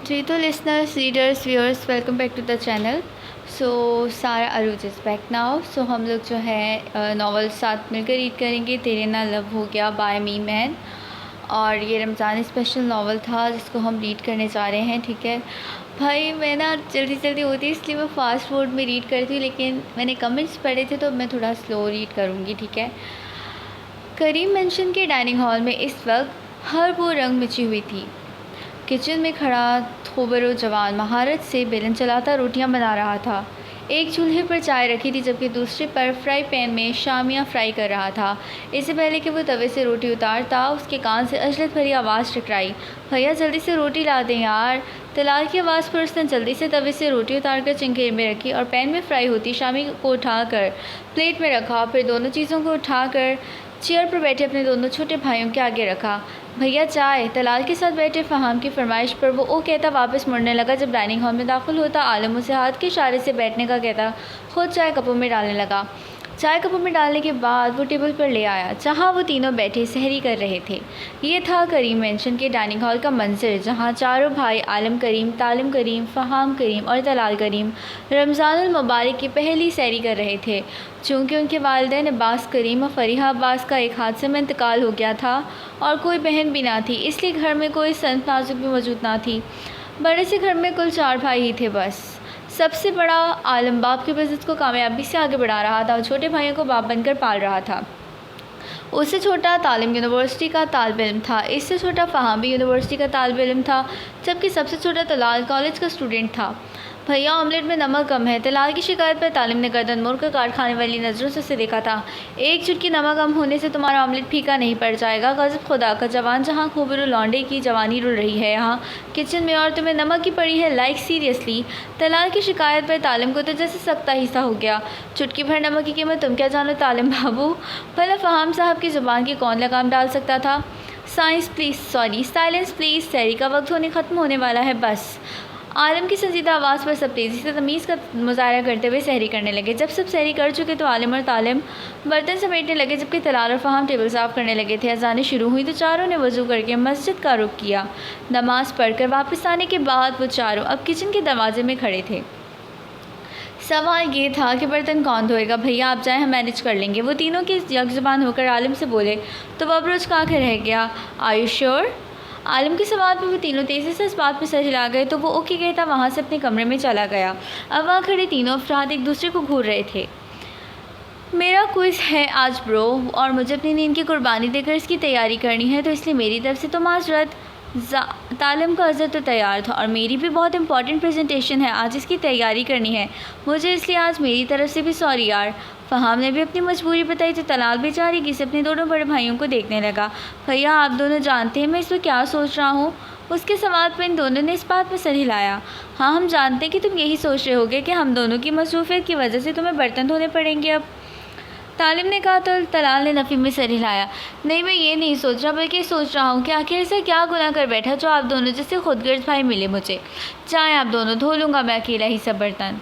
जी तो listeners readers viewers welcome back to the channel. So Sara Arooj is back now. So हम लोग जो है नावल साथ मिलकर रीड करेंगे। तेरे ना लव हो गया बाय मी मैन। और ये रमज़ान स्पेशल नावल था जिसको हम रीड करने जा रहे हैं। ठीक है भाई, मैं ना जल्दी जल्दी होती इसलिए मैं फ़ास्ट मोड में रीड करती हूँ, लेकिन मैंने कमेंट्स पढ़े थे तो मैं थोड़ा स्लो रीड करूँगी। ठीक है। करीम मेंशन के डाइनिंग हॉल में इस वक्त हर वो रंग मची हुई थी। किचन में खड़ा थोबरो जवान महारत से बेलन चलाता रोटियां बना रहा था। एक चूल्हे पर चाय रखी थी जबकि दूसरे पर फ्राई पैन में शामियां फ्राई कर रहा था। इससे पहले कि वो तवे से रोटी उतारता उसके कान से अजलत भरी आवाज़ टकराई, भैया जल्दी से रोटी ला दें यार। तलाल की आवाज़ पर उसने जल्दी से तवे से रोटी उतारकर चिंगेर में रखी और पैन में फ्राई होती शामी को उठाकर प्लेट में रखा। फिर दोनों चीज़ों को उठाकर चेयर पर बैठे अपने दोनों छोटे भाइयों के आगे रखा। भैया चाय। तलाल के साथ बैठे फ़हाम की फरमाइश पर वो ओ कहता वापस मुड़ने लगा। जब डाइनिंग हॉल में दाखिल होता आलम उसे हाथ के इशारे से बैठने का कहता खुद चाय कपों में डालने लगा। चाय कपों में डालने के बाद वो टेबल पर ले आया जहाँ वो तीनों बैठे सहरी कर रहे थे। ये था करीम मेंशन के डाइनिंग हॉल का मंजर, जहाँ चारों भाई आलम करीम, तालिम करीम, फ़हाम करीम और तलाल करीम रमज़ानुल मुबारक की पहली सैरी कर रहे थे। चूँकि उनके वालिदैन अब्बास करीम और फ़रीहा अब्बास का एक हादसे में इंतकाल हो गया था और कोई बहन भी ना थी, इसलिए घर में कोई संत नाजुक भी मौजूद ना थी। बड़े से घर में कुल 4 भाई ही थे बस। सबसे बड़ा आलम बाप के बिज़नेस को कामयाबी से आगे बढ़ा रहा था और छोटे भाइयों को बाप बनकर पाल रहा था। उससे छोटा तालिम यूनिवर्सिटी का तालिब इल्म था। इससे छोटा फ़हाम भी यूनिवर्सिटी का तालिब इल्म था, जबकि सबसे छोटा तलाल कॉलेज का स्टूडेंट था। भैया ऑमलेट में नमक कम है। तलाल की शिकायत पर तालिम ने गर्दन मोड़ कर कारखाने वाली नज़रों से उसे देखा था। एक चुटकी नमक कम होने से तुम्हारा ऑमलेट फीका नहीं पड़ जाएगा। गज़ब खुदा का जवान, जहाँ खूबरू लौंडे की जवानी रुल रही है यहाँ किचन में और तुम्हें नमक की पड़ी है, लाइक सीरियसली। तलाल की शिकायत पर तालिम को तो जैसे सख्ता हिस्सा हो गया। चुटकी भर नमक की कीमत तुम क्या जानो तालिम बाबू। भला फ़हाम साहब की ज़ुबान की कौन लगाम डाल सकता था। साइलेंस प्लीज़, सहरी का वक्त ख़त्म होने वाला है बस। आलम की संजीदा आवाज़ पर सब तेज़ी से तमीज़ का मुजाहरा करते हुए सहरी करने लगे। जब सब सहरी कर चुके तो आलिम और तालिम बर्तन समेटने लगे, जबकि तलाल और फ़हाम टेबल साफ़ करने लगे थे। अज़ानें शुरू हुई तो चारों ने वज़ू करके मस्जिद का रुख किया। नमाज़ पढ़कर वापस आने के बाद वो चारों अब किचन के दरवाजे में खड़े थे। सवाल ये था कि बर्तन कौन धोएगा। भैया आप जाएं, हम मैनेज कर लेंगे। वो तीनों की यकजुबान होकर आलिम से बोले तो वो अबरोज कहाँ के रह गया। Are you sure. आलम के सवाल पर वो तीनों तेज़ी से इस बात पर सर हिला गए तो वो ओके कहता वहाँ से अपने कमरे में चला गया। अब वहाँ खड़े तीनों अफराद एक दूसरे को घूर रहे थे। मेरा क्विज़ है आज ब्रो, और मुझे अपनी नींद की कुर्बानी देकर इसकी तैयारी करनी है, तो इसलिए मेरी तरफ से तो माजरत। तालिम का अज़र तो तैयार था और मेरी भी बहुत इंपॉर्टेंट प्रेजेंटेशन है, आज इसकी तैयारी करनी है मुझे, इसलिए आज मेरी तरफ से भी सॉरी यार। फ़हाम ने भी अपनी मजबूरी बताई तो तलाल बेचारी की से अपने दोनों बड़े भाइयों को देखने लगा। भैया आप दोनों जानते हैं मैं इस पर क्या सोच रहा हूँ। उसके सवाल पर इन दोनों ने इस बात पर सर हिलाया। हाँ हम जानते हैं कि तुम यही सोच रहे होगे कि हम दोनों की मसरूफियत की वजह से तुम्हें बर्तन धोने पड़ेंगे अब। तालिम ने कहा तो तलाल ने नफ़ी में सर हिलाया। नहीं मैं ये नहीं सोच रहा, बल्कि सोच रहा हूँ कि आखिर से क्या गुनाह कर बैठा जो आप दोनों जैसे खुदगर्ज भाई मिले मुझे। चाहे आप दोनों धो लूँगा मैं अकेला ही सब बर्तन।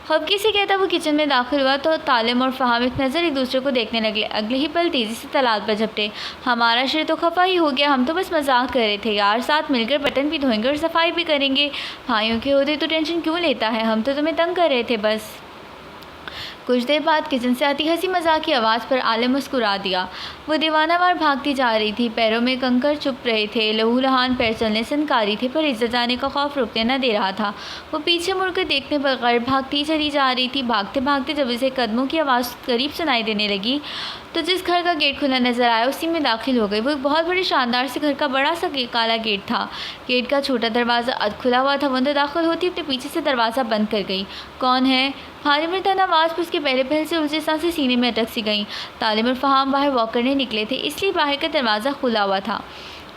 खबकी से कहता वो किचन में दाखिल हुआ तो तालिम और फ़हाम एक नज़र एक दूसरे को देखने लगे। अगले ही पल तेज़ी से तलाल पर झपटे। हमारा शर तो खफा ही हो गया, हम तो बस मजाक कर रहे थे यार, साथ मिलकर बर्तन भी धोएंगे और सफाई भी करेंगे। भाइयों के होते तो टेंशन क्यों लेता है, हम तो तुम्हें तंग कर रहे थे बस। कुछ देर बाद किचन से आती हंसी मजाक की आवाज़ पर आलिम मुस्कुरा दिया। वो दीवानावार भागती जा रही थी, पैरों में कंकर चुप रहे थे, लहू लहान पैर चलने से इनकारी थे, पर इज्जत जाने का खौफ रुकने न दे रहा था। वो पीछे मुड़कर देखने पर गैर भागती चली जा रही थी। भागते भागते जब उसे कदमों की आवाज़ करीब सुनाई देने लगी तो जिस घर का गेट खुला नज़र आया उसी में दाखिल हो गई। वो एक बहुत बड़ी शानदार से घर का बड़ा सा काला गेट था। गेट का छोटा दरवाज़ा अध खुला हुआ था। वो अंदर दाखिल होती अपने पीछे से दरवाज़ा बंद कर गई। कौन है। भारी मर्दाना आवाज़ पर उसके पहले से उलझे सांसें सीने में अटक सी गईं। तालिम और फ़हाम बाहर वॉक करने निकले थे, इसलिए बाहर का दरवाज़ा खुला हुआ था।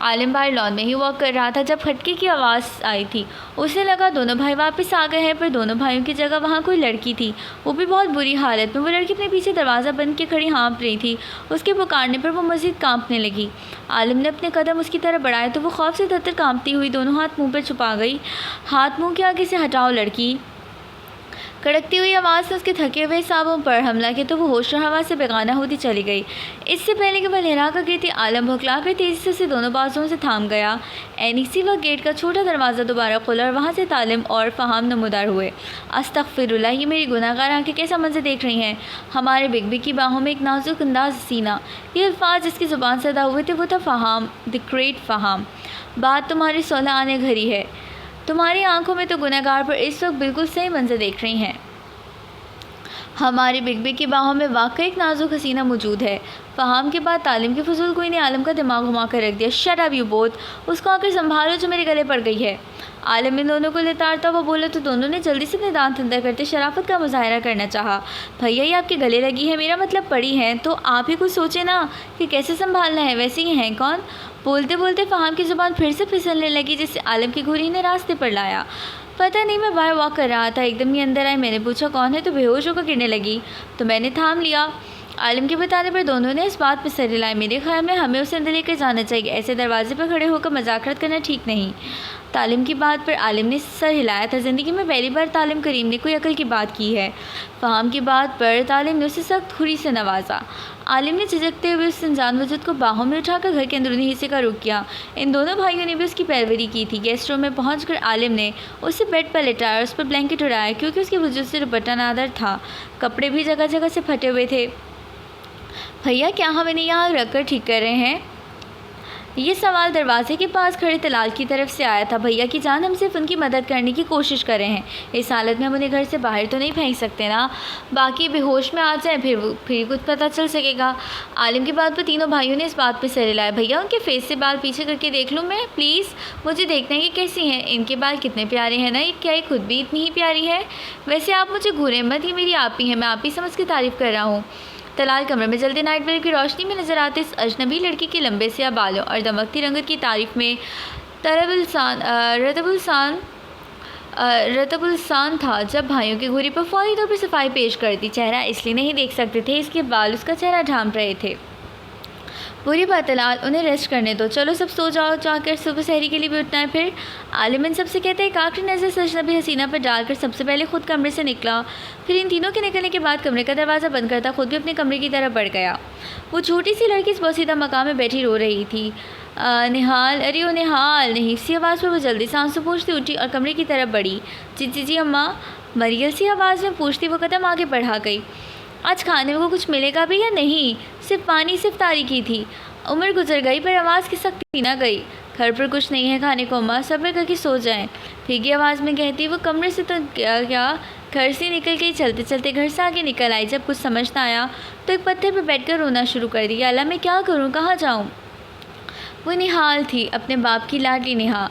आलिम बाहर लॉन में ही वॉक कर रहा था जब खटके की आवाज़ आई थी। उसे लगा दोनों भाई वापस आ गए हैं, पर दोनों भाइयों की जगह वहाँ कोई लड़की थी, वो भी बहुत बुरी हालत में। वो लड़की अपने पीछे दरवाज़ा बंद के खड़ी हाँप रही थी। उसके पुकारने पर वो मज़ीद कांपने लगी। आलिम ने अपने कदम उसकी तरफ बढ़ाए तो वो खौफ से थर-थर कांपती हुई दोनों हाथ मुँह पर छुपा गई। हाथ मुँह के आगे से हटाओ लड़की। कड़कती हुई आवाज़ से उसके थके हुए सांपों पर हमला किया तो वो होश और हवा से बेगाना होती चली गई। इससे पहले कि वह लहरा कर गिरती, आलम भौंकला कर तेज़ी से उसे दोनों बाजुओं से थाम गया। एनीसी वह गेट का छोटा दरवाज़ा दोबारा खोला और वहाँ से तालिम और फ़हाम नमूदार हुए। अस्तग़फ़िरुल्लाह, ये मेरी गुनाहगार आंखें कैसा मंजर देख रही हैं। हमारे बिग की बाहों में एक नाजुक अंदाज सीना। ये अल्फाज जिसकी ज़ुबान से अदा हुए थे वो था फ़हाम, द ग्रेट फ़हाम। बात तुम्हारी 16 आने घड़ी है। तुम्हारी आंखों में तो गुनहगार पर इस वक्त बिल्कुल सही मंजर देख रही हैं। हमारी बिग की बाहों में वाकई एक नाजुक हसीना मौजूद है। फ़हाम के बाद तालिम की फजूल कोई ने आलम का दिमाग घुमा कर रख दिया। शट अप यू बोथ, उसको आकर संभालो जो मेरे गले पड़ गई है। आलम इन दोनों को लेताड़ता हुआ बोला तो दोनों ने जल्दी से अपने दांत अंदर करते शराफत का मुजाहरा करना चाहा। भैया ये आपके गले लगी है, मेरा मतलब पड़ी है, तो आप ही कुछ सोचे ना कि कैसे संभालना है। वैसे ये हैं कौन? बोलते बोलते फ़हाम की ज़ुबान फिर से फिसलने लगी जिससे आलम की घुरी ने रास्ते पर लाया। पता नहीं, मैं बाहर वॉक कर रहा था, एकदम ही अंदर आए। मैंने पूछा कौन है तो बेहोश होकर गिरने लगी, तो मैंने थाम लिया। आलिम के बताने पर दोनों ने इस बात पर सर हिलाए। मेरे ख्याल में हमें उसे अंदर लेकर जाना चाहिए, ऐसे दरवाजे पर खड़े होकर मजाकरत करना ठीक नहीं। तालिम की बात पर आलिम ने सर हिलाया था। ज़िंदगी में पहली बार तालिम करीम ने कोई अकल की बात की है। फ़हाम की बात पर तालिम ने उसे सख्त खुरी से नवाजा। आलिम ने झिझकते हुए उस अनजान वजूद को बाहों में उठाकर घर के अंदरूनी हिस्से का रुख किया। इन दोनों भाइयों ने भी उसकी पैरवी की थी। गेस्ट रूम में पहुंचकर आलिम ने उसे बेड पर लेटाया और उस पर ब्लैंकेट उड़ाया क्योंकि उसके वजूद से दुपट्टा नादर था। कपड़े भी जगह जगह से फटे हुए थे। भैया क्या हम इन्हें यहाँ रख कर ठीक कर रहे हैं? ये सवाल दरवाजे के पास खड़े तलाल की तरफ से आया था। भैया की जान, हम सिर्फ उनकी मदद करने की कोशिश कर रहे हैं। इस हालत में हम उन्हें घर से बाहर तो नहीं फेंक सकते ना, बाकी बेहोश में आ जाए फिर कुछ पता चल सकेगा। आलिम की बात पर तीनों भाइयों ने इस बात पर सर हिलाया। भैया उनके फेस से बाल पीछे करके देख लूँ मैं प्लीज़? मुझे देखना है कि कैसी हैं। इनके बाल कितने प्यारे हैं ना, ये क्या ये खुद भी इतनी ही प्यारी है? वैसे आप मुझे घूरे मत, ये मेरी आप ही है, मैं आप ही समझ के तारीफ़ कर रहा हूँ। तलाल कमरे में जल्दी नाइट बल्ब की रोशनी में नजर आते इस अजनबी लड़की के लंबे से बालों और दमकती रंगत की तारीफ में रतबुलसान था। जब भाइयों की घुरी पर फौरी तौर पर सफाई पेश करती। चेहरा इसलिए नहीं देख सकते थे, इसके बाल उसका चेहरा ढांप रहे थे। बुरी बात तलाल, उन्हें रेस्ट करने दो, चलो सब सो जाओ, जाकर सुबह सहरी के लिए भी उठना है। फिर आलिमन सबसे कहते एक आखिरी नज़र अजनबी हसीना पर डालकर सबसे पहले खुद कमरे से निकला। फिर इन तीनों के निकलने के बाद कमरे का दरवाज़ा बंद करता खुद भी अपने कमरे की तरफ बढ़ गया। वो छोटी सी लड़की इस पोसीदा मकाम में बैठी रो रही थी। निहाल, अरे ओ निहाल, नहीं सी आवाज़ पर वो जल्दी से आंसू पोंछती उठी और कमरे की तरफ बढ़ी। जी अम्मा, मरियल सी आवाज़ में पूछती वो कदम आगे बढ़ा गई। आज खाने में कुछ मिलेगा भी या नहीं? सिर्फ पानी, सिर्फ तारीकी थी। उम्र गुजर गई पर आवाज़ की सख्ती ना गई। घर पर कुछ नहीं है खाने को अम्मा, सब्र करके सो जाएं। भीगी आवाज़ में कहती वो कमरे से तो क्या घर से निकल के चलते चलते घर से आगे निकल आई। जब कुछ समझ ना आया तो एक पत्थर पर बैठकर रोना शुरू कर दिया। अल्लाह, मैं क्या करूँ, कहाँ जाऊँ? वो निहाल थी, अपने बाप की लाडली नेहा।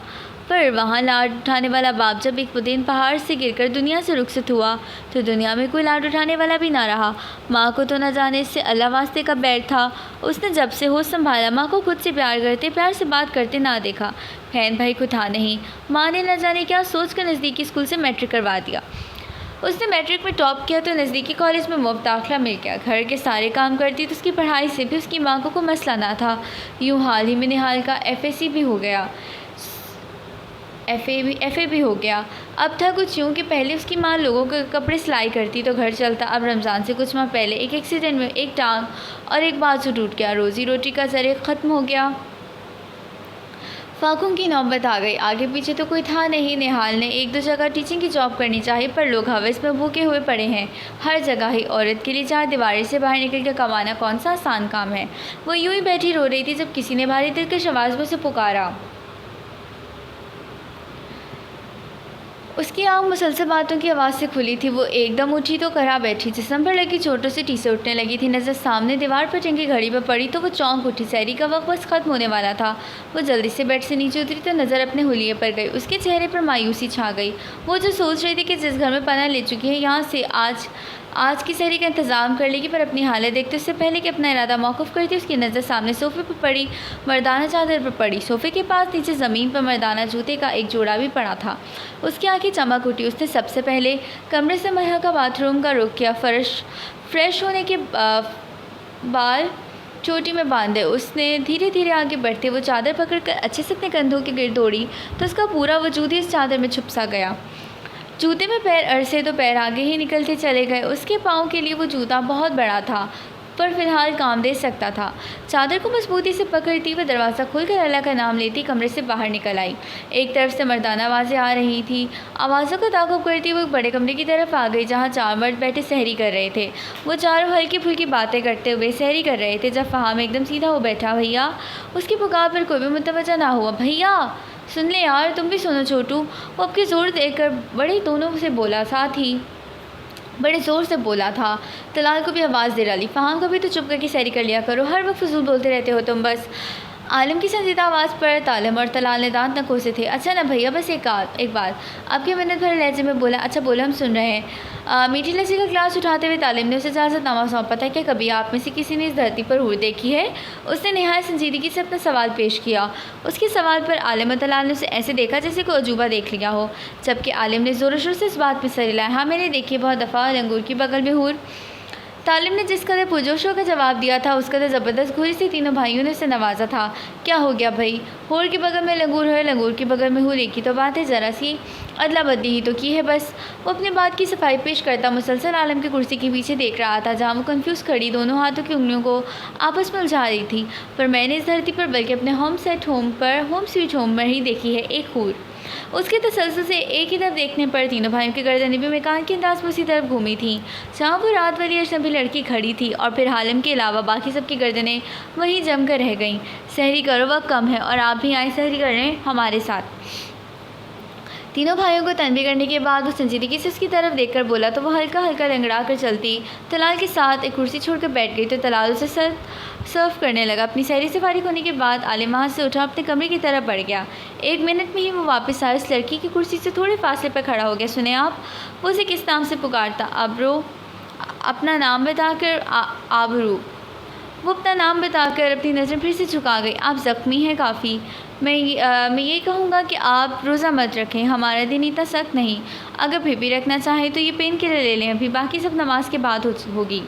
पर वहाँ लाड उठाने वाला बाप जब एक बुदेन पहाड़ से गिरकर दुनिया से रुखसत हुआ तो दुनिया में कोई लाड उठाने वाला भी ना रहा। माँ को तो न जाने इससे अल्लाह वास्ते का बैर था। उसने जब से होश संभाला माँ को खुद से प्यार से बात करते ना देखा। बहन भाई को था नहीं। माँ ने न जाने क्या सोच कर नज़दीकी स्कूल से मैट्रिक करवा दिया। उसने मैट्रिक में टॉप किया तो नज़दीकी कॉलेज में मुफ्त दाखिला मिल गया। घर के सारे काम करती तो उसकी पढ़ाई से भी उसकी माँ को कोई मसला ना था। यूँ हाल ही में निहाल का FA भी हो गया। FA भी हो गया। अब था कुछ यूँ कि पहले उसकी माँ लोगों के कपड़े सिलाई करती तो घर चलता। अब रमज़ान से कुछ माह पहले एक एक्सीडेंट में एक टांग और एक बाजू टूट गया। रोज़ी रोटी का ज़रिया ख़त्म हो गया। फाकूं की नौबत आ गई। आगे पीछे तो कोई था नहीं। निहाल ने एक दो जगह टीचिंग की जॉब करनी चाहिए पर लोग हवस में भूखे हुए पड़े हैं। हर जगह ही औरत के लिए 4 दीवारी से बाहर निकल कर कमाना कौन सा आसान काम है। वो यूँ ही बैठी रो रही थी जब किसी ने भारी दिलकश आवाज़ में उसे पुकारा। उसकी आँख मुसलसल बातों की आवाज़ से खुली थी। वो एकदम उठी तो करा बैठी। जिस्म पर लगी चोटों से टीसे उठने लगी थी। नज़र सामने दीवार पर टंगी घड़ी पर पड़ी तो वो चौंक उठी। सहरी का वक्त बस ख़त्म होने वाला था। वो जल्दी से बेड से नीचे उतरी तो नज़र अपने हुलिये पर गई। उसके चेहरे पर मायूसी छा गई। वो जो सोच रही थी कि जिस घर में पनाह ले चुकी है यहाँ से आज की सहरी का इंतज़ाम कर लेगी, पर अपनी हालत देखते उससे पहले कि अपना इरादा मौकूफ़ करती उसकी नज़र सामने सोफ़े पर पड़ी मर्दाना चादर पर पड़ी। सोफ़े के पास नीचे ज़मीन पर मर्दाना जूते का एक जोड़ा भी पड़ा था। उसकी आंखें चमक उठी। उसने सबसे पहले कमरे से महा का बाथरूम का रुख किया। फ्रेश होने के बाल चोटी में बांधे उसने धीरे धीरे आगे बढ़ते वो चादर पकड़कर अच्छे से अपने कंधों के गिर्द दौड़ी तो उसका पूरा वजूद ही इस चादर में छुप सा गया। जूते में पैर अड़से तो पैर आगे ही निकलते चले गए। उसके पाँव के लिए वो जूता बहुत बड़ा था, पर फिलहाल काम दे सकता था। चादर को मजबूती से पकड़ती हुए दरवाज़ा खोलकर अल्लाह का नाम लेती कमरे से बाहर निकल आई। एक तरफ से मर्दाना आवाज़ें आ रही थी। आवाज़ों का ताक़ुब करती हुए बड़े कमरे की तरफ आ गई, जहाँ 4 मर्द बैठे सहरी कर रहे थे। वो चारों हल्की फुल्की बातें करते हुए सहरी कर रहे थे जब फ़हाम एकदम सीधा हो बैठा। भैया! उसकी पुकार पर कोई भी मुतवज्जा ना हुआ। भैया! सुन ले यार, तुम भी सुनो छोटू। वो अब की ज़ोर देकर बड़े दोनों से बोला, साथ ही बड़े ज़ोर से बोला था। तलाल को भी आवाज़ दे डाली, फ़हाम कभी तो चुप करके सैरी कर लिया करो, हर वक्त फजूल बोलते रहते हो तुम बस। आलिम की संजीदा आवाज़ पर तालिम और तलाल ने दांत न कोसे थे। अच्छा ना भैया, बस एक बात। आपके मिन्नत भरे लहजे में बोला। अच्छा बोलो, हम सुन रहे हैं। मीठी लस्सी का गिलास उठाते हुए तालिम ने उसे इजाज़तनामा सौंपा था। क्या कभी आप में से किसी ने इस धरती पर हूर देखी है? उसने नहायत संजीदगी से अपना सवाल पेश किया। उसके सवाल पर आलिम और तलाल ने उसे ऐसे देखा जैसे कोई अजूबा देख लिया हो, जबकि आलिम ने ज़ोर शोर से इस बात पर सर हिलाया। हाँ, मैंने देखी है बहुत दफ़ा, लंगूर की बगल में हूर। तालिम ने जिस कदर पुरजोशों का जवाब दिया था, उस कदर ज़बरदस्त घूरी से तीनों भाइयों ने उसे नवाजा था। क्या हो गया भाई? हूर के बगल में लंगूर है, लंगूर के बगल में हूर, एक ही तो बात है, ज़रा सी अदला बदली ही तो की है बस। वो अपनी बात की सफाई पेश करता मुसलसल आलम की कुर्सी के पीछे देख रहा था, जहाँ वो कन्फ्यूज़ खड़ी दोनों हाथों की उंगलियों को आपस में उलझा रही थी। पर मैंने इस धरती पर, बल्कि अपने होम स्वीट होम में ही देखी है एक हूर। उसके तसल्सल से एक ही तरफ देखने पर तीनों भाइयों की गर्दनें भी मकान के अंदाज में उसी तरफ घूमी थी जहाँ वो रात वाली अजनबी लड़की खड़ी थी, और फिर हालिम के अलावा बाकी सबकी गर्दनें वहीं जम कर रह गईं। सहरी करो, वक्त कम है, और आप भी आए सहरी करने हमारे साथ। तीनों भाइयों को तनबीह करने के बाद वो संजीदगी से उसकी तरफ देखकर बोला तो वो हल्का हल्का लंगड़ा कर चलती तलाल के साथ एक कुर्सी छोड़कर बैठ गई, तो तलाल उसे सर्व करने लगा। अपनी सहरी से फारिग होने के बाद आलिम वहाँ से उठा अपने कमरे की तरफ बढ़ गया। 1 मिनट में ही वो वापस आया, उस लड़की की कुर्सी से थोड़े फासले पर खड़ा हो गया। सुने आप, वो उसे किस नाम से पुकारता? आबरू। अपना नाम बताकर आबरू। वो अपना नाम बताकर अपनी नज़र फिर से झुका गई। आप ज़ख्मी हैं काफ़ी। मैं ये कहूँगा कि आप रोज़ा मत रखें, हमारा दिन इतना सख्त नहीं। अगर फिर भी रखना चाहें तो ये पेन किलर ले लें, अभी बाकी सब नमाज के बाद होगी।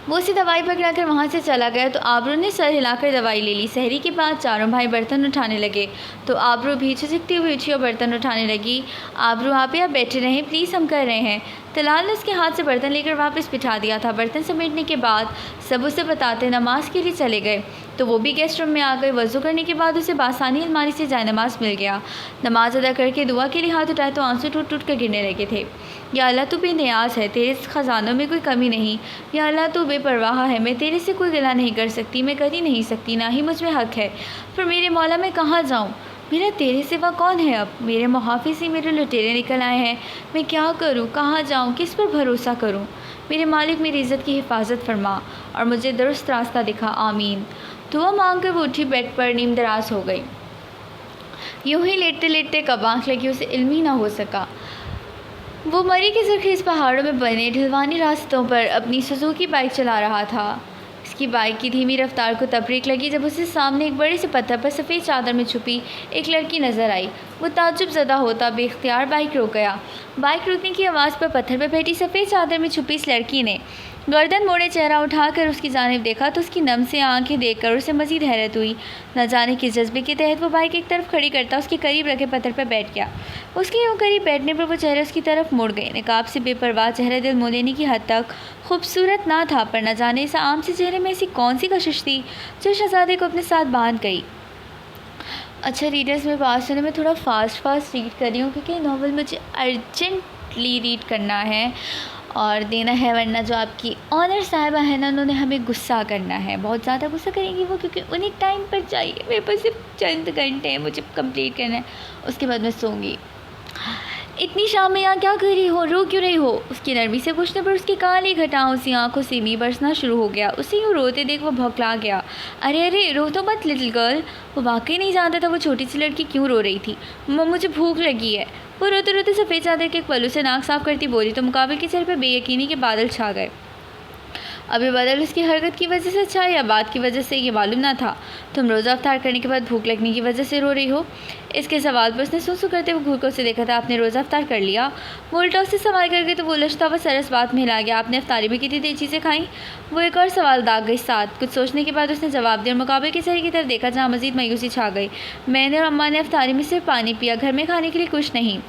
वो उसे दवाई पकड़ा कर वहाँ से चला गया, तो आबरू ने सर हिलाकर दवाई ले ली। सहरी के बाद चारों भाई बर्तन उठाने लगे, तो आबरू भी झिझकती हुई उठी और बर्तन उठाने लगी। आबरू, आप यहाँ बैठे रहें प्लीज़, हम कर रहे हैं। तलाल ने उसके हाथ से बर्तन लेकर वापस बिठा दिया था। बर्तन समेटने के बाद सब उसे बताते नमाज के लिए चले गए, तो वो भी गेस्ट रूम में आ गए। वज़ू करने के बाद उसे बासानी अलमारी से जाए नमाज मिल गया। नमाज अदा करके दुआ के लिए हाथ उठाए तो आंसू टूट टूट कर गिरने लगे थे। या अल्लाह, तू बेनियाज़ है, तेरे ख़जानों में कोई कमी नहीं। या अल्लाह, तू बेपरवाह है, मैं तेरे से कोई गिला नहीं कर सकती, मैं कर ही नहीं सकती, ना ही मुझ में हक़ है। पर मेरे मौला, मैं कहाँ जाऊँ? मेरा तेरे सिवा कौन है अब? मेरे मुहाफ़िज़ ही मेरे लुटेरे निकल आए हैं। मैं क्या करूँ, कहाँ जाऊँ, किस पर भरोसा करूँ? मेरे मालिक मेरी इज़्ज़त की हिफाजत फरमा और मुझे दुरुस्त रास्ता दिखा, आमीन। दुआ मांग कर वो उठी, बेड पर नीम दराज हो गई। यूँ ही लेटते लेटते कब आँख लगी उसे इल्म ही ना हो सका। वो मरी के ज़रख़ीज़ पहाड़ों में बने ढलवानी रास्तों पर अपनी सुज़ुकी बाइक चला रहा था। उसकी बाइक की धीमी रफ्तार को तब ब्रेक लगी जब उसे सामने एक बड़े से पत्थर पर सफ़ेद चादर में छुपी एक लड़की नज़र आई। वो ताज्जुब ज़दा होता बेख्तियार बाइक रोक गया। बाइक रुकने की आवाज़ पर पत्थर पर बैठी सफ़ेद चादर में छुपी इस लड़की ने गर्दन मोड़े चेहरा उठाकर उसकी जानिब देखा, तो उसकी नम से आंखें देखकर उसे मज़ीद हैरत हुई। न जाने किस जज्बे के तहत वो बाइक एक तरफ खड़ी करता उसके करीब रखे पत्थर पर बैठ गया। उसके यूँ करीब बैठने पर वो चेहरा उसकी तरफ मुड़ गए। नकाब से बेपरवाह चेहरा दिल मोह लेने की हद तक खूबसूरत ना था, पर न जाने इस आम से चेहरे में ऐसी कौन सी कशिश थी जो शहज़ादे को अपने साथ बांध गई। अच्छा रीडर्स, मेरे पास सुने, मैं थोड़ा फास्ट रीड कर रही हूँ क्योंकि नॉवल मुझे अर्जेंटली रीड करना है और देना है, वरना जो आपकी ऑनर साहिबा है ना, उन्होंने हमें गुस्सा करना है, बहुत ज़्यादा गुस्सा करेंगी वो, क्योंकि उन्हें टाइम पर चाहिए। मेरे पास सिर्फ चंद घंटे हैं, मुझे कंप्लीट करना है, उसके बाद मैं सोऊंगी। इतनी शाम में यहाँ क्या कर रही हो, रो क्यों रही हो? उसकी नरमी से पूछने पर उसकी काली घटाओं सी आंखों से मी बरसना शुरू हो गया। उसे यूँ रोते देख वो भौंकला गया। अरे रो तो मत लिटिल गर्ल। वो वाकई नहीं जानता था वो छोटी सी लड़की क्यों रो रही थी। मुझे भूख लगी है। वो रोते रोते सफ़ेद चादर के एक पल्लू से नाक साफ करती बोली, तो मुकाबले के चेहरे पर बेयकीनी के बादल छा गए। अभी बादल उसकी हरकत की वजह से अच्छा या बात की वजह से ये मालूम ना था। तुम रोज़ा अफ्तार करने के बाद भूख लगने की वजह से रो रही हो? इसके सवाल पर उसने सुसु करते हुए घूर कर उसे देखा था। आपने रोज़ा अफ्तार कर लिया? वो उल्टा उससे सवाल करके तो वो उलझता हुआ सरस बात में हिला गया। आपने अफ्तारी भी कितनी तेज़ी चीज़ें खाई? वो एक और सवाल दाग गई साथ। कुछ सोचने के बाद उसने जवाब दिया और मुकाबले के चेहरे की तरफ देखा जहाँ मज़ीद मायूसी छा गई। मैंने और अम्मा ने अफ्तारी में सिर्फ पानी पिया, घर में खाने के लिए कुछ नहीं।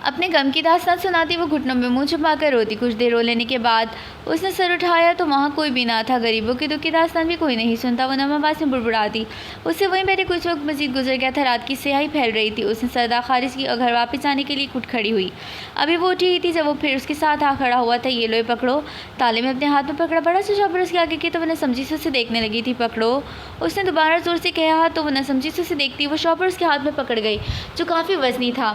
अपने गम की दास्तान सुनाती वो घुटनों में मुंह छुपाकर रोती। कुछ देर रो लेने के बाद उसने सर उठाया तो वहाँ कोई भी ना था। गरीबों की दुख की दास्तान भी कोई नहीं सुनता। वो नम आवाज़ में बुड़बुड़ाती। उससे वहीं बैठे कुछ वक्त मजीद गुजर गया था। रात की स्याही फैल रही थी। उसने सरदा खारिज की और घर वापस जाने के लिए उठ खड़ी हुई। अभी वो उठी ही थी जब वो फिर उसके साथ आ खड़ा हुआ था। ये लो पकड़ो। तालिम ने अपने हाथ में पकड़ा। बड़ा सा शॉपर उसके आगे की तो वो नसमझी से उसे देखने लगी थी। पकड़ो, उसने दोबारा जोर से कहा तो वो नसमझी से उसे देखती वो शॉपर उसके हाथ में पकड़ गई जो काफ़ी वजनी था।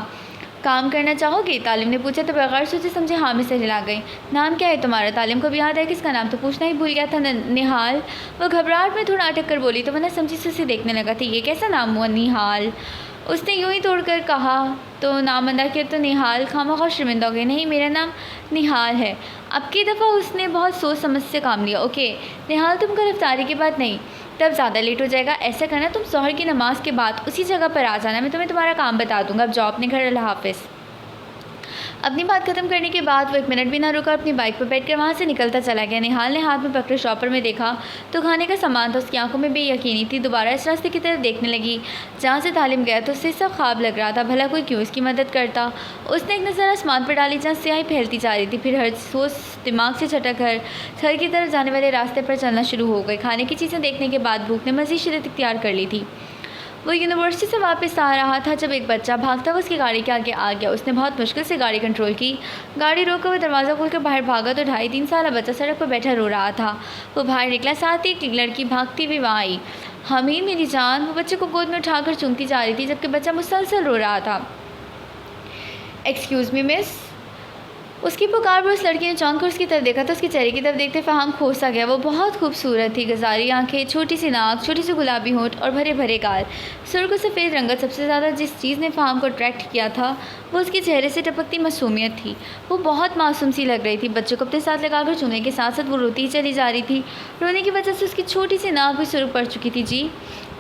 काम करना चाहोगी? तालिम ने पूछा तो बगैर सोचे समझे हाँ में सिर हिला गई। नाम क्या है तुम्हारा? तालिम को भी याद है किसका नाम तो पूछना ही भूल गया था। निहाल। वो घबराहट में थोड़ा अटक कर बोली तो वह समझी से उसे देखने लगा था। ये कैसा नाम हुआ निहाल? उसने यूं ही तोड़कर कहा तो नाम अदा किया तो निहाल खामखा शर्मिंदा हो गई। नहीं, मेरा नाम निहाल है। अब की दफ़ा उसने बहुत सोच समझ से काम लिया। ओके निहाल, तुम गिरफ्तारी के बाद नहीं, तब ज़्यादा लेट हो जाएगा। ऐसा करना, तुम ज़ोहर की नमाज़ के बाद उसी जगह पर आ जाना। मैं तुम्हें तुम्हारा काम बता दूंगा। अब जाओ अपने घर। अल्लाह हाफ़िज़। अपनी बात खत्म करने के बाद वो एक मिनट भी ना रुका, अपनी बाइक पर बैठकर वहाँ से निकलता चला गया। निहाल ने हाथ में पकड़े शॉपर में देखा तो खाने का सामान था। उसकी आंखों में बेयकीनी थी। दोबारा इस रास्ते की तरफ देखने लगी जहाँ से तालिम गया तो उससे सब ख्वाब लग रहा था। भला कोई क्यों इसकी मदद करता। उसने एक नज़र आसमान पर डाली जहाँ स्याही फैलती जा रही थी। फिर हर सोच दिमाग से छटक कर घर की तरफ जाने वाले रास्ते पर चलना शुरू हो गई। खाने की चीज़ें देखने के बाद भूख ने मज़ीद शिद्दत इख्तियार कर ली थी। वो यूनिवर्सिटी से वापस आ रहा था जब एक बच्चा भागता हुआ उसकी गाड़ी के आगे आ गया। उसने बहुत मुश्किल से गाड़ी कंट्रोल की। गाड़ी रोककर वो दरवाज़ा खोलकर बाहर भागा तो 2.5-3 साल बच्चा सड़क पर बैठा रो रहा था। वो बाहर निकला, साथ ही एक लड़की भागती हुई वहाँ आई। हमीद मेरी जान। वो बच्चे को गोद में उठाकर चूमती जा रही थी जबकि बच्चा मुसलसल रो रहा था। Excuse me miss. उसकी पुकार पर उस लड़की ने चौंक कर उसकी तरफ देखा तो उसके चेहरे की तरफ देखते फ़हाम खोसा गया। वो बहुत खूबसूरत थी। गजारी आंखें, छोटी सी नाक, छोटी सी गुलाबी होंठ और भरे भरे गाल। सुर्ख सफ़ेद रंगत। सबसे ज़्यादा जिस चीज़ ने फ़हाम को अट्रैक्ट किया था वो उसके चेहरे से टपकती मासूमियत थी। वो बहुत मासूम सी लग रही थी। बच्चे को अपने साथ लगाकर चूमने के साथ साथ वो रोती ही चली जा रही थी। रोने की वजह से उसकी छोटी सी नाक भी सुर्ख पड़ चुकी थी। जी।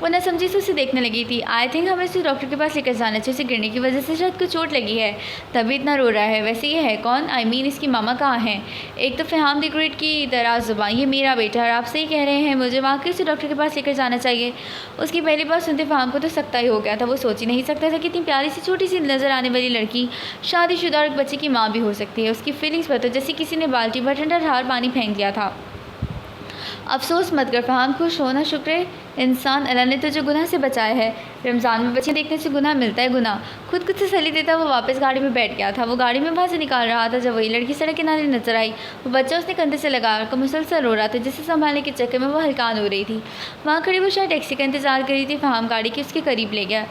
वो न समझी से उसे देखने लगी थी। आई थिंक हमें उसे डॉक्टर के पास लेकर जाना चाहिए। उसे गिरने की वजह से शायद कुछ चोट लगी है तभी इतना रो रहा है। वैसे ये है कौन? आई मीन इसकी मामा कहाँ हैं? एक तो फ़हाम द ग्रेट की दराज ज़ुबान। ये मेरा बेटा है। आप सही कह रहे हैं। मुझे वाकई उसे डॉक्टर के पास लेकर जाना चाहिए। उसकी पहली बात सुनते फ़हाम को तो सकता ही हो गया था। वो सोच ही नहीं सकता था कि इतनी प्यारी सी छोटी सी नज़र आने वाली लड़की शादीशुदा और एक बच्चे की माँ भी हो सकती है। उसकी फीलिंग्स पर तो जैसे किसी ने बाल्टी भर ठंडा ठार पानी फेंक दिया था। अफसोस मत कर फ़हाम, खुश होना शुक्र इंसान, अल्लाह ने तुझे गुनाह से बचाया है। रमज़ान में बच्चे देखने से गुनाह मिलता है। गुनाह खुद कुछ तसल्ली देता वो वापस गाड़ी में बैठ गया था। वो गाड़ी में वहाँ से निकाल रहा था जब वही लड़की सड़क किनारे नजर आई। वो बच्चा उसने कंधे से लगा कर मुसलसल रो रहा था जिसे संभालने के चक्कर में वो हल्कान हो रही थी। वहाँ खड़ी वो शायद टैक्सी का इंतज़ार कर रही थी। फ़हाम गाड़ी के उसके करीब ले गया।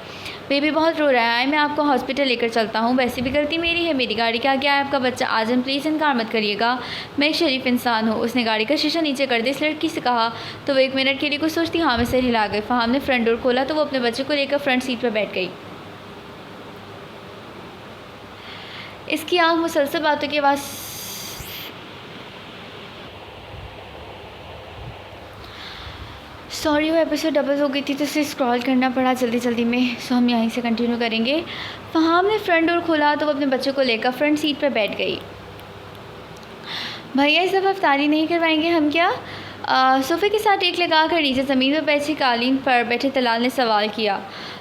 बेबी बहुत रो रहा है, मैं आपको हॉस्पिटल लेकर चलता हूँ। वैसे भी गलती मेरी है, मेरी गाड़ी के आगे आया आपका बच्चा। आजम प्लीज़ इनकार मत करिएगा, मैं एक शरीफ इंसान हूँ। उसने गाड़ी का शीशा नीचे कर दिया। इस लड़की से कहा तो वो एक मिनट के लिए कुछ सोचती हाँ में सिर हिला गई। फ़हाम ने फ्रंट डोर खोला तो वो अपने बच्चे को लेकर फ्रंट सीट पर बैठ गई। इसकी आँख मुसलसल बातों की आवाज़ सॉरी वो एपिसोड डबल हो गई थी तो उसे स्क्रॉल करना पड़ा जल्दी जल्दी में। सो हम यहीं से कंटिन्यू करेंगे। फ़हाम ने फ्रंट डोर खोला तो वो अपने बच्चे को लेकर फ्रंट सीट पर बैठ गई। भैया इस दफ़ा इफ्तारी नहीं करवाएंगे हम क्या? सोफ़े के साथ टेक लगा कर नीचे ज़मीन पर बैठी कालीन पर बैठे तलाल ने सवाल किया।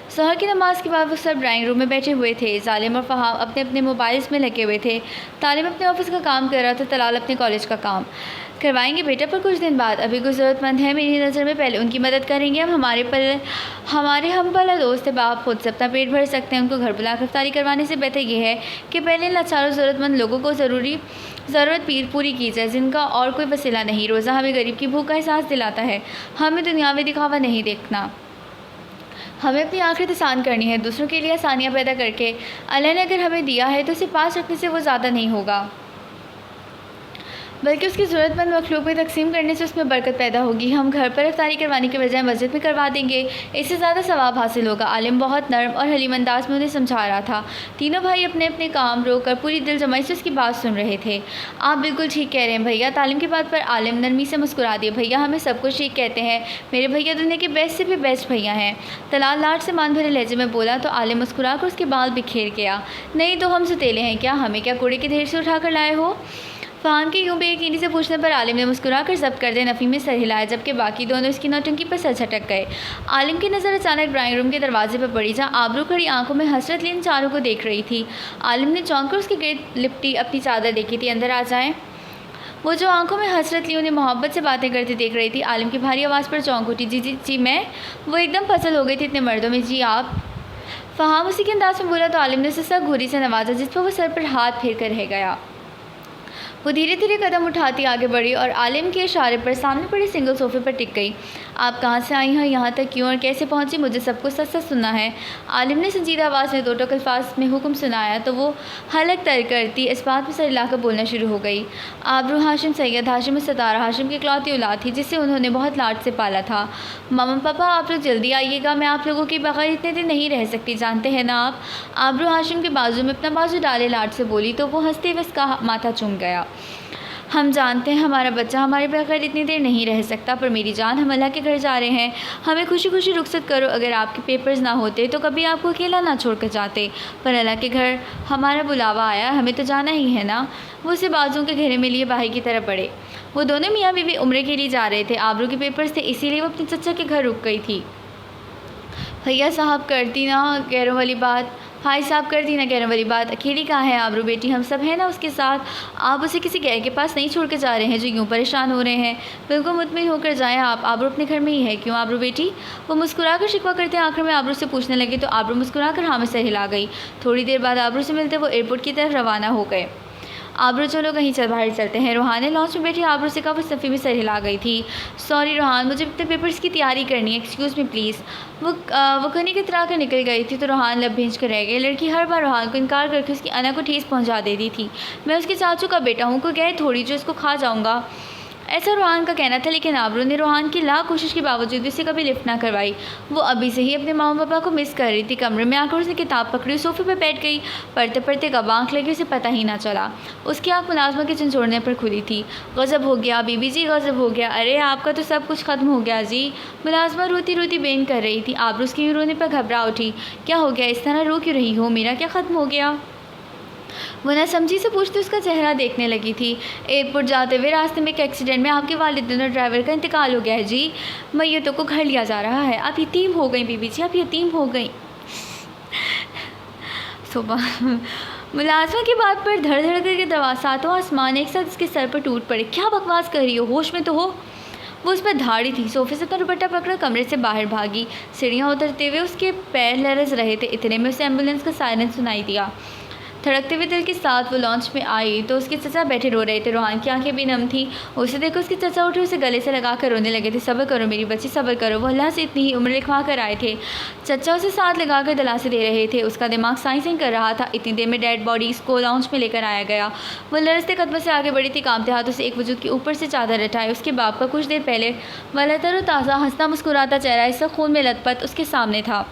सहर की नमाज़ के बाद वो सब ड्राइंग रूम में बैठे हुए थे। जालिम और फ़हाम अपने अपने मोबाइल्स में लगे हुए थे। तालिम अपने ऑफिस का काम कर रहा था, तलाल अपने कॉलेज का काम। करवाएंगे बेटा पर कुछ दिन बाद, अभी कोई ज़रूरतमंद है मेरी नज़र में, पहले उनकी मदद करेंगे। अब हमारे हम वाला दोस्त है, बाप खुद से अपना पेट भर सकते हैं। उनको घर बुलाकर इफ्तारी करवाने से बेहतर ये है कि पहले लाचारों ज़रूरतमंद लोगों को ज़रूरत पूरी की जाए जिनका और कोई वसीला नहीं। रोज़ा हमें गरीब की भूख का एहसास दिलाता है। हमें दुनियावी दिखावा नहीं देखना, हमें अपनी आखिरत आसान करनी है, दूसरों के लिए आसानियाँ पैदा करके। अल्लाह ने अगर हमें दिया है तो उसे पास रखने से वो ज़्यादा नहीं होगा बल्कि उसकी ज़रूरतमंद मखलूक में तकसीम करने से उसमें बरकत पैदा होगी। हम घर पर इफ्तारी करवाने के बजाय मस्जिद में करवा देंगे, इससे ज़्यादा सवाब हासिल होगा। आलिम बहुत नर्म और हलीम अंदाज में उन्हें समझा रहा था। तीनों भाई अपने अपने काम रोक कर पूरी दिल जमाई से उसकी बात सुन रहे थे। आप बिल्कुल ठीक कह रहे हैं भैया। तालिम की बात पर आलिम नरमी से मुस्कुरा दिए। भैया हमें सब कुछ ठीक कहते हैं, मेरे भैया दुनिया के बेस्ट से भी बेस्ट भैया हैं। तलाल लाड से मान भरे लहजे में बोला तो आलिम मुस्कुरा कर उसके बाल बिखेर गया। नहीं तो हम सुतेले हैं क्या? हमें क्या कूड़े के ढेर से उठा कर लाए हो? फ़हाम के यूँ बेयकीनी से पूछने पर आलिम ने मुस्कुराकर ज़ब्त कर दे नफ़ी में सर हिलाया, जबकि बाकी दोनों इसकी नौटंकी पर सर झटक गए। आलिम की नज़र अचानक ड्राइंग रूम के दरवाजे पर पड़ी, जहाँ आबरू खड़ी आंखों में हसरत ली इन चारों को देख रही थी। आलिम ने चौंक कर उसके गिर्द लिपटी अपनी चादर देखी थी। अंदर आ जाएं। वो जो आंखों में हसरत ली उन्हें मोहब्बत से बातें करती देख रही थी। आलिम की भारी आवाज़ पर चौंक उठी। जी जी जी मैं। वो एकदम फसल हो गई थी इतने मर्दों में। जी आप। फ़हाम उसी के अंदाज में बोला तो आलिम ने उसे सख्त घूरी से नवाजा, जिस पर वो सर पर हाथ फेर कर रह गया। वो धीरे धीरे कदम उठाती आगे बढ़ी और आलिम के इशारे पर सामने पड़े सिंगल सोफे पर टिक गई। आप कहाँ से आई हैं, यहाँ तक क्यों और कैसे पहुँची, मुझे सब कुछ सच सच सुनना है। आलिम ने संजीदा आवाज़ में दो टोक अल्फाज में हुक्म सुनाया तो वो हलक तर करती इस बात पर सर हिलाकर बोलना शुरू हो गई। आबरू हाशिम सैयद हाशिम सतारा हाशिम की इकलौती औलाद थी, जिसे उन्होंने बहुत लाड से पाला था। मामा पापा आप लोग जल्दी आइएगा, मैं आप लोगों के बगैर इतने दिन नहीं रह सकती, जानते हैं ना आप। आबरू हाशिम के बाजू में अपना बाजू डाले लाड से बोली तो वो हंसते हुए उसका माथा चूम गया। हम जानते हैं हमारा बच्चा हमारे बगैर इतनी देर नहीं रह सकता, पर मेरी जान हम अल्लाह के घर जा रहे हैं, हमें खुशी खुशी रुखसत करो। अगर आपके पेपर्स ना होते तो कभी आपको अकेला ना छोड़ कर जाते, पर अल्लाह के घर हमारा बुलावा आया, हमें तो जाना ही है ना। वो उसे बाजुओं के घेरे में लिए बाहर की तरफ बढ़े। वो दोनों मियाँ बीवी उम्रे के लिए जा रहे थे। आबरू के पेपर्स थे, इसीलिए वो अपने चचा के घर रुक गई थी। भैया साहब करती ना गैरों वाली बात, भाई साहब करती ना गैरों वाली बात, अकेली कहाँ है आबरू बेटी, हम सब हैं ना उसके साथ। आप उसे किसी गैर के पास नहीं छोड़ कर जा रहे हैं जो यूँ परेशान हो रहे हैं। बिल्कुल मुतमिन होकर जाएं आप, आबरू अपने घर में ही है, क्यों आबरू बेटी। वो मुस्कुराकर शिकवा करते आखिर में आबरू से पूछने लगे तो आबरू मुस्कुराकर हाँ में सर हिला गई। थोड़ी देर बाद आबरू से मिलते वो एयरपोर्ट की तरफ रवाना हो गए। आबरू चलो कहीं बाहर चलते हैं, रोहान ने लॉन्च में बैठी आबरू से कहा। वो सफ़ी में सर हिला गई थी। सॉरी रोहान, मुझे अपने पेपर्स की तैयारी करनी है, एक्सक्यूज़ मी प्लीज़। वो कनी की तरह कर निकल गई थी तो रोहान लब भेज कर रह गई। लड़की हर बार रोहान को इनकार करके उसकी अना को ठेस पहुंचा देती थी। मैं उसके चाचू का बेटा हूँ, कोई गए थोड़ी जो इसको खा जाऊँगा, ऐसा रोहान का कहना था। लेकिन आबरू ने रोहान की लाख कोशिश के बावजूद भी उसे कभी लिफ्ट ना करवाई। वो अभी से ही अपने मामा पापा को मिस कर रही थी। कमरे में आकर उसने किताब पकड़ी, सोफे पर बैठ गई। पढ़ते पढ़ते कब आँख लगी उसे पता ही ना चला। उसकी आँख मुलाजमा के झंझोड़ने पर खुली थी। गज़ब हो गया बीबी जी, गज़ब हो गया। अरे आपका तो सब कुछ ख़त्म हो गया जी। मुलाजमा रोती रोती बेन कर रही थी। आबरू उसके रोने पर घबरा उठी। क्या हो गया, इस तरह रो क्यों रही हो, मेरा क्या ख़त्म हो गया। वो ना समझी से पूछते उसका चेहरा देखने लगी थी। एयरपोर्ट जाते हुए रास्ते में एक एक्सीडेंट में आपके वालिदैन और ड्राइवर का इंतकाल हो गया है जी। मैयतों को घर लिया जा रहा है। आप यतीम हो गई बीबी जी, आप यतीम हो गई। सुबह मुलाजमा की बात पर धड़ धड़ करके दवा सातों आसमान एक साथ उसके सर पर टूट पड़े। क्या बकवास कर रही हो, होश में तो हो। वो उस पर धाड़ी थी। सोफे से अपना दुपट्टा पकड़ कमरे से बाहर भागी। सीढ़ियाँ उतरते हुए उसके पैर लरज रहे थे। इतने में उसे एम्बुलेंस का सायरन सुनाई दिया। धड़कते हुए दिल के साथ वो लॉन्च में आई तो उसके चचा बैठे रो रहे थे। रोहान की आंखें भी नम थी। उसे देखो उसके चचा उठे, उसे गले से लगा कर रोने लगे थे। सब्र करो मेरी बच्ची, सब्र करो। वो अल्लाह से इतनी ही उम्र लिखवा कर आए थे। चचा उसे साथ लगा कर दिलासे दे रहे थे। उसका दिमाग साइंसिंग कर रहा था। इतनी देर में डेड बॉडीज़ को लॉन्च में लेकर आया गया। वो लरजते कदमों से आगे बढ़ी थी, कांपते हाथों से एक वजूद के ऊपर से चादर हटाए। उसके बाप का कुछ देर पहले वाला तरोताज़ा हंसता मुस्कुराता चेहरा इस खून में लथपथ उसके सामने था।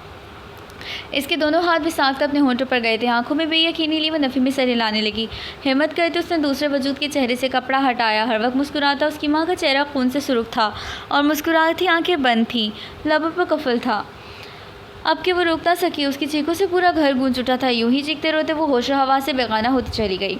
इसके दोनों हाथ भी साथ अपने होंठों पर गए थे। आंखों में बेयकीनी ली वो नफ़ी में सर हिलाने लगी। हिम्मत करते उसने दूसरे वजूद के चेहरे से कपड़ा हटाया। हर वक्त मुस्कुराता उसकी माँ का चेहरा खून से सुर्ख था और मुस्कुराती आंखें बंद थीं, लबों पर कफल था। अब कि वो रोक ना सकी, उसकी चीखों से पूरा घर गूंज उठा था। यूं ही चीखते रोते वो होश हवा से बेगाना होती चली गई।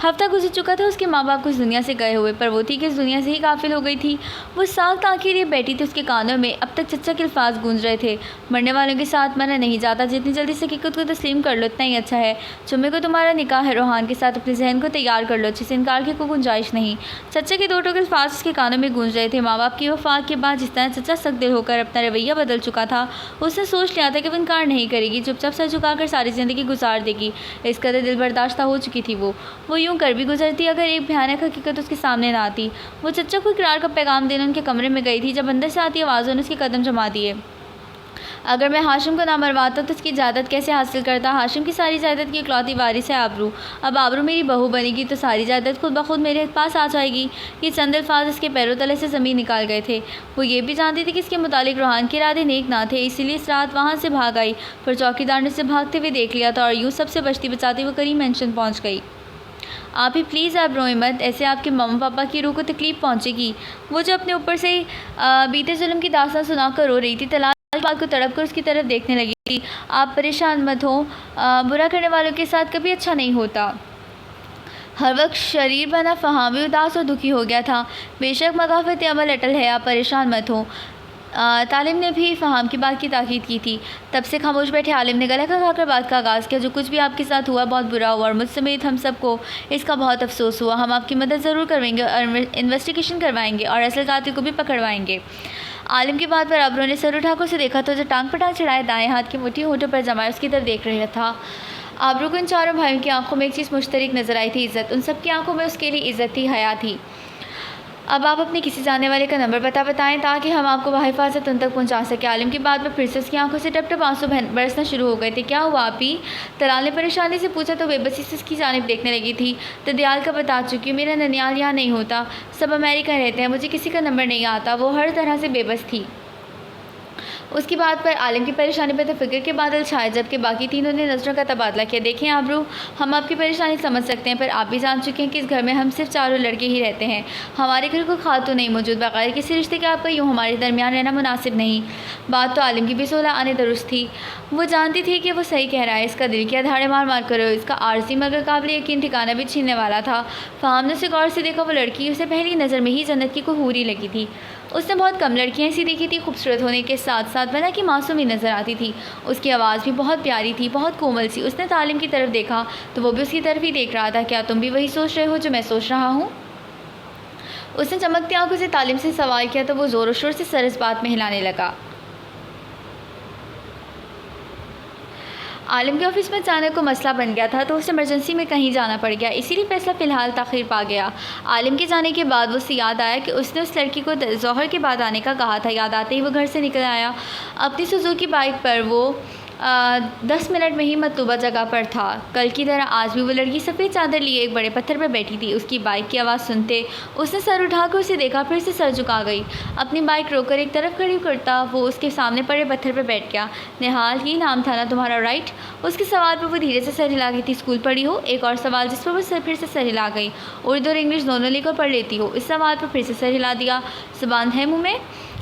हफ्ता गुजर चुका था उसके माँ बाप को इस दुनिया से गए हुए, पर वो थी कि इस दुनिया से ही गाफिल हो गई थी। वो साख आंखें लिए बैठी थी। उसके कानों में अब तक चचा के अल्फाज गूंज रहे थे। मरने वालों के साथ मरना नहीं जाता, जितनी जल्दी से हकीकत को तस्लीम कर लो इतना ही अच्छा है। जुम्मे को तुम्हारा निकाह है, रोहान के साथ अपने जहन को तैयार कर लो, अच्छे से इनकार की कोई गुंजाइश नहीं। चचा के दो टोक अल्फाज उसके कानों में गूंज रहे थे। माँ बाप की वफात के बाद जिस तरह चचा सख्त दिल होकर अपना रवैया बदल चुका था, उसने सोच लिया था कि वो इनकार नहीं करेगी, चुपचाप सर झुकाकर सारी ज़िंदगी गुजार देगी। इस कदर दिल बर्दाश्त हो चुकी थी वो यूँ कर भी गुजरती अगर एक भयानक हकीकत उसके सामने ना आती। वो चचा को इकरार का पैगाम देने उनके कमरे में गई थी जब अंदर से आती आवाज़ों ने उसके कदम जमा दिए। अगर मैं हाशिम को ना मरवाता तो उसकी इजाज़त कैसे हासिल करता। हाशिम की सारी जायदाद की इकलौती वारिस है आबरू। अब आबरू मेरी बहू बनेगी तो सारी जायदाद खुद ब खुद मेरे पास आ जाएगी। ये चंद अल्फाज इसके पैरों तले से ज़मीन निकाल गए थे। वो ये भी जानती थी कि इसके मुतालिक रोहान के इरादे नेक ना थे, इसीलिए इस रात वहाँ से भाग आई। पर चौकीदार ने उसे भागते हुए देख लिया था और यूँ सबसे बचती बचाती वो करीम मेंशन पहुँच गई। आप ही प्लीज़ आप रोएं मत, ऐसे आपके मम्मा पापा की रूह को तकलीफ़ पहुंचेगी। वो जो अपने ऊपर से बीते जुल्म की दास्तान सुनाकर रो रही थी, तलाश बात को तड़प कर उसकी तरफ देखने लगी थी। आप परेशान मत हो, बुरा करने वालों के साथ कभी अच्छा नहीं होता। हर वक्त शरीर बना फ़हाम भी उदास और दुखी हो गया था। बेशक मगाफ़त अमल अटल है, आप परेशान मत हो। तालिम ने भी फ़हाम की बात की ताकीद की थी। तब से खामोश बैठे आलिम ने गला लगाकर बात का आगाज़ किया। जो कुछ भी आपके साथ हुआ बहुत बुरा हुआ और मुझ समेत हम सबको इसका बहुत अफसोस हुआ। हम आपकी मदद ज़रूर करेंगे और इन्वेस्टिगेशन करवाएंगे और असल कातिल को भी पकड़वाएंगे। आलिम की बात पर अबरों ने सर उठाकर उसे देखा तो जो टांग पर टांग चढ़ाए दाएं हाथ की मुट्ठी होठों पर जमाए उसकी तरफ देख रहा था। आबरू को इन चारों भाइयों की आंखों में एक चीज़ मुश्तरक नज़र आई थी, इज़्ज़त। उन सब की आंखों में उसके लिए इज़्ज़त थी, हया थी। अब आप अपने किसी जानने वाले का नंबर बताएं ताकि हम आपको बाहिफाजत उन तक पहुंचा सकें। आलिम की बात पर फिर से उसकी आंखों से टप टप आंसू बरसना शुरू हो गए थे। क्या हुआ आप ही? तलाल ने परेशानी से पूछा तो बेबसी से उसकी जानिब देखने लगी थी। ददियाल का बता चुकी हूँ, मेरा ननियाल यहाँ नहीं होता, सब अमेरिका रहते हैं, मुझे किसी का नंबर नहीं आता। वो हर तरह से बेबस थी। उसकी बात पर आलिम की परेशानी पर तो फिक्र के बादल छाए, जबकि बाकी तीनों ने नज़रों का तबादला किया। देखें आबरू, हम आपकी परेशानी समझ सकते हैं, पर आप भी जान चुके हैं कि इस घर में हम सिर्फ चारों लड़के ही रहते हैं। हमारे घर कोई खातून नहीं मौजूद। बगैर किसी रिश्ते के आपका यूँ हमारे दरमियान रहना मुनासिब नहीं। बात तो आलिम की भी सोलह आने दुरुस्त थी। वो जानती थी कि वो सही कह रहा है। इसका दिल किया धाड़े मार मार करो। इसका आरजी मगर काबिल यकीन ठिकाना भी छीनने वाला था। फ़हाम ने उसे गौर से देखा। वो लड़की उसे पहली नज़र में ही जन्नत की कोई हूरी लगी थी। उसने बहुत कम लड़कियां ऐसी देखी थी। खूबसूरत होने के साथ साथ बना कि मासूम ही नज़र आती थी। उसकी आवाज़ भी बहुत प्यारी थी, बहुत कोमल सी। उसने तालिम की तरफ देखा तो वो भी उसकी तरफ ही देख रहा था। क्या तुम भी वही सोच रहे हो जो मैं सोच रहा हूँ? उसने चमकती आंखों से तालिम से सवाल किया तो वो ज़ोर शोर से सर इस बात में हिलाने लगा। आलिम के ऑफिस में अचानक को मसला बन गया था तो उसे इमरजेंसी में कहीं जाना पड़ गया, इसीलिए फैसला फ़िलहाल ताख़ीर पा गया। आलिम के जाने के बाद उसे याद आया कि उसने उस लड़की को ज़ोहर के बाद आने का कहा था। याद आते ही वो घर से निकल आया। अपनी सुजुकी बाइक पर वो 10 मिनट में ही मतलूबा जगह पर था। कल की तरह आज भी वो लड़की सफ़ेद चादर लिए एक बड़े पत्थर पर बैठी थी। उसकी बाइक की आवाज़ सुनते उसने सर उठाकर उसे देखा, फिर से सर झुका गई। अपनी बाइक रोककर एक तरफ खड़ी करता वो उसके सामने पड़े पत्थर पर बैठ गया। निहाल ही नाम था ना तुम्हारा, राइट? उसके सवाल पर वो धीरे से सर हिला गई थी। स्कूल पढ़ी हो? एक और सवाल जिस पर वो फिर से सर हिला गई। उर्दू और इंग्लिश दोनों लेकर पढ़ लेती हो? इस सवाल पर फिर से सर हिला दिया। ज़ुबान है मुँह में?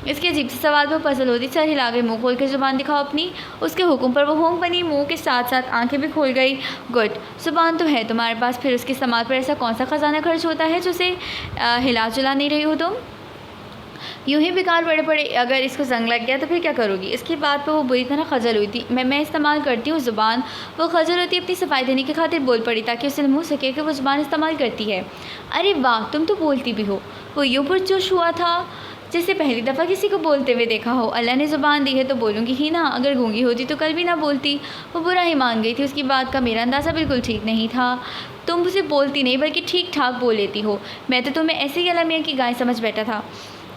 इसके अजीब से सवाल पर पजल होती सर हिला गई। मुँह खोल कर ज़ुबान दिखाओ अपनी। उसके हुक्म पर वो होंग बनी, मुँह के साथ साथ आंखें भी खोल गई। गुड, ज़ुबान तो है तुम्हारे पास, फिर उसके इस्तेमाल पर ऐसा कौन सा ख़जाना खर्च होता है जो उसे हिला जुला नहीं रही हो तुम? यूँ ही बेकार पड़े पड़े अगर इसको जंग लग गया तो फिर क्या करोगी? इसकी बात पर वो बुरी तरह खजल हुई थी। मैं इस्तेमाल करती हूँ ज़ुबान। वो खजल होती अपनी सफाई देने की खातिर बोल पड़ी ताकि उसे मुँह सके कि वो ज़ुबान इस्तेमाल करती है। अरे वाह, तुम तो बोलती भी हो। वो यूँ पुरजोश हुआ था जैसे पहली दफ़ा किसी को बोलते हुए देखा हो। अल्लाह ने ज़ुबान दी है तो बोलूँगी ही ना, अगर गूंगी होती तो कल भी ना बोलती। वो बुरा ही मान गई थी। उसकी बात का मेरा अंदाज़ा बिल्कुल ठीक नहीं था। तुम उसे बोलती नहीं बल्कि ठीक ठाक बोल लेती हो। मैं तो तुम्हें ऐसे ही अल्लाह मियाँ की गाय समझ बैठा था।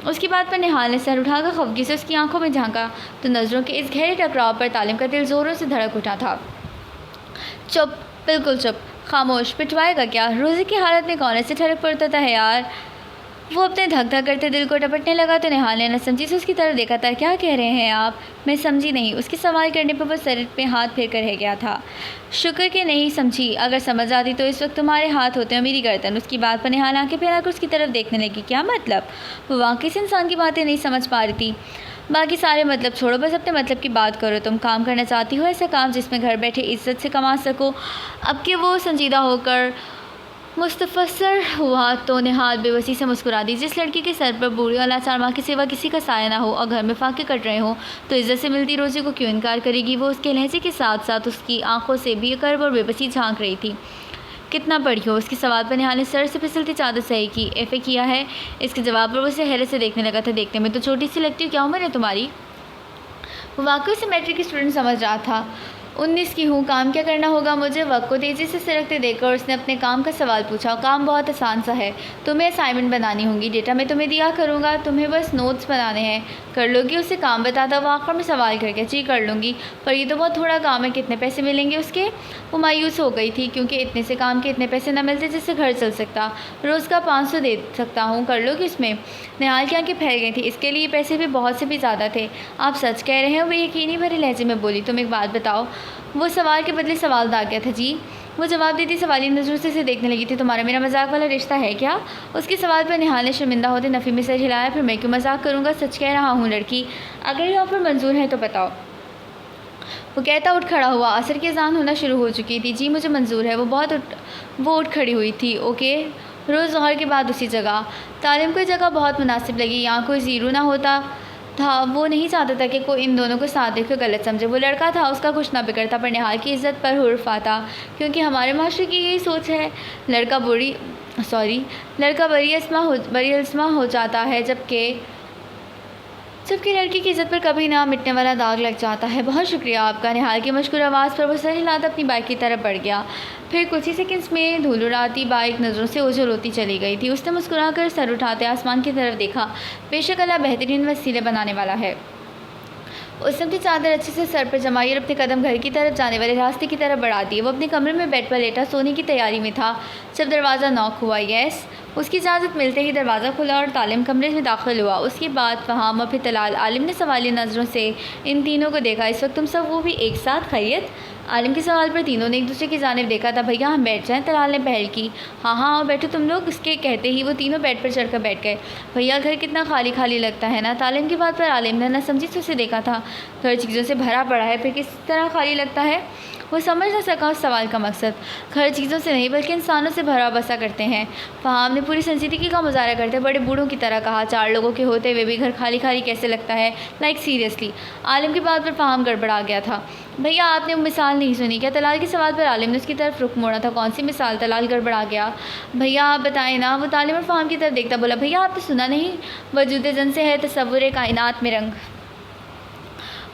उसकी बात पर निहाल ने सर उठाकर खफगी से उसकी आंखों में झांका तो नज़रों के इस गहरे टकराव पर तालिम का दिल ज़ोरों से धड़क उठा था। चुप, बिल्कुल चुप, खामोश। पिटवाएगा क्या? रोज़े की हालत में कौन ऐसे ठड़क पड़ता है यार? वो अपने धक धक करते दिल को टपटने लगा तो निहाल ने न समझी से उसकी तरफ देखा था। क्या कह रहे हैं आप? मैं समझी नहीं। उसके सवाल करने पर वो सर पे हाथ फेर कर रह गया था। शुक्र के नहीं समझी, अगर समझ आती तो इस वक्त तुम्हारे हाथ होते हैं मेरी गर्दन। उसकी बात पर निहाल आंखें फैलाकर उसकी तरफ देखने लगी। क्या मतलब? वो वाकई से इंसान की बातें नहीं समझ पा रही थी। बाकी सारे मतलब छोड़ो, बस अपने मतलब की बात करो। तुम काम करना चाहती हो, ऐसा काम जिसमें घर बैठे इज्जत से कमा सको। अब कि वो संजीदा होकर मुस्तफसर हुआ तो निहाल बेबसी से मुस्कुरा दी। जिस लड़की के सर पर बूढ़ी और लाचार माँ के सिवा किसी का साया ना हो और घर में फाके कट रहे हो तो इज्जत से मिलती रोज़ी को क्यों इनकार करेगी? वो उसके लहजे के साथ साथ उसकी आंखों से भी कर्ब और बेबसी झांक रही थी। कितना पढ़ी हो? उसके सवाल पर निहाल ने सर से फिसलती चादर सही की। एफ़ए किया है? इसके जवाब पर वो उसे हैरत से देखने लगा था। देखने में तो छोटी सी लगती हो, क्या उम्र है तुम्हारी? वो वाकई से मैट्रिक की स्टूडेंट समझ रहा था। 19 की हूँ। काम क्या करना होगा मुझे? वक्त को तेज़ी से सिरकते देखकर उसने अपने काम का सवाल पूछा। काम बहुत आसान सा है, तुम्हें असाइनमेंट बनानी होगी। डेटा मैं तुम्हें दिया करूँगा, तुम्हें बस नोट्स बनाने हैं। कर लोगी? उसे काम बताता वो आखिर में सवाल करके जी कर लूँगी, पर ये तो बहुत थोड़ा काम है, कितने पैसे मिलेंगे उसके? वो मायूस हो गई थी क्योंकि इतने से काम के इतने पैसे न मिलते जिससे घर चल सकता। रोज़ का 500 दे सकता हूँ, कर लोगी उसमें? निहाल की आंखें फैल गई थी। इसके लिए पैसे भी बहुत से भी ज़्यादा थे। आप सच कह रहे हैं? वो यकीनी भरे लहजे में बोली। तुम एक बात बताओ। वो सवाल के बदले सवाल दाग गया था। जी? वो जवाब देती सवाली नज़रों से उसे देखने लगी थी। तुम्हारा मेरा मजाक वाला रिश्ता है क्या? उसके सवाल पर निहाल ने शर्मिंदा होते नफ़ी में सर हिलाया। फिर मैं क्यों मजाक करूँगा, सच कह रहा हूँ लड़की। अगर ये ऑफ़र मंजूर है तो बताओ। वो कहता उठ खड़ा हुआ। असर की अज़ान होना शुरू हो चुकी थी। जी मुझे मंजूर है। वो उठ खड़ी हुई थी। ओके, रोज़ ज़ोहर के बाद उसी जगह। तालिम को जगह बहुत मुनासिब लगी। यहाँ कोई ज़ीरो ना होता था। वो नहीं चाहता था कि कोई इन दोनों को साथ देख कर गलत समझे। वो लड़का था, उसका कुछ ना बिगड़ता, पर निहाल की इज़्ज़त पर हुर्फ आता, क्योंकि हमारे माशरे की यही सोच है। लड़का बरी अस्मा हो जाता है, जबकि लड़की की इज़्ज़त पर कभी ना मिटने वाला दाग लग जाता है। बहुत शुक्रिया आपका। निहाल की मशकूर आवाज़ पर वो सर हिलाता अपनी बाइक की तरफ बढ़ गया। फिर कुछ ही सेकंड्स में धूल उड़ाती बाइक नज़रों से ओझल होती चली गई थी। उसने मुस्कुराकर सर उठाते आसमान की तरफ देखा। बेशक अल्लाह बेहतरीन वसीले बनाने वाला है। उसने अपनी चादर अच्छे से सर पर जमाई और अपने कदम घर की तरफ जाने वाले रास्ते की तरफ बढ़ा दिए। वो अपने कमरे में बेड पर लेटा सोने की तैयारी में था जब दरवाज़ा नॉक हुआ। यस, उसकी इजाज़त मिलते ही दरवाज़ा खुला और तालिम कमरे में दाखिल हुआ। उसके बाद फ़हाम और फिर तलाल। आलिम ने सवालिया नज़रों से इन तीनों को देखा। इस वक्त तुम सब वो भी एक साथ? खैरियत? आलिम के सवाल पर तीनों ने एक दूसरे की जानिब देखा था। भैया हम बैठ जाएं, तलाल ने पहल की। हाँ और बैठो तुम लोग। उसके कहते ही वो तीनों बेड पर चढ़कर बैठ गए। भैया घर कितना खाली खाली लगता है ना। तालिम की बात पर आलिम ने समझी से उसे देखा था। घर चीज़ों से भरा पड़ा है, फिर किस तरह खाली लगता है? वो समझ न सका उस सवाल का मकसद। घर चीज़ों से नहीं बल्कि इंसानों से भरा बसा करते हैं। फ़हाम ने पूरी संजीदगी का मुजाहरा करते बड़े बूढ़ों की तरह कहा। 4 लोगों के होते हुए भी घर खाली खाली कैसे लगता है? Like seriously. आलिम की बात पर फ़हाम गड़बड़ा गया था। भैया आपने वो मिसाल नहीं सुनी क्या? तलाल के सवाल पर आलिम ने उसकी तरफ रुख मोड़ा था। कौन सी मिसाल? तलाल गड़बड़ा गया। भैया आप बताएं ना। वो तालिम और फ़हाम की तरफ देखता बोला। भैया आपने सुना नहीं? वजूद जन से है तसव्वुर कायनात में रंग।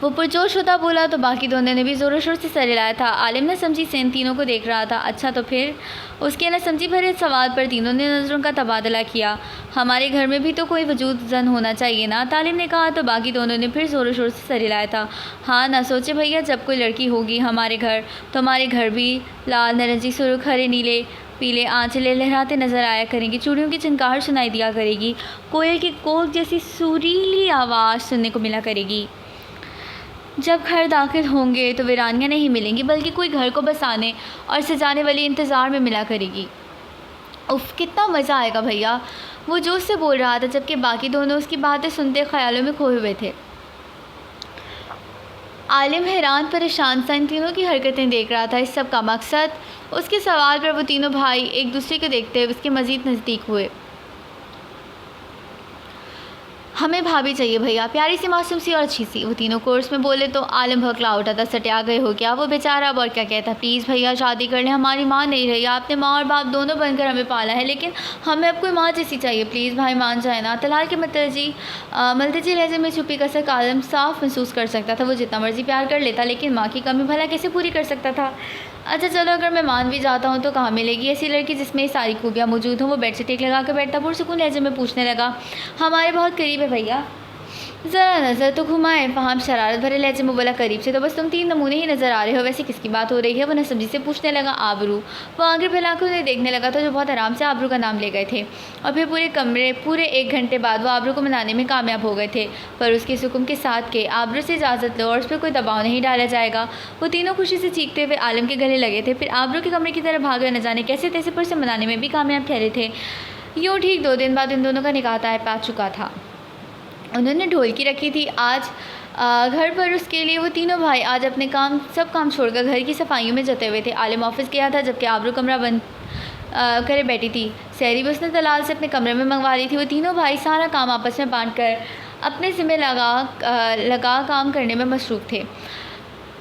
वो पुरजोश होता बोला तो बाकी दोनों ने भी ज़ोरों शोर से सर हिलाया था। आलिम ने समझी से इन तीनों को देख रहा था। अच्छा तो फिर? उसके न समझी भरे सवाल पर तीनों ने नज़रों का तबादला किया। हमारे घर में भी तो कोई वजूद जन होना चाहिए ना, तालिम ने कहा तो बाकी दोनों ने फिर ज़ोरों शोर से सर हिलाया था। हाँ ना सोचे भैया, जब कोई लड़की होगी हमारे घर तो हमारे घर भी लाल नारंगी सुर्ख हरे नीले पीले आंचलें लहराते नज़र आया करेंगी। चूड़ियों की झनकार सुनाई दिया करेगी। कोयल की कोक जैसी सुरीली आवाज़ सुनने को मिला करेगी। जब घर दाखिल होंगे तो वीरानियाँ नहीं मिलेंगी बल्कि कोई घर को बसाने और सजाने वाली इंतज़ार में मिला करेगी। उफ़ कितना मज़ा आएगा भैया। वो जोश से बोल रहा था जबकि बाकी दोनों उसकी बातें सुनते ख्यालों में खोए हुए थे। आलिम हैरान परेशान सा इन तीनों की हरकतें देख रहा था। इस सब का मकसद? उसके सवाल पर वो तीनों भाई एक दूसरे को देखते हुए उसके मज़ीद नज़दीक हुए। हमें भाभी चाहिए भैया, प्यारी सी मासूम सी और अच्छी सी। वो तीनों कोर्स में बोले तो आलिम भड़का उठा था। सटिया गए हो क्या? वो बेचारा अब और क्या कहता। प्लीज़ भैया शादी कर लें, हमारी माँ नहीं रही। आपने माँ और बाप दोनों बनकर हमें पाला है, लेकिन हमें अब कोई माँ जैसी चाहिए। प्लीज़ भाई मान जाए ना। तलाल के मलतजी लहजे में छुपी कसक आलिम साफ महसूस कर सकता था। वो जितना मर्जी प्यार कर लेता लेकिन माँ की कमी भला कैसे पूरी कर सकता था? अच्छा चलो अगर मैं मान भी जाता हूँ तो कहाँ मिलेगी ऐसी लड़की जिसमें सारी खूबियाँ मौजूद हों? वो बेड से टेक लगा कर बैठता पुरसुकून लहजे में पूछने लगा। हमारे बहुत करीब है भैया, ज़रा नज़र तो घुमाएं। फ़हाम शरारत भरे लहजे में बोला। करीब से तो बस तुम 3 नमूने ही नज़र आ रहे हो। वैसे किसकी बात हो रही है? वो नसबजी से पूछने लगा। आबरू। वो आगे फैलाकर उन्हें देखने लगा था जो बहुत आराम से आबरू का नाम ले गए थे और फिर पूरे 1 घंटे बाद वो आबरू को मनाने में कामयाब हो गए थे, पर उसके हुक्म के साथ के आबरू से इजाज़त लो और उस पर कोई दबाव नहीं डाला जाएगा। वो तीनों खुशी से चीखते हुए आलिम के गले लगे थे, फिर आबरू के कमरे की तरफ भाग गए। न जाने कैसे तैसे पर से मनाने में भी कामयाब ठहरे थे। यूँ ठीक 2 दिन बाद इन दोनों का निकाह तय पा चुका था। उन्होंने ढोलकी रखी थी आज घर पर। उसके लिए वो तीनों भाई आज अपने सब काम छोड़कर घर की सफाइयों में जते हुए थे। आलिम ऑफिस गया था जबकि आबरू कमरा बंद करे बैठी थी। सहरी भी उसने तलाल से अपने कमरे में मंगवा ली थी। वो तीनों भाई सारा काम आपस में बांट कर अपने ज़िम्मे लगा काम करने में मसरूफ़ थे।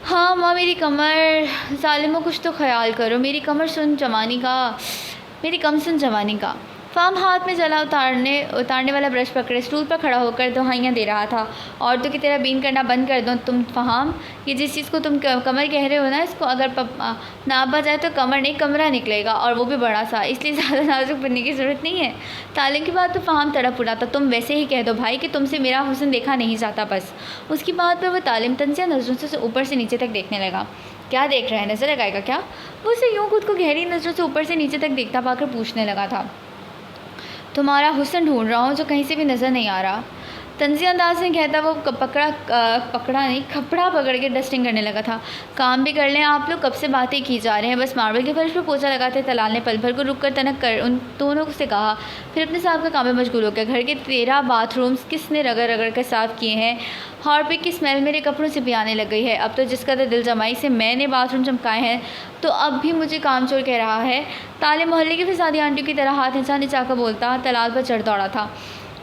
हाँ माँ मेरी कमर, ज़ालिमों कुछ तो ख्याल करो, मेरी कमर सुन जवानी का, मेरी कम सुन जवानी का। फ़ाम हाथ में जला उतारने वाला ब्रश पकड़े स्टूल पर खड़ा होकर दुहाइयाँ दे रहा था। औरतों की तरह बीन करना बंद कर दो तुम फ़हाम। ये जिस चीज़ को तुम कमर कह रहे हो ना, इसको अगर नापा जाए तो कमर नहीं कमरा निकलेगा, और वो भी बड़ा सा, इसलिए ज़्यादा नाजुक बनने की ज़रूरत नहीं है। तालिम की बात तो फ़हाम तड़प उड़ा था। तुम वैसे ही कह दो भाई कि तुमसे मेरा हुस्न देखा नहीं जाता बस। उसकी बात पर वह तालिम तंजिया नज़रों से ऊपर से नीचे तक देखने लगा। क्या देख रहा है? नज़र लगाएगा क्या? वो उसे यूँ खुद को गहरी नज़रों से ऊपर से नीचे तक देखता पाकर पूछने लगा था। तुम्हारा हुस्न ढूंढ रहा हूँ जो कहीं से भी नज़र नहीं आ रहा। तंज़ी अंदाज में कहता वो कपड़ा पकड़ के डस्टिंग करने लगा था। काम भी कर लें आप लोग, कब से बातें की जा रहे हैं, बस मार्बल के फर्श पर पोछा लगाते तलाल ने पल भर को रुक कर तनक कर उन दोनों से कहा, फिर अपने साहब का काम में मशगूल हो गया। घर के 13 बाथरूम्स किसने रगड़ रगड़ कर साफ़ किए हैं। हार्पिक की स्मेल मेरे कपड़ों से भी आने लग गई है। अब तो जिस कदर दिल जमाई से मैंने बाथरूम चमकाए हैं तो अब भी मुझे कामचोर कह रहा है। ताले मोहल्ले की फिसादी आंटियों की तरह हाथ नीचा कर बोलता तलाल पर चढ़ दौड़ा था।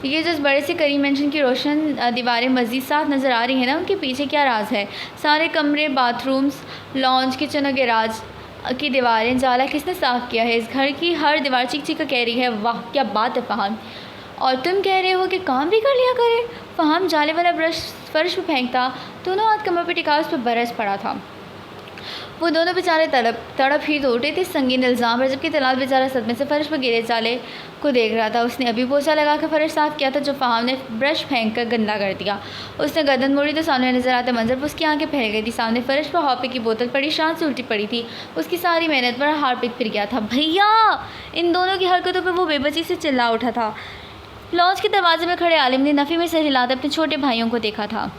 ये जिस बड़े से करीम मेंशन की रोशन दीवारें मज़ीद साफ नज़र आ रही हैं ना, उनके पीछे क्या राज है। सारे कमरे, बाथरूम्स, लॉन्ज, किचन और गैराज की दीवारें जाला किसने साफ़ किया है। इस घर की हर दीवार चीख चीख कर कह रही है, वाह क्या बात है फ़हाम। और तुम कह रहे हो कि काम भी कर लिया करे। फ़हाम जाले वाला ब्रश फर्श पर फेंकता, दोनों हाथ कमर पर टिका उस पर बरस पड़ा था। वो दोनों बेचारे तड़प ही तो उठे थे संगीन इल्ज़ाम पर, जबकि तलाल बेचारा सदमे से फर्श पर गिरे जाले को देख रहा था। उसने अभी पोछा लगा कर फर्श साफ़ किया था जो फ़हाम ने ब्रश फेंक कर गंदा कर दिया। उसने गर्दन मोड़ी तो सामने नजर आते मंजर पर उसकी आंखें फैल गई थी। सामने फर्श पर हार्पिक की बोतल पड़ी शान से उल्टी पड़ी थी। उसकी सारी मेहनत पर हार्पिक फिर गया था। भैया! इन दोनों की हरकतों पर वो बेबसी से चिल्ला उठा था। लॉन्च के दरवाजे में खड़े आलिम ने नफ़ी में सिर हिलाते अपने छोटे भाइयों को देखा था।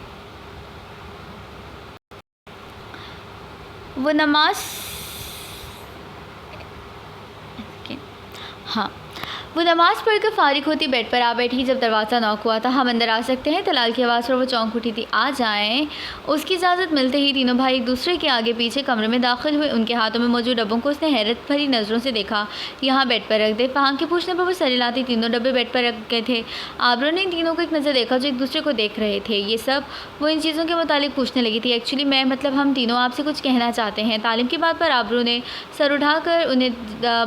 वो नमाज़ पढ़कर फ़ारिग होती बेड पर आ बैठी जब दरवाज़ा नॉक हुआ था। हम अंदर आ सकते हैं? तलाल की आवाज़ पर वो चौंक उठी थी। आ जाएं। उसकी इजाज़त मिलते ही तीनों भाई एक दूसरे के आगे पीछे कमरे में दाखिल हुए। उनके हाथों में मौजूद डब्बों को उसने हैरत भरी नज़रों से देखा। यहाँ बेड पर रख दे। फ़हाम के पूछने पर वो सर हिलाती तीनों डब्बे बेड पर रख गए थे। आबरू ने इन तीनों को एक नज़र देखा जो एक दूसरे को देख रहे थे। ये सब वो इन चीज़ों के मुतालिक पूछने लगी थी। एक्चुअली हम तीनों आपसे कुछ कहना चाहते हैं। तालिम की बात पर आबरू ने सर उठाकर उन्हें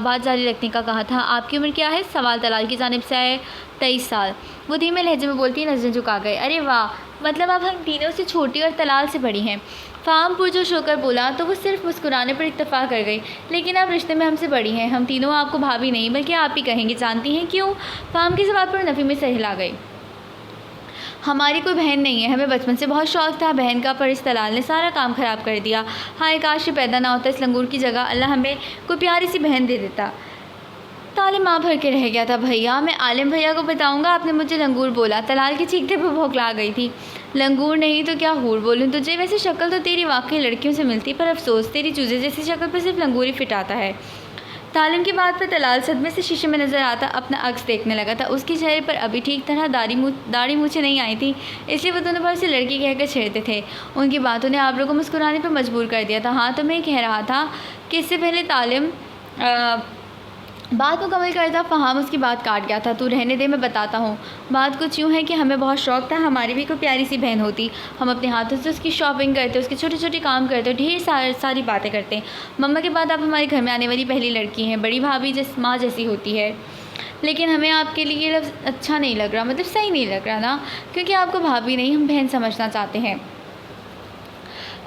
बात जारी रखने का कहा था। आपकी उम्र क्या है? सवाल तलाल की जानिब से आए। 23 साल। वो धीमे लहजे में बोलती नज़रें झुका गए। अरे वाह, मतलब आप हम तीनों से छोटी और तलाल से बड़ी हैं। फ़हाम पुरजोश होकर बोला तो वो सिर्फ मुस्कुराने पर इत्तफ़ाक़ कर गई। लेकिन आप रिश्ते में हमसे बड़ी हैं। हम तीनों आपको भाभी नहीं बल्कि आप ही कहेंगे। जानती हैं क्यों? फ़हाम के सवाल पर नफ़ी में सर हिला गई। हमारी कोई बहन नहीं है। हमें बचपन से बहुत शौक़ था बहन का, पर इस तलाल ने सारा काम ख़राब कर दिया। हाय काश ये पैदा ना होता। इस लंगूर की जगह अल्लाह हमें कोई प्यारी सी बहन दे देता। तालिम माँ भर के रह गया था। भैया, मैं आलिम भैया को बताऊंगा आपने मुझे लंगूर बोला। तलाल की चीखते पर भौंकला गई थी। लंगूर नहीं तो क्या हूर बोलूँ तुझे। वैसे शक्ल तो तेरी वाकई लड़कियों से मिलती, पर अफसोस तेरी चूजे जैसी शक्ल पर सिर्फ लंगूर ही फिट आता है। तालिम की बात पर तलाल सदमे से शीशे में नज़र आता अपना अक्स देखने लगा था। उसके चेहरे पर अभी ठीक तरह दाढ़ी मूछें नहीं आई थी, इसलिए वो दोनों बार से लड़की कहकर छेड़ते थे। उनकी बातों ने आबरू को मुस्कुराने पर मजबूर कर दिया था। हाँ, तो मैं कह रहा था कि इससे पहले तालिम बात मुकम्मल करता फ़हाम उसकी बात काट गया था। तू रहने दे, मैं बताता हूँ। बात कुछ यूँ है कि हमें बहुत शौक़ था हमारी भी कोई प्यारी सी बहन होती। हम अपने हाथों से उसकी शॉपिंग करते, उसके छोटे छोटे काम करते, ढेर सारी बातें करते। मम्मा के बाद आप हमारे घर में आने वाली पहली लड़की हैं। बड़ी भाभी माँ जैसी होती है। लेकिन हमें आपके लिए ये लफ्ज़ अच्छा नहीं लग रहा, मतलब सही नहीं लग रहा ना, क्योंकि आपको भाभी नहीं हम बहन समझना चाहते हैं।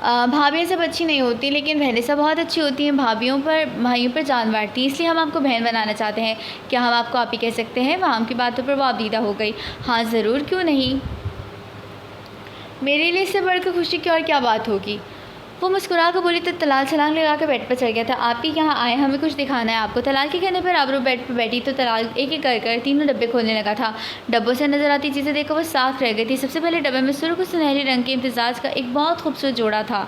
भाभियाँ सब अच्छी नहीं होती, लेकिन बहनें सब बहुत अच्छी होती हैं। भाइयों पर जान बांटती हैं, इसलिए हम आपको बहन बनाना चाहते हैं। क्या हम आपको आप ही कह सकते हैं? वहाँ की बातों पर वो आबीदा हो गई। हाँ ज़रूर, क्यों नहीं। मेरे लिए इससे बढ़कर खुशी की और क्या बात होगी। वो मुस्कुरा कर बोली तो तलाल छलांग लगा कर बेड पर चढ़ गया था। आप ही यहाँ आए, हमें कुछ दिखाना है आपको। तलाल के कहने पर आबरू बेड पर बैठी तो तलाल एक एक कर तीनों डब्बे खोलने लगा था। डब्बों से नज़र आती चीज़ें देखकर वो साफ रह गई थी। सबसे पहले डब्बे में सुर्ख और सुनहरी रंग के इम्तिजाज का एक बहुत खूबसूरत जोड़ा था।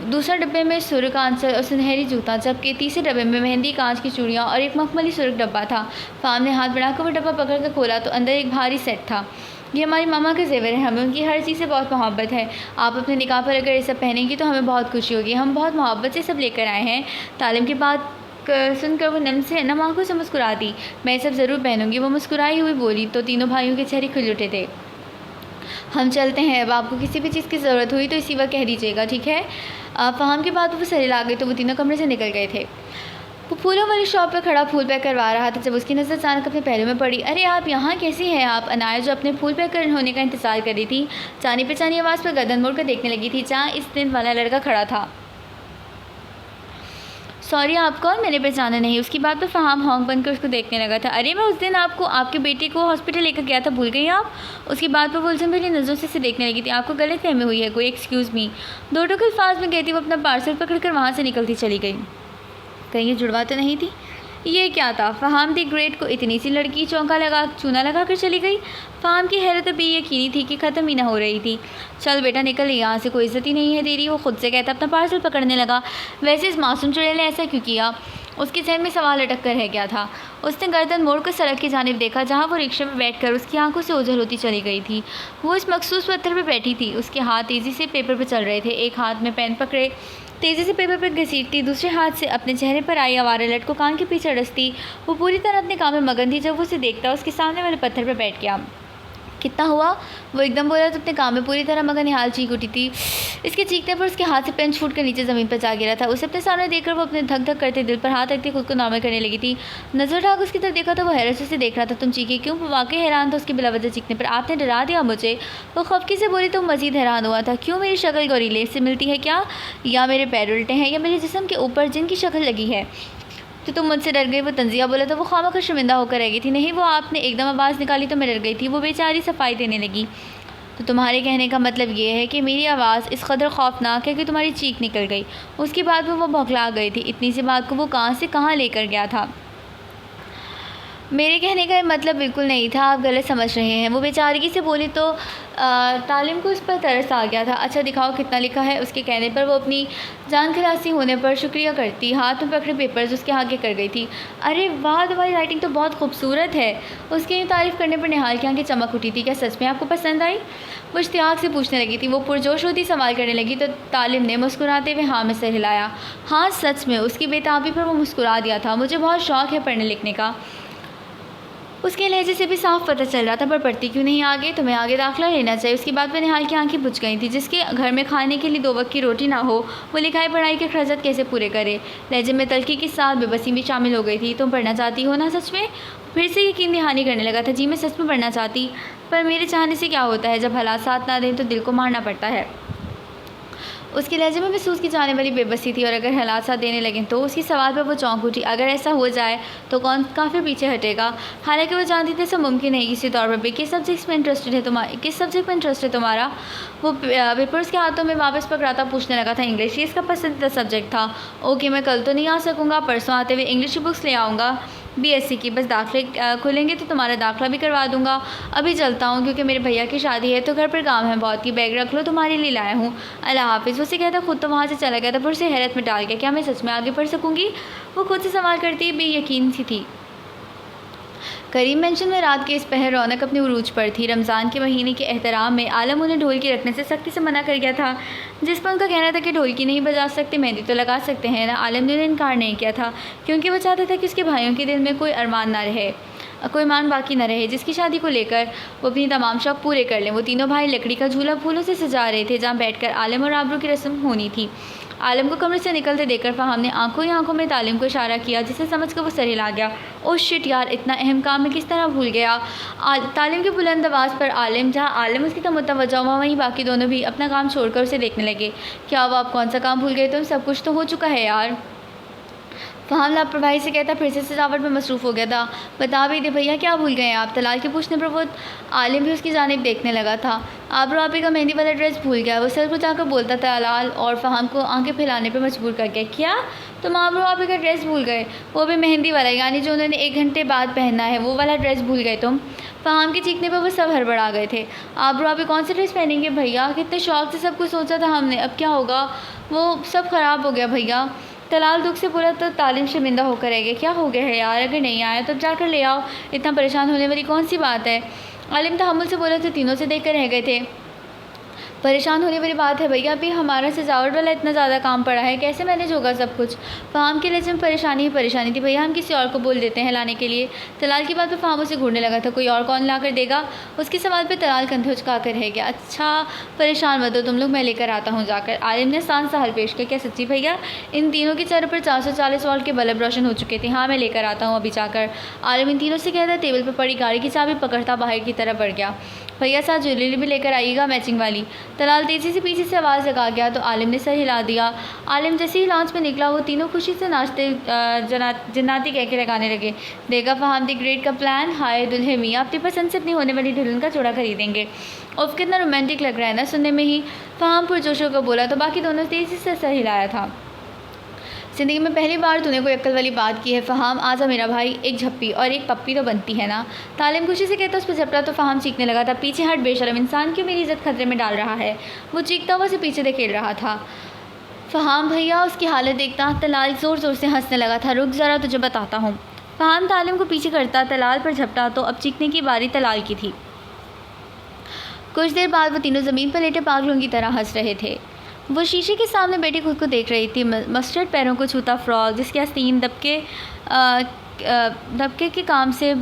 दूसरा डब्बे में सुर्ख आंचल और सुनहरी जूता, जबकि तीसरे डब्बे में मेहंदी, कांच की चूड़ियाँ और एक मखमली सुर्ख डब्बा था। फ़हाम ने हाथ बढ़ाकर वो डब्बा पकड़ कर खोला तो अंदर एक भारी सेट था। ये हमारी मामा के ज़ेवर हैं, हमें उनकी हर चीज़ से बहुत मोहब्बत है। आप अपने निकाह पर अगर ये सब पहनेंगी तो हमें बहुत खुशी होगी। हम बहुत मोहब्बत से सब लेकर आए हैं। तालिम की बात सुनकर वो नम आँखों से मुस्कुरा दी। मैं सब ज़रूर पहनूंगी, वो मुस्कुराई हुई बोली तो तीनों भाइयों के चेहरे खुल उठे थे। हम चलते हैं। अब आपको किसी भी चीज़ की ज़रूरत हुई तो इसी वक्त कह दीजिएगा, ठीक है। फ़हाम की बात पर वो सर हिला गई तो वो तीनों कमरे से निकल गए थे। वो फूलों वाली शॉप पर खड़ा फूल पैक करवा रहा था जब उसकी नज़र अचानक अपने पहलू में पड़ी। अरे आप यहाँ कैसी हैं आप? अनाया जो अपने फूल पैक होने का इंतज़ार कर रही थी, जानी पहचानी आवाज़ पर गर्दन मोड़ कर देखने लगी थी जहाँ इस दिन वाला लड़का खड़ा था। सॉरी, आप कौन? मैंने पहचाना नहीं। उसकी बात पर फ़हाम हॉन्ग बनकर उसको देखने लगा था। अरे मैं उस दिन आपको आपके बेटे को हॉस्पिटल लेकर गया था, भूल गई आप? उसकी बात पर वो उलझन भरी नज़रों से देखने लगी थी। आपको गलतफहमी हुई है कोई। Excuse me. दो टुक अल्फाज में कहती वो अपना पार्सल पकड़ कर वहाँ से निकलती चली गई। कहीं ये जुड़वा तो नहीं थी? ये क्या था? फ़हाम द ग्रेट को इतनी सी लड़की चूना लगा कर चली गई। फ़हाम की हैरत बेयकीनी थी कि ख़त्म ही ना हो रही थी। चल बेटा निकल, यहाँ से कोई इज़्ज़त ही नहीं है तेरी, वो खुद से कहता अपना पार्सल पकड़ने लगा। वैसे इस मासूम चुड़ैल ने ऐसा क्यों किया? उसके जहन में सवाल अटक कर रह गया था। उसने गर्दन मोड़ कर सड़क की जानिब देखा जहाँ वो रिक्शे में बैठकर उसकी आंखों से ओझल होती चली गई थी। वो इस मखसूस पत्थर पर बैठी थी। उसके हाथ तेज़ी से पेपर पर चल रहे थे। एक हाथ में पेन पकड़े तेज़ी से पेपर पर घसीटती, दूसरे हाथ से अपने चेहरे पर आई आवारा लट को कान के पीछे अड़सती। वो पूरी तरह अपने काम में मगन थी। जब वो उसे देखता उसके सामने वाले पत्थर पर बैठ गया। कितना हुआ? वो एकदम बोला तो अपने काम में पूरी तरह मगन निहाल चीख उठी थी। इसके चीखने पर उसके हाथ से पेन छूट कर नीचे ज़मीन पर जा गिरा था। उसे अपने सामने देखकर वो अपने धक धक करते दिल पर हाथ रखते खुद को नॉर्मल करने लगी थी। नज़र उठाकर उसकी तरफ देखा तो वो हैरत से देख रहा था। तुम चीखे क्यों? वो वाकई हैरान था उसकी बिलावजह चीखने पर। आपने डरा दिया मुझे। वो खफकी से बोली तो मज़ीद हैरान हुआ था। क्यों? मेरी शक्ल गोरीले से मिलती है क्या? या मेरे पैर उल्टे हैं? या मेरे जिस्म के ऊपर जिनकी शक्ल लगी है? तो तुम मुझसे डर गई? वो तंजिया बोला तो वो खामखा शर्मिंदा होकर रह गई थी। नहीं, वो आपने एकदम आवाज़ निकाली तो मैं डर गई थी। वो बेचारी सफाई देने लगी। तो तुम्हारे कहने का मतलब ये है कि मेरी आवाज़ इस कदर खौफनाक है कि तुम्हारी चीख निकल गई। उसके बाद वो बौखला गई थी। इतनी सी बात को वो कहाँ से कहाँ लेकर गया था। मेरे कहने का मतलब बिल्कुल नहीं था, आप गलत समझ रहे हैं। वो बेचारगी से बोली तो तालिम को उस पर तरस आ गया था। अच्छा दिखाओ कितना लिखा है। उसके कहने पर वो अपनी जान खलासी होने पर शुक्रिया करती हाथ में पकड़े पेपर्स उसके आगे कर गई थी। अरे वाह, तुम्हारी राइटिंग तो बहुत खूबसूरत है। उसकी तारीफ़ करने पर निहाल की आंखें चमक उठी थी। क्या सच में आपको पसंद आई? वो इश्तियाक से पूछने लगी थी। वो पुरजोश होती सवाल करने लगी तो तालिम ने मुस्कुराते हुए हाँ में सर हिलाया। हाँ सच में। उसकी बेताबी पर वो मुस्कुरा दिया था। मुझे बहुत शौक़ है पढ़ने लिखने का। उसके लहजे से भी साफ पता चल रहा था। पर पढ़ती क्यों नहीं आगे? तुम्हें आगे दाखिला लेना चाहिए। उसकी बात पर निहाल की आंखें बुझ गई थी। जिसके घर में खाने के लिए 2 वक्त की रोटी ना हो, वो लिखाई पढ़ाई के खर्चात कैसे पूरे करे? लहजे में तलखी के साथ बेबसी भी शामिल हो गई थी। तुम पढ़ना चाहती हो ना सच में? फिर से यकीन दहानी करने लगा था। जी मैं सच में पढ़ना चाहती, पर मेरे चाहने से क्या होता है? जब हालात साथ ना दें तो दिल को मारना पड़ता है। उसके लहजे में महसूस की जाने वाली बेबसी थी। और अगर हालात साथ देने लगें तो? उसकी सवाल पर वो चौंक उठी। अगर ऐसा हो जाए तो कौन काफ़ी पीछे हटेगा? हालांकि वो जानती थी ऐसा मुमकिन नहीं किसी तौर पर भी। किस सब्जेक्ट में इंटरेस्ट है तुम्हारा? वो पेपर उसके हाथों में वापस पकड़ाता पूछने लगा था। इंग्लिश, ये इसका पसंदीदा सब्जेक्ट था। ओके, मैं कल तो नहीं आ सकूँगा, परसों आते हुए इंग्लिश की बुक्स ले आऊँगा। BSc की। बस दाखिले खुलेंगे तो तुम्हारा दाखिला भी करवा दूँगा। अभी चलता हूँ क्योंकि मेरे भैया की शादी है तो घर पर काम है बहुत की। बैग रख लो, तुम्हारे लिए लाया हूँ। अल्लाह हाफिज़। उसे कहता खुद तो वहाँ से चला गया था पर उसे हैरत में डाल गया। क्या मैं सच में आगे पढ़ सकूँगी? वो खुद से सवाल करती बेयकीन सी थी। करीम मेंशन में रात के इस पहर रौनक अपने उरूज पर थी। रमज़ान के महीने के एहतराम में आलम उन्हें ढोलकी रखने से सख्ती से मना कर गया था, जिस पर उनका कहना था कि ढोलकी नहीं बजा सकते, मेहंदी तो लगा सकते हैं ना। आलम ने उन्हें इनकार नहीं किया था क्योंकि वो चाहता था कि उसके भाइयों के दिल में कोई अरमान ना रहे, कोई मान बाकी न रहे जिसकी शादी को लेकर वो अपनी तमाम शौक़ पूरे कर लें। वो तीनों भाई लकड़ी का झूला फूलों से सजा रहे थे जहाँ बैठकर आलम और आबरू की रस्म होनी थी। आलम को कमरे से निकलते देखकर फ़हाम ने आंखों ही आंखों में तालिम को इशारा किया, जिसे समझकर वो सर हिला गया। ओह शिट यार, इतना अहम काम मैं किस तरह भूल गया। तालिम की बुलंद आवाज़ पर जहाँ आलम उसकी तरफ मुतवज्जह हुआ वहीं बाकी दोनों भी अपना काम छोड़कर उसे देखने लगे। क्या वो आप कौन सा काम भूल गए? तुम सब कुछ तो हो चुका है यार। फ़हाम लापरवाही से कहता फिर से सजावट में मसरूफ़ हो गया था। बता भी दे भैया, क्या भूल गए हैं आप? तलाल के पूछने पर वो आलिम भी उसकी जानिब देखने लगा था। आबरू आपी का मेहंदी वाला ड्रेस भूल गया। वो सर जाकर बोलता था तलाल और फ़हाम को आंखें फैलाने पर मजबूर कर गया। क्या तुम आबरू आपी का ड्रेस भूल गए? वो भी मेहंदी वाला, यानी जो उन्होंने 1 घंटे बाद पहनना है, वो वाला ड्रेस भूल गए तुम? फ़हाम के चीखने पर वो सब हड़बड़ा गए थे। आबरू आपी कौन सा ड्रेस पहनेंगे भैया? कितने शौक़ से सब कुछ सोचा था हमने, अब क्या होगा? वो सब ख़राब हो गया भैया। तलाल दुख से बोला तो तालिम शर्मिंदा होकर रह गया। क्या हो गया है यार? अगर नहीं आया तो जाकर ले आओ, इतना परेशान होने वाली कौन सी बात है? आलिम तहम्मुल से बोला तो तीनों से देख कर रह गए थे। परेशान होने वाली बात है भैया, अभी हमारा सजावट वाला इतना ज़्यादा काम पड़ा है, कैसे मैनेज होगा सब कुछ? फ़हाम के लहजे में परेशानी ही परेशानी थी। भैया हम किसी और को बोल देते हैं लाने के लिए। तलाल की बात पर फ़हाम उसे घूरने लगा था। कोई और कौन ला कर देगा? उसके सवाल पर तलाल कंधे उचका कर रह गया। अच्छा परेशान मत हो तुम लोग, मैं लेकर आता हूँ जाकर। आलिम ने शान सा हल पेश किया। क्या सच्ची भैया? इन तीनों के चेहरे पर 440 वॉल्ट के बल्ब रोशन हो चुके थे। हाँ मैं लेकर आता हूँ अभी जाकर। आलिम इन तीनों से कहता टेबल पर पड़ी गाड़ी की चाबी पकड़ता बाहर की तरफ बढ़ गया। भैया साथ ज्वेलरी भी लेकर आइएगा मैचिंग वाली। तलाल तेज़ी से पीछे से आवाज़ लगा गया तो आलिम ने सर हिला दिया। आलिम जैसे ही लॉन्च में निकला वो तीनों खुशी से नाचते जन्नाती कह के लगाने लगे। देखा फ़हाम द ग्रेट का प्लान? हाय दुल्हे मियाँ अपनी पसंद से अपनी होने वाली दुल्हन का जोड़ा खरीदेंगे। उफ कितना रोमांटिक लग रहा है ना सुनने में ही। फ़हाम पुरजोशों को बोला तो बाकी दोनों तेज़ी से सर हिलाया था। ज़िंदगी में पहली बार तूने कोई अक्ल वाली बात की है फ़हाम, आजा मेरा भाई, एक झप्पी और एक पप्पी तो बनती है ना। तालिम खुशी से कहता उस पर झपटा तो फ़हाम चीखने लगा था, पीछे हट बेशरम इंसान, क्यों मेरी इज़्ज़त खतरे में डाल रहा है। वो चीखता हुआ उसे पीछे धकेल रहा था। फ़हाम भैया, उसकी हालत देखता तलाल ज़ोर ज़ोर से हंसने लगा था। रुक ज़रा, तुझे बताता हूँ। फ़हाम तालिम को पीछे करता तलाल पर झपटा तो अब चीखने की बारी तलाल की थी। कुछ देर बाद वो तीनों ज़मीन पर लेटे पागलों की तरह हंस रहे थे। वो शीशे के सामने बैठी खुद को देख रही थी। मस्टर्ड पैरों को छूता फ्रॉक, जिसके आस्तीन दबके के काम से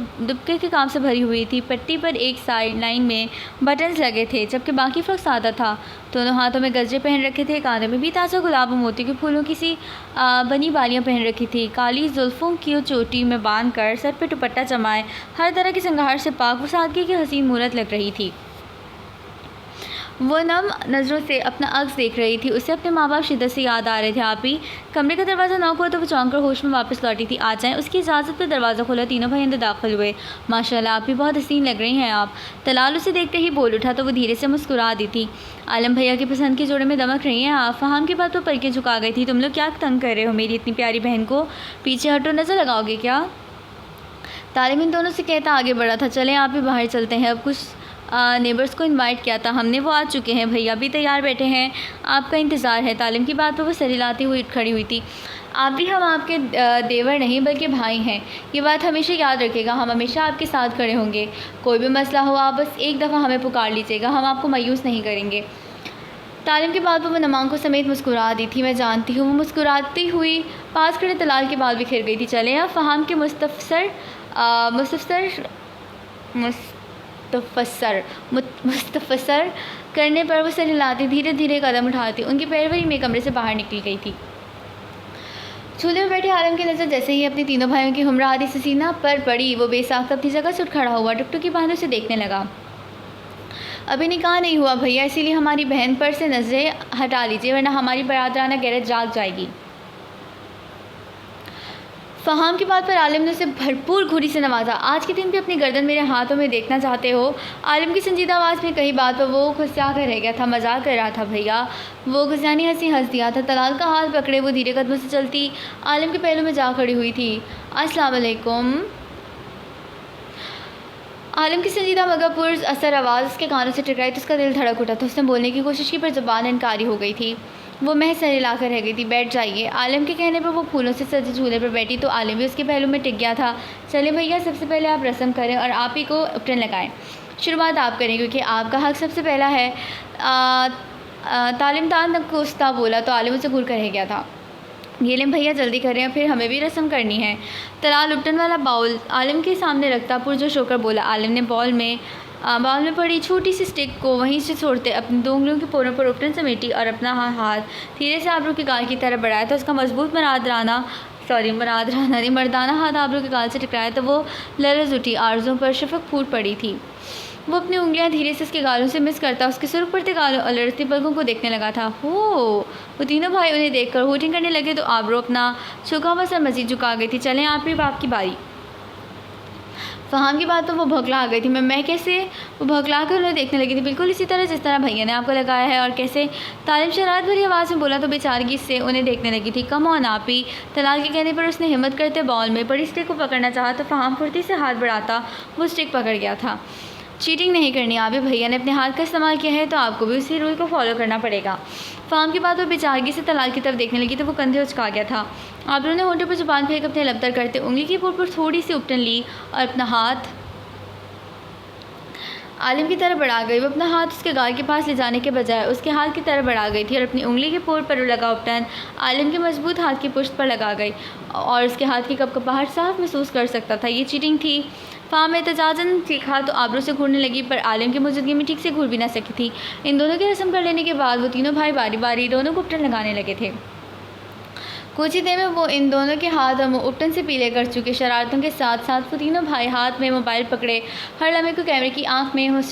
भरी हुई थी। पट्टी पर एक साइड लाइन में बटन्स लगे थे, जबकि बाकी फ्रॉक सादा था। दोनों हाथों में गजरे पहन रखे थे, कानों में भी ताज़ा गुलाब और मोती के फूलों की सी बनी बालियाँ पहन रखी थी। काली जुल्फ़ों की चोटी में बांध कर सर पे दुपट्टा जमाए हर तरह के संघार से पाक वो सादगी की हसीन मूरत लग रही थी। वो नम नज़रों से अपना अक्स देख रही थी। उसे अपने माँ बाप शिद्दत से याद आ रहे थे। आप ही कमरे का दरवाज़ा नॉक हुआ तो वो चौंक कर होश में वापस लौटी थी। आ जाएं, उसकी इजाज़त पर दरवाज़ा खोला। तीनों भाई अंदर दाखिल हुए। माशाल्लाह, आप भी बहुत हसीन लग रही हैं आप। तलाल उसे देखते ही बोल उठा तो वो धीरे से मुस्कुरा दी थी। आलम भैया की पसंद के जोड़े में दमक रही हैं आप। फ़हाम की बात पर पलकें झुका गई थी। तुम लोग क्या तंग कर रहे हो मेरी इतनी प्यारी बहन को? पीछे हटो, नज़र लगाओगे क्या? तालिम इन दोनों से कहता आगे बढ़ा था। चलें, आप भी बाहर चलते हैं। अब कुछ नेबर्स को इनवाइट किया था हमने, वो आ चुके हैं। भैया भी तैयार बैठे हैं, आपका इंतज़ार है। तालिम की बात पर वो सर हिलाती हुई खड़ी हुई थी। आप भी हम आपके देवर नहीं बल्कि भाई हैं, ये बात हमेशा याद रखिएगा। हम हमेशा आपके साथ खड़े होंगे। कोई भी मसला हो आप बस एक दफ़ा हमें पुकार लीजिएगा, हम आपको मायूस नहीं करेंगे। तालिम की बात पर वो नमांकों समेत मुस्कुरा दी थी। मैं जानती हूँ। वो मुस्कुराती हुई पास खड़े तलाल के बाल बिखेर गई थी। चले अब फ़हाम के मुस्तफसर करने पर वो सर हिलाती धीरे धीरे कदम उठाती उनकी पैरवरी में कमरे से बाहर निकल गई थी। चूल्हे में बैठे आलम की नज़र जैसे ही अपने तीनों भाइयों की हमरा आदि से सीना पर पड़ी, वो बेसाख्त अपनी जगह से उठ खड़ा हुआ टुकटुकी बांधों से देखने लगा। अभी निकाह नहीं हुआ भैया, इसीलिए हमारी बहन पर से नज़रें हटा लीजिए, वरना हमारी बरादराना गैरत जाग जाएगी। फ़हाम की बात पर आलिम ने उसे भरपूर घुरी से नवाजा। आज के दिन भी अपनी गर्दन मेरे हाथों में देखना चाहते हो? आलिम की संजीदा आवाज़ में कही बात पर वो खुस्या कर रह गया था। मजाक कर रहा था भैया। वो खुशियानी हंसी हंस दिया था। तलाल का हाथ पकड़े वो धीरे कदमों से चलती आलिम के पहलू में जा खड़ी हुई थी। अस्सलाम वालेकुम। आलिम की संजीदा मगर पुर असर आवाज़ उसके कानों से टकराई तो उसका दिल धड़क उठा था। उसने बोलने की कोशिश की पर ज़बान इनकारी हो गई थी। वो महज सर हिलाकर रह गई थी। बैठ जाइए। आलिम के कहने पर वो फूलों से सजे झूले पर बैठी तो आलिम भी उसके पहलू में टिक गया था। चले भैया, सबसे पहले आप रस्म करें और आप ही को उपटन लगाएं। शुरुआत आप करें क्योंकि आपका हक सबसे पहला है। तालिमदान नकुस्ता बोला तो आलिम उसे घूर कर रह गया था। ये लें भैया, जल्दी करें, फिर हमें भी रस्म करनी है। तलाल उपटन वाला बाउल आलिम के सामने रखता पुरजोश होकर बोला। आलिम ने बाउल में पड़ी छोटी सी स्टिक को वहीं से छोड़ते अपनी दो उंगलियों के पोरों पर उपटन समेटी और अपना हाथ धीरे से आबरू के गाल की तरफ बढ़ाया तो उसका मजबूत मर्दाना हाथ आबरू के गाल से टकराया तो वो लरज़ उठी। आर्ज़ों पर शफक फूट पड़ी थी। वो अपनी उंगलियां धीरे से उसके गालों से मिस करता उसके सुर्ख पड़ते गालों और लड़ती पलकों को देखने लगा था। वो तीनों भाई उन्हें देखकर होटिंग करने लगे तो आबरू अपना झुका हुआ सर मज़ीद झुका गई थी। चलें, आप ही बाप की बारी। फ़हाम की बात तो वो भौखला आ गई थी। मैं कैसे? वो भौखला कर उन्हें देखने लगी थी, बिल्कुल इसी तरह जिस तरह भैया ने आपको लगाया है। और कैसे? तालिम शरारत भरी आवाज़ में बोला तो बेचारगी से उन्हें देखने लगी थी। कम ऑन आप ही। तलाल के कहने पर उसने हिम्मत करते बॉल में पड़ी स्टिक को पकड़ना चाहा तो फ़हाम फुर्ती से हाथ बढ़ाता वो स्टिक पकड़ गया था। चीटिंग नहीं करनी आप ही। भैया ने अपने हाथ का इस्तेमाल किया है तो आपको भी उसी रूल को फॉलो करना पड़ेगा। फ़हाम की बात वो बेचारगी से तलाल की तरफ देखने लगी तो वो कंधे उचका गया था। आबरू ने होंठों पर जुबान फेंक अपने लबतर करते उंगली की पोर पर थोड़ी सी उपटन ली और अपना हाथ आलिम की तरफ बढ़ा गई। वो अपना हाथ उसके गाल के पास ले जाने के बजाय उसके हाथ की तरफ बढ़ा गई थी और अपनी उंगली के पोर पर लगा उपटन आलिम के मजबूत हाथ की पुश्त पर लगा गई और उसके हाथ की कपकपाहट साफ महसूस कर सकता था। ये चीटिंग थी। फ़हाम एहतजाजन चीखा तो आबरू से घूरने लगी पर आलिम की मौजूदगी में ठीक से घूर भी ना सकी थी। इन दोनों की रस्म कर लेने के बाद वो तीनों भाई बारी बारी दोनों को उपटन लगाने लगे थे। कुछ ही देर में वो इन दोनों के हाथ और मुँह उपटन से पीले कर चुके। शरारतों के साथ साथ वो तीनों भाई हाथ में मोबाइल पकड़े हर लम्हे को कैमरे की आंख में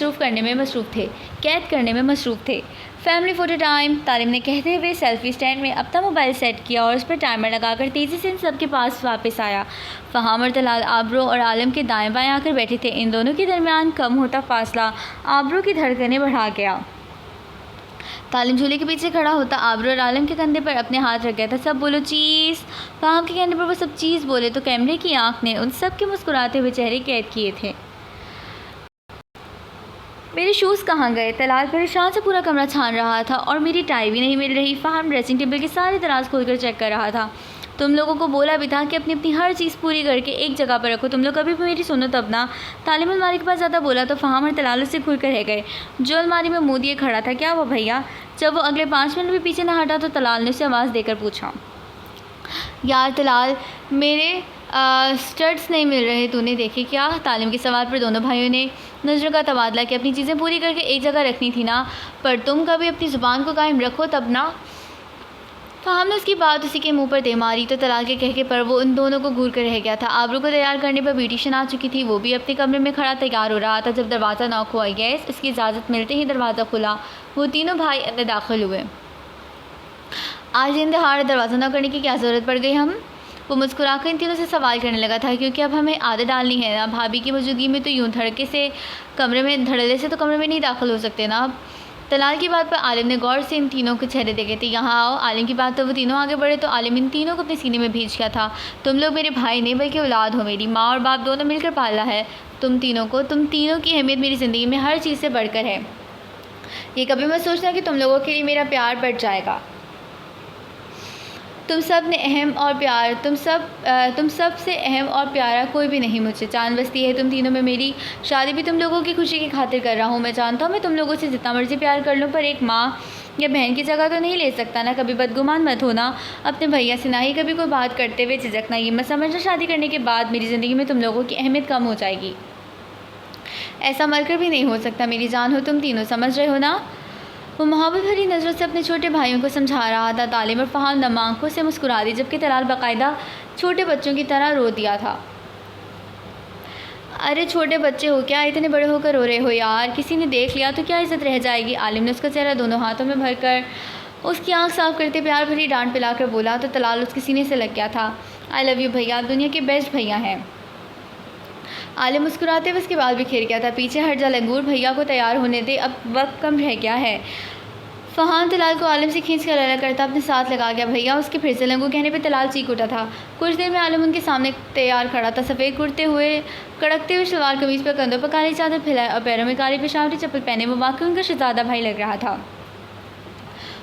कैद करने में मसरूफ़ थे। फैमिली फ़ोटो टाइम, तालिम ने कहते हुए सेल्फी स्टैंड में अपना मोबाइल सेट किया और उस पर टाइमर लगाकर तेज़ी से इन सब के पास वापस आया। फ़हाम और तलाल आबरू और आलिम के दाएं बाएं आकर बैठे थे। इन दोनों के दरमियान कम होता फासला आबरू की धड़कनें बढ़ा गया। तालिम झूले के पीछे खड़ा होता आबरू और आलम के कंधे पर अपने हाथ रख गया था। सब बोलो चीज़। फ़हाम के कहने पर वो सब चीज़ बोले तो कैमरे की आंख ने उन सब के मुस्कुराते हुए चेहरे कैद किए थे। मेरे शूज़ कहाँ गए? तलाल परेशान से पूरा कमरा छान रहा था और मेरी टाई भी नहीं मिल रही। फ़हाम ड्रेसिंग टेबल के सारे दराज खोलकर चेक कर रहा था। तुम लोगों को बोला भी था कि अपनी अपनी हर चीज़ पूरी करके एक जगह पर रखो। तुम लोग कभी भी मेरी सुनो तब ना। तालिम अलमारी के पास ज़्यादा बोला तो फ़हाम और तलाल उससे घूर कर रह गए। जो अलमारी में मुँह दिए खड़ा था, क्या वो भैया? जब वो अगले 5 मिनट भी पीछे न हटा तो तलाल ने उसे आवाज़ देकर पूछा, यार तलाल, मेरे स्टड्स नहीं मिल रहे, तूने देखे क्या? तालिम के सवाल पर दोनों भाइयों ने नज़रों का तबादला कि अपनी चीज़ें पूरी करके एक जगह रखनी थी ना, पर तुम कभी अपनी ज़ुबान को कायम रखो तब ना। फ़हाम ने उसकी बात उसी के मुंह पर दे मारी तो तलाल के कहके पर वो उन दोनों को घूर कर रह गया था। आबरू को तैयार करने पर ब्यूटिशियन आ चुकी थी। वो भी अपने कमरे में खड़ा तैयार हो रहा था जब दरवाज़ा नॉक हुआ। गैस उसकी इजाज़त मिलते ही दरवाज़ा खुला। वो तीनों भाई अंदर दाखिल हुए। आज दिन दहाड़े दरवाज़ा नॉक करने की क्या ज़रूरत पड़ गई हम? वो मुस्कुराकर इन तीनों से सवाल करने लगा था, क्योंकि अब हमें आदत डालनी है ना। भाभी की मौजूदगी में तो यूँ धड़ल्ले से कमरे में नहीं दाखिल हो सकते ना। तलाल की बात पर आलिम ने गौर से इन तीनों के चेहरे देखे थे। यहाँ आओ। आलिम की बात तो वो तीनों आगे बढ़े तो आलिम इन तीनों को अपने सीने में भींच गया था। तुम लोग मेरे भाई नहीं बल्कि औलाद हो। मेरी माँ और बाप दोनों मिलकर पाला है तुम तीनों की अहमियत मेरी ज़िंदगी में हर चीज़ से बढ़कर है। ये कभी मत सोचना कि तुम लोगों के लिए मेरा प्यार बढ़ जाएगा। तुम सब से अहम और प्यारा कोई भी नहीं मुझसे। जान बसती है तुम तीनों में मेरी। शादी भी तुम लोगों की खुशी की खातिर कर रहा हूँ। मैं जानता हूँ मैं तुम लोगों से जितना मर्जी प्यार कर लूँ, पर एक माँ या बहन की जगह तो नहीं ले सकता ना। कभी बदगुमान मत होना अपने भैया से, ना ही कभी कोई बात करते हुए झिझकना। ये मत समझना शादी करने के बाद मेरी ज़िंदगी में तुम लोगों की अहमियत कम हो जाएगी। ऐसा मरकर भी नहीं हो सकता। मेरी जान हो तुम तीनों, समझ रहे हो ना? वो मोहब्बत भरी नज़रों से अपने छोटे भाइयों को समझा रहा था। तालिम और फ़हाम नम आँखों से मुस्कुरा दी, जबकि तलाल बाकायदा छोटे बच्चों की तरह रो दिया था। अरे छोटे बच्चे हो क्या? इतने बड़े होकर रो रहे हो यार। किसी ने देख लिया तो क्या इज़्ज़त रह जाएगी? आलिम ने उसका चेहरा दोनों हाथों में भरकर उसकी आँख साफ करते प्यार भरी डांट पिलाकर बोला तो तलाल उसके सीने से लग गया था। आई लव यू भैया, दुनिया के बेस्ट भैया हैं। आलिम मुस्कुराते हुए उसके बाल बिखेर गया था। पीछे हट जा लंगूर, भैया को तैयार होने दे, अब वक्त कम रह गया है। फ़हाम तलाल को आलिम से खींच कर अलग करता अपने साथ लगा गया। भैया, उसके फिर से लंगूर कहने पे तलाल चीख उठा था। कुछ देर में आलिम उनके सामने तैयार खड़ा था। सफ़ेद कुर्ते हुए, कड़कते हुए सलवार कमीज़ पर कंधों पर काली चादर फैलाए और पैरों में काली पेशावटी चप्पल पहने वो वाकई उनका शहज़ादा भाई लग रहा था।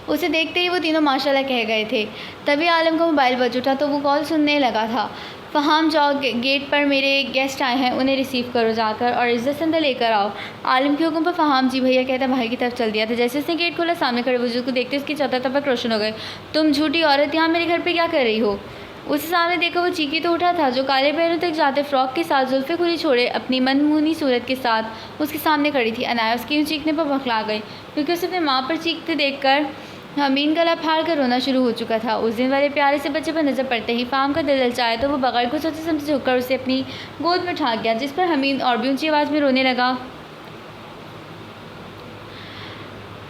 उसे देखते ही वो तीनों माशाल्लाह कह गए थे। तभी आलिम का मोबाइल बज उठा तो वो कॉल सुनने लगा था। फ़हाम जाओ, गेट पर मेरे गेस्ट आए हैं, उन्हें रिसीव करो जाकर और इज़्ज़त से अंदर लेकर आओ। आलिम के हुक्म पर फ़हाम जी भैया कहता भाई की तरफ चल दिया था। जैसे उसने गेट खोला, सामने खड़े बुजुर्ग को देखते उसकी चौथा तबक रोशन हो गए। तुम झूठी औरत, यहाँ मेरे घर पे क्या कर रही हो? उसे सामने देखकर वो चीखी तो उठा था, जो काले पैरों तक जाते फ्रॉक के साथ जुल्फ़े खुली छोड़े अपनी मनमोहनी सूरत के साथ उसके सामने खड़ी थी। अनाया उसकी यूँ चीखने पर बौखला गई, क्योंकि उसे अपनी माँ पर चीखते देखकर हमीन गला फाड़ कर रोना शुरू हो चुका था। उस दिन वाले प्यारे से बच्चे पर नज़र पड़ते ही फ़हाम का दिल ललचाया तो वो बगैर कुछ सोचे समझे झुककर उसे अपनी गोद में उठा गया, जिस पर हमीद और भी ऊंची आवाज़ में रोने लगा।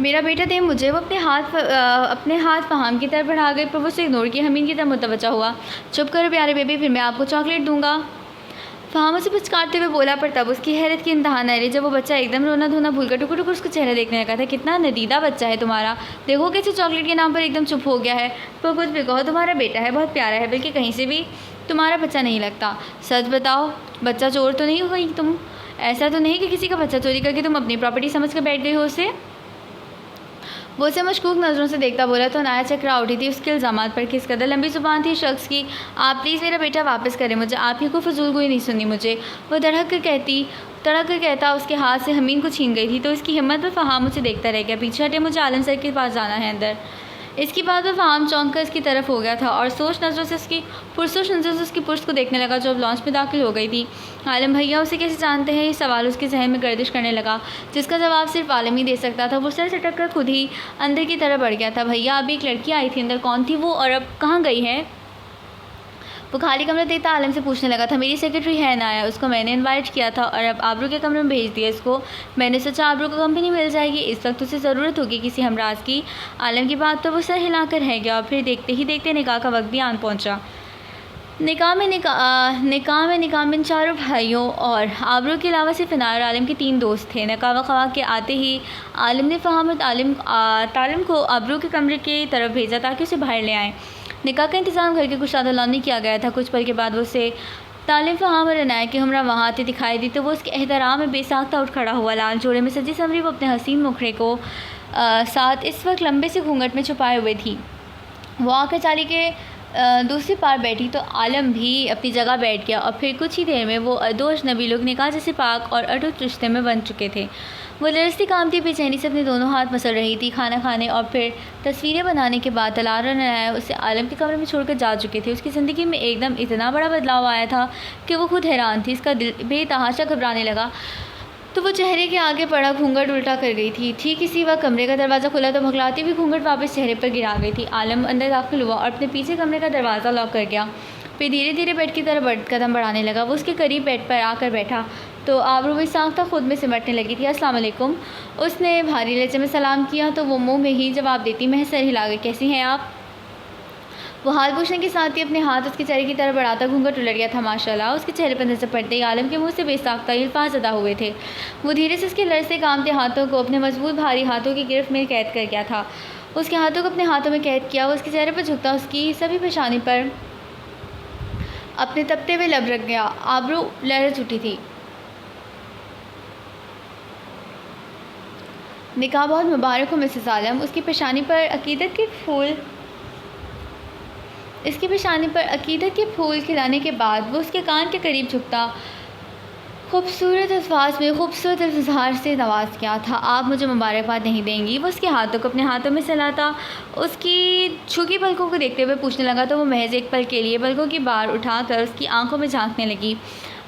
मेरा बेटा दे मुझे। वो अपने हाथ फ़हाम की तरफ बढ़ा गई, पर वो उसे इग्नोर किया। हमीद की तरफ मुतवज्जा हुआ। चुप करो प्यारे बेबी, फिर मैं आपको चॉकलेट दूँगा। फ़हाम उसे पुचकारते हुए बोला, पर तब उसकी हैरत की इंतहा न रही जब वो बच्चा एकदम रोना धोना भूलकर टुकुर टुकुर उसको चेहरा देखने लगा था। कितना नदीदा बच्चा है तुम्हारा, देखो कैसे चॉकलेट के नाम पर एकदम चुप हो गया है। पर कुछ भी कहो, तुम्हारा बेटा है, बहुत प्यारा है, बल्कि कहीं से भी तुम्हारा बच्चा नहीं लगता। सच बताओ, बच्चा चोर तो नहीं हो गई तुम? ऐसा तो नहीं कि किसी का बच्चा चोरी करके तुम अपनी प्रॉपर्टी समझ कर बैठ गई हो उसे? वो उसे मशकूक नज़रों से देखता बोला तो अनाया चकरा उठी थी उसके इल्ज़ामात पर। किस कदर लंबी ज़ुबान थी शख्स की। आप प्लीज़ मेरा बेटा वापस करें मुझे, आप ही को फजूल कोई नहीं सुनी मुझे। वो तड़क कर कहता उसके हाथ से हमीन को छीन गई थी तो इसकी हिम्मत पर फ़हाम उसे देखता रह गया। पीछे हटे, मुझे आलम सर के पास जाना है अंदर। इसकी बात पर फ़हाम चौंक कर इसकी तरफ हो गया था और पुरसोच नज़रों से उसकी पुरुष को देखने लगा जो अब लॉन्च में दाखिल हो गई थी। आलम भैया उसे कैसे जानते हैं, ये सवाल उसके जहन में गर्दिश करने लगा, जिसका जवाब सिर्फ आलम ही दे सकता था। वो सर सटक कर खुद ही अंदर की तरफ बढ़ गया था। भैया, अभी एक लड़की आई थी अंदर, कौन थी वो और अब कहाँ गई है? वो खाली कमरा देखता आलम से पूछने लगा था। मेरी सेक्रेटरी है नाया, उसको मैंने इनवाइट किया था और अब आबरू के कमरे में भेज दिया इसको। मैंने सोचा आबरू को कंपनी मिल जाएगी, इस वक्त उसे ज़रूरत होगी किसी हमराज की। आलम की बात पर वो सर हिलाकर रह गया और फिर देखते ही देखते निकाह का वक्त भी आन पहुंचा। निकाह में इन चारों भाइयों और आबरू के अलावा सिर्फ इनार और आलिम के 3 दोस्त थे। निकाह वक़ा के आते ही आलिम ने फ़हाम और तालिम को आबरू के कमरे की तरफ भेजा ताकि उसे बाहर ले आएँ। निकाह का इंतज़ाम घर के कुशादा लॉन में किया गया था। कुछ पल के बाद वो उसे तालिम, फ़हाम और इनाया की हमरा वहाँ आते दिखाई दी तो वो उसके एहतराम में बेसाख्ता उठ खड़ा हुआ। लाल जोड़े में सजी संवरी वो अपने हसीन मुखड़े को साथ इस वक्त लंबे से घूंघट में छुपाए हुए थी। वो आकर चाली के दूसरी पार बैठी तो आलम भी अपनी जगह बैठ गया और फिर कुछ ही देर में वो दो अजनबी लोग निकाह जैसे पाक और अटूट रिश्ते में बन चुके थे। वो लरसती कामती बेचैनी से अपने दोनों हाथ मसल रही थी। खाना खाने और फिर तस्वीरें बनाने के बाद तलार और इनाया उसे आलम के कमरे में छोड़कर जा चुके थे। उसकी ज़िंदगी में एकदम इतना बड़ा बदलाव आया था कि वो खुद हैरान थी। इसका दिल बेतहाशा घबराने लगा तो वो चेहरे के आगे पड़ा घूंघट उल्टा कर गई थी। ठीक इसी वक्त कमरे का दरवाज़ा खुला तो भगलाती हुई घूंघट वापस चेहरे पर गिरा गई थी। आलम अंदर दाखिल हुआ और अपने पीछे कमरे का दरवाज़ा लॉक कर गया। फिर धीरे धीरे बेड की तरफ कदम बढ़ाने लगा। वो उसके करीब बेड पर आकर बैठा तो आबरू भी साख्ता खुद में सिमटने लगी थी। अस्सलाम वालेकुम, उसने भारी लहजे में सलाम किया तो वो मुँह में ही जवाब देती महज सर हिला गई। कैसी हैं आप? वो हाल पूछने के साथ ही अपने हाथ उसके चेहरे की तरफ बढ़ाता घूंघट उलट गया था। माशाल्लाह, उसके चेहरे पर नजर पड़ते ही आलम के मुंह से बेसाख्ता अल्फाज अदा हुए थे। वो धीरे से उसके लड़से कामते हाथों को अपने मजबूत भारी हाथों की गिरफ्त में कैद कर गया था। उसके हाथों को अपने हाथों में कैद किया। वो उसके चेहरे पर झुकता उसकी सभी पेशानी पर अपने तपते हुए लब रख गया। आबरू लहर उठी थी। निकाह बहुत मुबारक हो मिसेस आलम। उसकी पेशानी पर अकीदत के फूल खिलाने के बाद वो उसके कान के करीब झुकता खूबसूरत अल्फाज में खूबसूरत इज़हार से नवाज किया था। आप मुझे मुबारकबाद नहीं देंगी? वो उसके हाथों को अपने हाथों में सहलाता उसकी झुकी पलकों को देखते हुए पूछने लगा तो वो महज एक पल के लिए पलकों की बार उठाकर उसकी आंखों में झांकने लगी।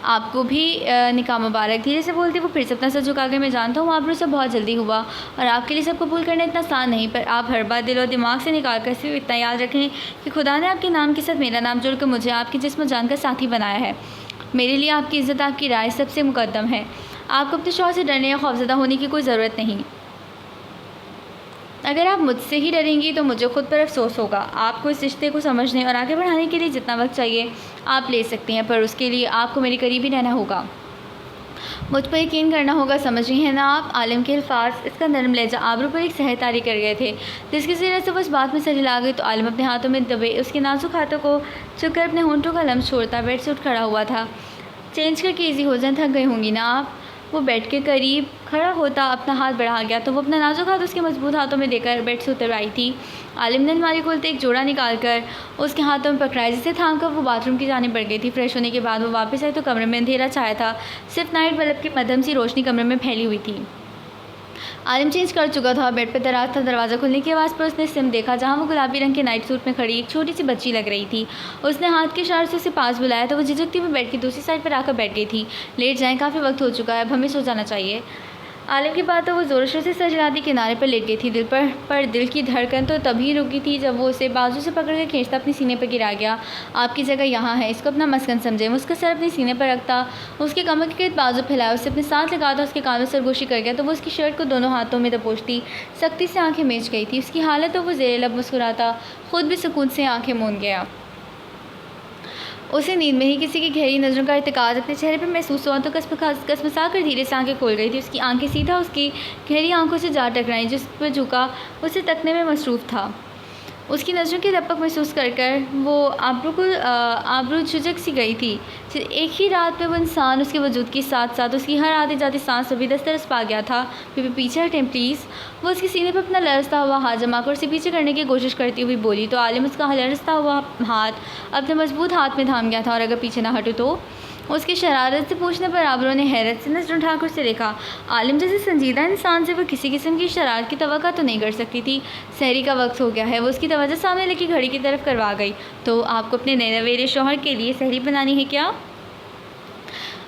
आपको भी निकाह मुबारक। धीरे से बोलती वो फिर से अपना सर झुका के मैं जानता हूँ आबरू से बहुत जल्दी हुआ और आपके लिए सब कबूल करना इतना आसान नहीं, पर आप हर बात दिल और दिमाग से निकाल कर सिर्फ इतना याद रखें कि खुदा ने आपके नाम के साथ मेरा नाम जोड़कर मुझे आपके जिस्म जान का साथी बनाया है। मेरे लिए आपकी इज़्ज़त, आपकी राय सबसे मुकद्दम है। आपको अपने शौहर से डरने या खौफज़दा होने की कोई ज़रूरत नहीं। अगर आप मुझसे ही डरेंगी तो मुझे खुद पर अफसोस होगा। आपको इस रिश्ते को समझने और आगे बढ़ाने के लिए जितना वक्त चाहिए आप ले सकती हैं, पर उसके लिए आपको मेरे करीब ही रहना होगा, मुझ पर यकीन करना होगा। समझ रही हैं ना आप? आलिम के अल्फाज, इसका नरम लहजा आबरू पर एक सहज तारी कर गए थे जिसकी वजह से वो इस बात में सर हिला गई तो आलिम अपने हाथों में दबे उसके नाजुक हाथों को छुकर अपने होंठों का लम्स छोड़ता बेड से उठ खड़ा हुआ था। चेंज करके ईजी हो जाए, थक गई होंगी ना आप? वो बेड के करीब खड़ा होता अपना हाथ बढ़ा गया तो वो अपना नाजुक हाथ उसके मजबूत हाथों में देकर बेड से उतर आई थी। आलिम ने अलमारी खोलते एक जोड़ा निकाल कर उसके हाथों में पकड़ाया जिसे थाम कर वो बाथरूम की जाने बढ़ गई थी। फ्रेश होने के बाद वो वापस आई तो कमरे में अंधेरा छाया था। सिर्फ नाइट बल्ब की मध्यम सी रोशनी कमरे में फैली हुई थी। आलिम चेंज कर चुका था, बेड पर दराज था। दरवाज़ा खुलने की आवाज़ पर उसने सिम देखा जहाँ वो गुलाबी रंग के नाइट सूट में खड़ी एक छोटी सी बच्ची लग रही थी। उसने हाथ के इशारे से उसे पास बुलाया तो वो झिझकती हुई बेड की दूसरी साइड पर आकर बैठ गई थी। लेट जाएं, काफ़ी वक्त हो चुका है, अब हमें सो जाना चाहिए। आलिम की बात तो वो ज़ोर शोर से सर हिलाती किनारे पर लेट गई थी। दिल की धड़कन तो तभी रुकी थी जब वो उसे बाजू से पकड़ कर खींचता अपने सीने पर गिरा गया। आपकी जगह यहाँ है, इसको अपना मस्कन समझे। उसका सर अपने सीने पर रखता उसके कमर के गिर्द बाजू फैलाया, उससे अपने साथ लगाता उसके कान में सरगोशी कर गया तो वो उसकी शर्ट को दोनों हाथों में दबोचती सख्ती से आंखें मीच गई थी। उसकी हालत तो वो ज़ेरे लब मुस्कुराता खुद भी सुकून से आंखें मूंद गया। उसे नींद में ही किसी की गहरी नज़रों का इर्तिकाज़ अपने चेहरे पर महसूस हुआ तो कसमसा कर धीरे से आंखें खोल गई थी। उसकी आंखें सीधा उसकी गहरी आंखों से जा टकराईं जिस पर झुका उसे तकने में मसरूफ़ था। उसकी नज़रों की रपक महसूस कर वो आबरू झुझक सी गई थी। एक ही रात में वो इंसान उसके वजूद के साथ साथ उसकी हर आती जाती सांस अभी दस्तरस पा गया था। फिर पीछे हटें प्लीज़। वो उसके सीने पर अपना लरसता हुआ हाथ जमा कर उसे पीछे करने की कोशिश करती हुई बोली तो आलिम उसका लरसता हुआ हाथ अपने मजबूत हाथ में थाम गया था और अगर पीछे ना हटो तो। उसकी शरारत से पूछने पर आबरू ने हैरत से नज़र उठाकर उसे देखा। आलिम जैसे संजीदा इंसान से वो किसी किस्म की शरारत की तवक्को तो नहीं कर सकती थी। सहरी का वक्त हो गया है। वो उसकी तवज्जो सामने लगी घड़ी की तरफ करवा गई। तो आपको अपने नए नवेरे शौहर के लिए सहरी बनानी है क्या?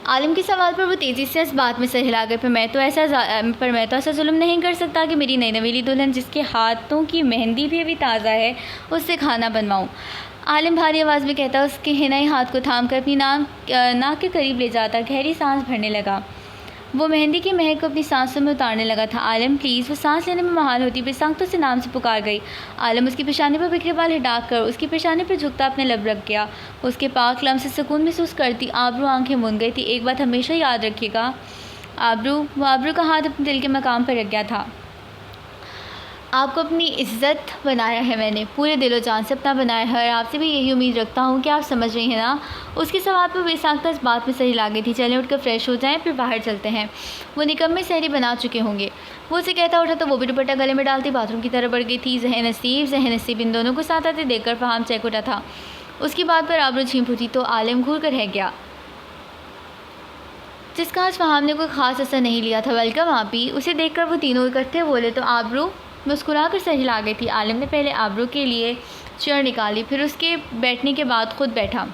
आलिम के सवाल पर वो तेज़ी से इस बात में सर हिला गए। पर मैं तो ऐसा जुल्म नहीं कर सकता कि मेरी नई नवेली दुल्हन जिसके हाथों की मेहंदी भी अभी ताज़ा है उससे खाना बनवाऊँ। आलिम भारी आवाज़ में कहता उसके हिनाई हाथ को थाम कर अपनी नाक के करीब ले जाता गहरी सांस भरने लगा। वो मेहंदी की महक को अपनी सांसों में उतारने लगा था। आलम प्लीज़, वो सांस लेने में महाल होती बेसाख्तों से नाम से पुकार गई। आलम उसकी पेशानी पर बिखरे बाल हटाकर उसकी पेशानी पर झुकता अपने लब रख गया। उसके पाक लम से सुकून महसूस करती आबरू आंखें मूंद गई थी। एक बात हमेशा याद रखिएगा वो आबरू का हाथ अपने दिल के मकाम पर रख गया था। आपको अपनी इज़्ज़त बनाया है, मैंने पूरे दिलो जान से अपना बनाया है और आपसे भी यही उम्मीद रखता हूँ कि आप समझ रही हैं ना। उसके सवाल पर बेसाख्ता इस बात में सही लागी थी। चलें उठकर फ्रेश हो जाएं, फिर बाहर चलते हैं। वो निकम्मे सहरी बना चुके होंगे। वो उसे कहता उठा तो वो भी दुपट्टा गले में डालती बाथरूम की तरफ बढ़ गई थी। जहन नसीब इन दोनों को साथ आते देखकर फहाम चेक उठा था। उसकी बात पर आबरू झींप उठी तो आलिम घूर कर रह गया, जिसका आज फहाम ने कोई ख़ास असर नहीं लिया था। वेलकम आपी। उसे देखकर वो तीनों इकट्ठे बोले तो आबरू मुस्कुरा कर सही ला गई थी। आलिम ने पहले आबरू के लिए चेयर निकाली, फिर उसके बैठने के बाद खुद बैठा।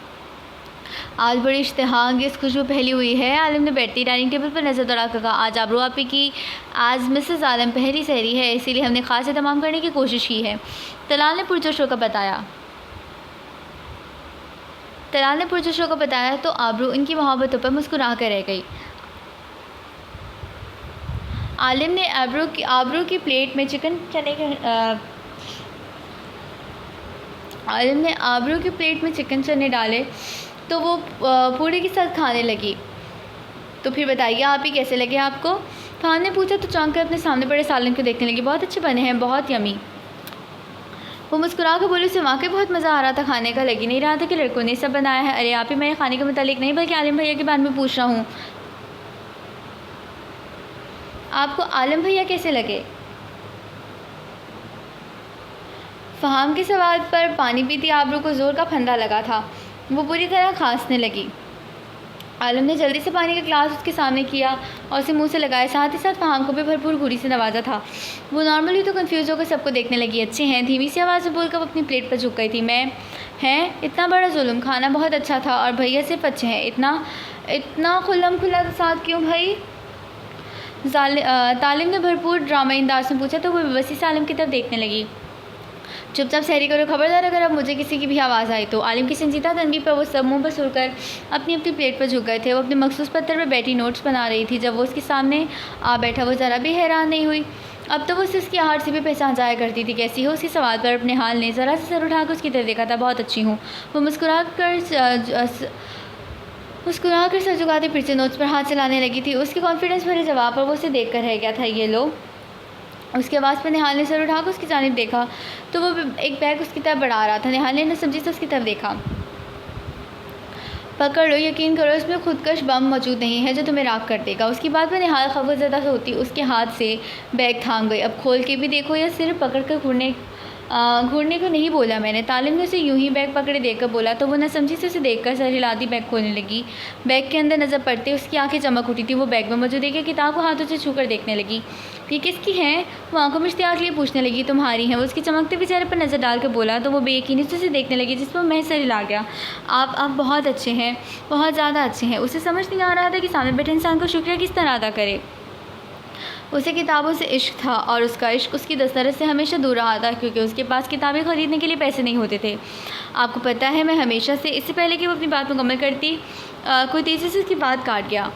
आज बड़ी इश्तिहाअंगेज़ खुशबू फैली हुई है। आलिम ने बैठती डाइनिंग टेबल पर नज़र दौड़ा कर कहा, आज आबरू आपी की आज मिसेस आलम पहली सहरी है, इसीलिए हमने ख़ास एहतमाम करने की कोशिश की है। तलाल ने पुरजोश होकर बताया तो आबरू इनकी मोहब्बतों पर मुस्कुरा कर रह गई। आलिम ने आबरू की प्लेट में चिकन चने डाले तो वो पूरे के साथ खाने लगी। तो फिर बताइए आप ही कैसे लगे आपको? फहाम ने पूछा तो चौंक कर अपने सामने पड़े सालन को देखने लगी। बहुत अच्छे बने हैं, बहुत यमी। वो मुस्कुरा कर बोले, उसे वाकई बहुत मज़ा आ रहा था खाने का। लग ही नहीं रहा था कि लड़कों ने सब बनाया है। अरे आप ही मेरे खाने के मुतालिक नहीं बल्कि आलिम भैया के बारे में पूछ रहा हूँ। आपको आलम भैया कैसे लगे? फहाम के सवाल पर पानी पीती आबरू को ज़ोर का फंदा लगा था। वो पूरी तरह खांसने लगी। आलम ने जल्दी से पानी का ग्लास उसके सामने किया और उसे मुंह से लगाया, साथ ही साथ फहाम को भी भरपूर घूरी से नवाजा था। वो नॉर्मली तो कंफ्यूज होकर सबको देखने लगी। अच्छे हैं, धीमी सी आवाज़ में बोलकर अपनी प्लेट पर झुक गई थी। मैं हैं इतना बड़ा जुल्म, खाना बहुत अच्छा था और भैया सिर्फ अच्छे हैं। इतना खुल्लम खुल्ला साथ क्यों भाई? तालिम ने भरपूर ड्रामा अंदाज में पूछा तो वो बेबसी से आलिम की तरफ देखने लगी। चुपचाप सहरी करो, खबरदार अगर अब मुझे किसी की भी आवाज़ आई तो। आलिम की संजीदा तनबी पर वो सब मुंह पर सुरकर अपनी अपनी प्लेट पर झुक गए थे। वो अपने मखसूस पत्थर पर बैठी नोट्स बना रही थी। जब वो उसके सामने आ बैठा वो ज़रा भी हैरान नहीं हुई। अब तो वो उसकी आहट से भी पहचान जाया करती थी। कैसी हो? उसके सवाल पर अपने हाल ने ज़रा से सर उठाकर उसकी तरफ देखा था। बहुत अच्छी हूँ। वो मुस्कुरा कर सर झुकाते फिर से नोट्स पर हाथ चलाने लगी थी। उसके कॉन्फिडेंस भरे जवाब पर वो उसे देख कर रह गया था। ये लो। उसके आवाज़ पर निहाल ने सर उठाकर उसकी जानिब देखा तो वो एक बैग उसकी तरफ बढ़ा रहा था। निहाल ने समझी से उसकी तरफ देखा। पकड़ लो, यकीन करो इसमें खुदकश बम मौजूद नहीं है जो तुम्हें राख कर देगा। उसकी बात पर निहाल खौफज़दा होती उसके हाथ से बैग थाम गई। अब खोल के भी देखो या सिर्फ पकड़ कर घूरने को नहीं बोला मैंने। तालिम ने उसे यूं ही बैग पकड़े देकर बोला तो वो न समझी से उसे देखकर सर हिलाती बैग खोलने लगी। बैग के अंदर नज़र पड़ते उसकी आंखें चमक उठी थी। वो बैग में मौजूद एक किताब को हाथों से छूकर देखने लगी। ये किसकी है? वो आंखों में इश्तियाक लिए पूछने लगी। तुम्हारी है। वो उसके चमकते हुए चेहरे पर नज़र डाल कर बोला तो वो बेयकीनी से उसे देखने लगी, जिस पर मैं सर हिला गया। आप बहुत अच्छे हैं, बहुत ज़्यादा अच्छे हैं। उसे समझ नहीं आ रहा था कि सामने बैठे इंसान को शुक्रिया किस तरह अदा करे। उसे किताबों से इश्क था और उसका इश्क उसकी दस्तरस से हमेशा दूर रहा था, क्योंकि उसके पास किताबें ख़रीदने के लिए पैसे नहीं होते थे। आपको पता है मैं हमेशा से, इससे पहले कि वो अपनी बात मुकम्मल करती कोई तेज़ी से उसकी बात काट गया।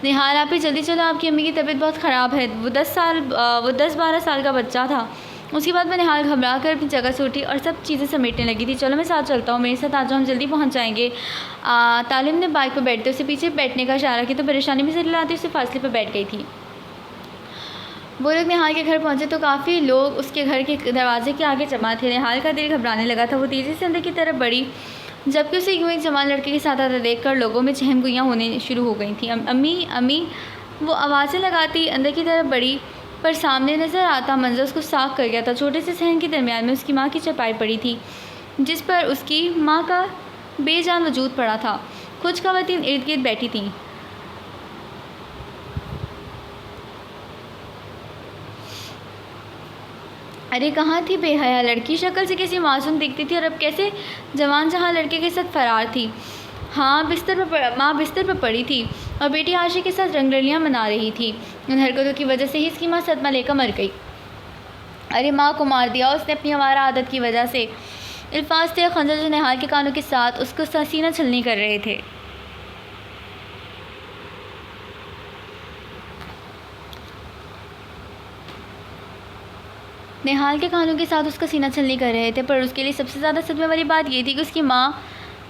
निहाल आप ही जल्दी चलो, आपकी अम्मी की तबीयत बहुत ख़राब है। वो 10-12 साल का बच्चा था। उसके बाद मैं निहाल घबरा कर अपनी जगह से उठी और सब चीज़ें समेटने लगी थी। चलो मैं साथ चलता हूँ, मेरे साथ आ जाओ, हम जल्दी पहुँच जाएंगे। तालिम ने बाइक पर बैठते उसे पीछे बैठने का इशारा किया तो परेशानी में से लाती उसे फासले पर बैठ गई थी। वो लोग निहाल के घर पहुंचे तो काफ़ी लोग उसके घर के दरवाजे के आगे जमा थे। निहाल का दिल घबराने लगा था। वो तेज़ी से अंदर की तरफ बढ़ी, जबकि उसे यूँ एक जवान लड़के के साथ आता देखकर लोगों में चहमगुइयाँ होने शुरू हो गई थी। अम्मी वो आवाज़ें लगाती अंदर की तरफ बढ़ी, पर सामने नज़र आता मंजर उसको साफ कर गया था। छोटे से सहन के दरमियान में उसकी माँ की चपाई पड़ी थी, जिस पर उसकी माँ का बेजान वजूद पड़ा था। कुछ ख़वातीन इर्द गिर्द बैठी थीं। अरे कहाँ थी बेहया लड़की? शक्ल से कैसी मासूम दिखती थी और अब कैसे जवान जहाँ लड़के के साथ फ़रार थी। हाँ माँ बिस्तर पर पड़ी थी और बेटी आशी के साथ रंगरलियाँ मना रही थी। उन हरकतों की वजह से ही इसकी माँ सदमा लेकर मर गई। अरे माँ को मार दिया उसने अपनी हमारा आदत की वजह से। अल्फाज थे खंजर जो निहाल के कानों के साथ उसको सीना छलनी कर रहे थे। निहाल के कानों के साथ उसका सीना छलनी कर रहे थे, पर उसके लिए सबसे ज़्यादा सदमे वाली बात ये थी कि उसकी माँ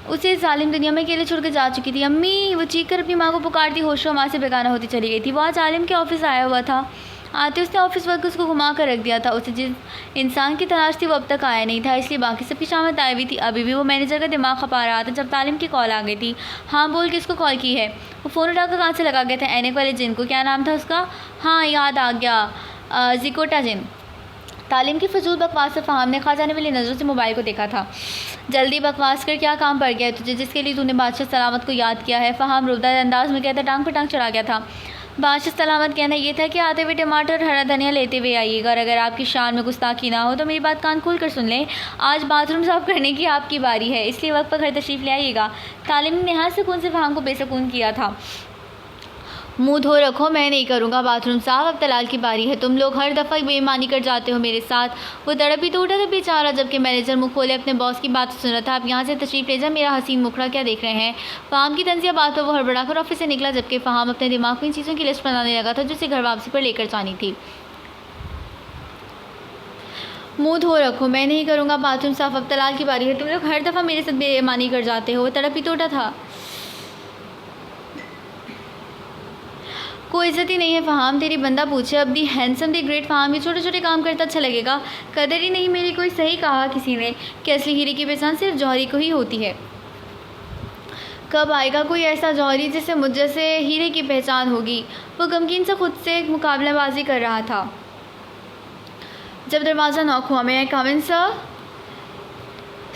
उसे जालिम दुनिया में अकेले छोड़कर जा चुकी थी। अम्मी, वो चीख कर अपनी माँ को पुकारती होशो माँ से बेगाना होती चली गई थी। वो आज आलिम के ऑफिस आया हुआ था। आते उसने ऑफिस वर्क उसको घुमा कर रख दिया था। उसे जिस इंसान की तलाश थी वो अब तक आया नहीं था, इसलिए बाकी सबकी शामत आई हुई थी। अभी भी वो मैनेजर का दिमाग खपा रहा था जब तालिम की कॉल आ गई थी। हाँ बोल, किसको कॉल की है? वो फ़ोन उठाकर कहाँ से लगा गया था ऐनक वाले जिन को। क्या नाम था उसका? हाँ याद आ गया, जिकोटा जिन। तालिम की फजूल बकवास से फ़हाम ने खा जाने वाली नज़रों से मोबाइल को देखा था। जल्दी बकवास कर, क्या काम पड़ गया है तुझे जिसके लिए तूने बादशाह सलामत को याद किया है? फ़हाम रुबदा अंदाज में कहता टांग पर टांग चढ़ा गया था। बादशाह सलामत कहना ये था कि आते हुए टमाटर और हरा धनिया लेते हुए आइएगा, और अगर आपकी शान में गुस्ताखी ना हो तो मेरी बात कान खोल कर सुन लें। आज बाथरूम साफ करने की आपकी बारी है, इसलिए वक्त पर घर तशरीफ़ ले आइएगा। तालिम ने निहायत सुकून से फ़हाम को बेसुकून किया था। मुंह धो रखो, मैं नहीं करूँगा बाथरूम साफ, अब तलाल की बारी है। तुम लोग हर दफ़ा बेईमानी कर जाते हो मेरे साथ। वो तड़प ही तो उठा था बेचारा, जबकि मैनेजर मुँह खोले अपने बॉस की बात सुन रहा था। आप यहाँ से तशरीफ़ ले जाए, मेरा हसीन मुखड़ा क्या देख रहे हैं? फ़हाम की तंज़िया बात पर वो हड़बड़ाकर ऑफिस से निकला, जबकि फ़हाम अपने दिमाग में इन चीज़ों की लिस्ट बनाने लगा था जो उसे घर वापसी पर लेकर जानी थी। मुँह धो रखो, मैं नहीं करूँगा बाथरूम साफ, अब तलाल की बारी है। तुम लोग हर दफ़ा मेरे साथ बेईमानी कर जाते हो। वो तड़प ही तो उठा था। कोई इज्जत ही नहीं है फ़हाम, तेरी बंदा पूछे। अब दी हैंडसम दी ग्रेट फ़हाम, ये छोटे छोटे काम करता अच्छा लगेगा? कदर ही नहीं मेरी कोई। सही कहा किसी ने कि असली हीरे की पहचान सिर्फ जौहरी को ही होती है। कब आएगा कोई ऐसा जौहरी जिससे मुझ जैसे हीरे की पहचान होगी? वो गमगीन से खुद से मुकाबलेबाजी कर रहा था जब दरवाज़ा नॉक हुआ। मैं कम इन सर?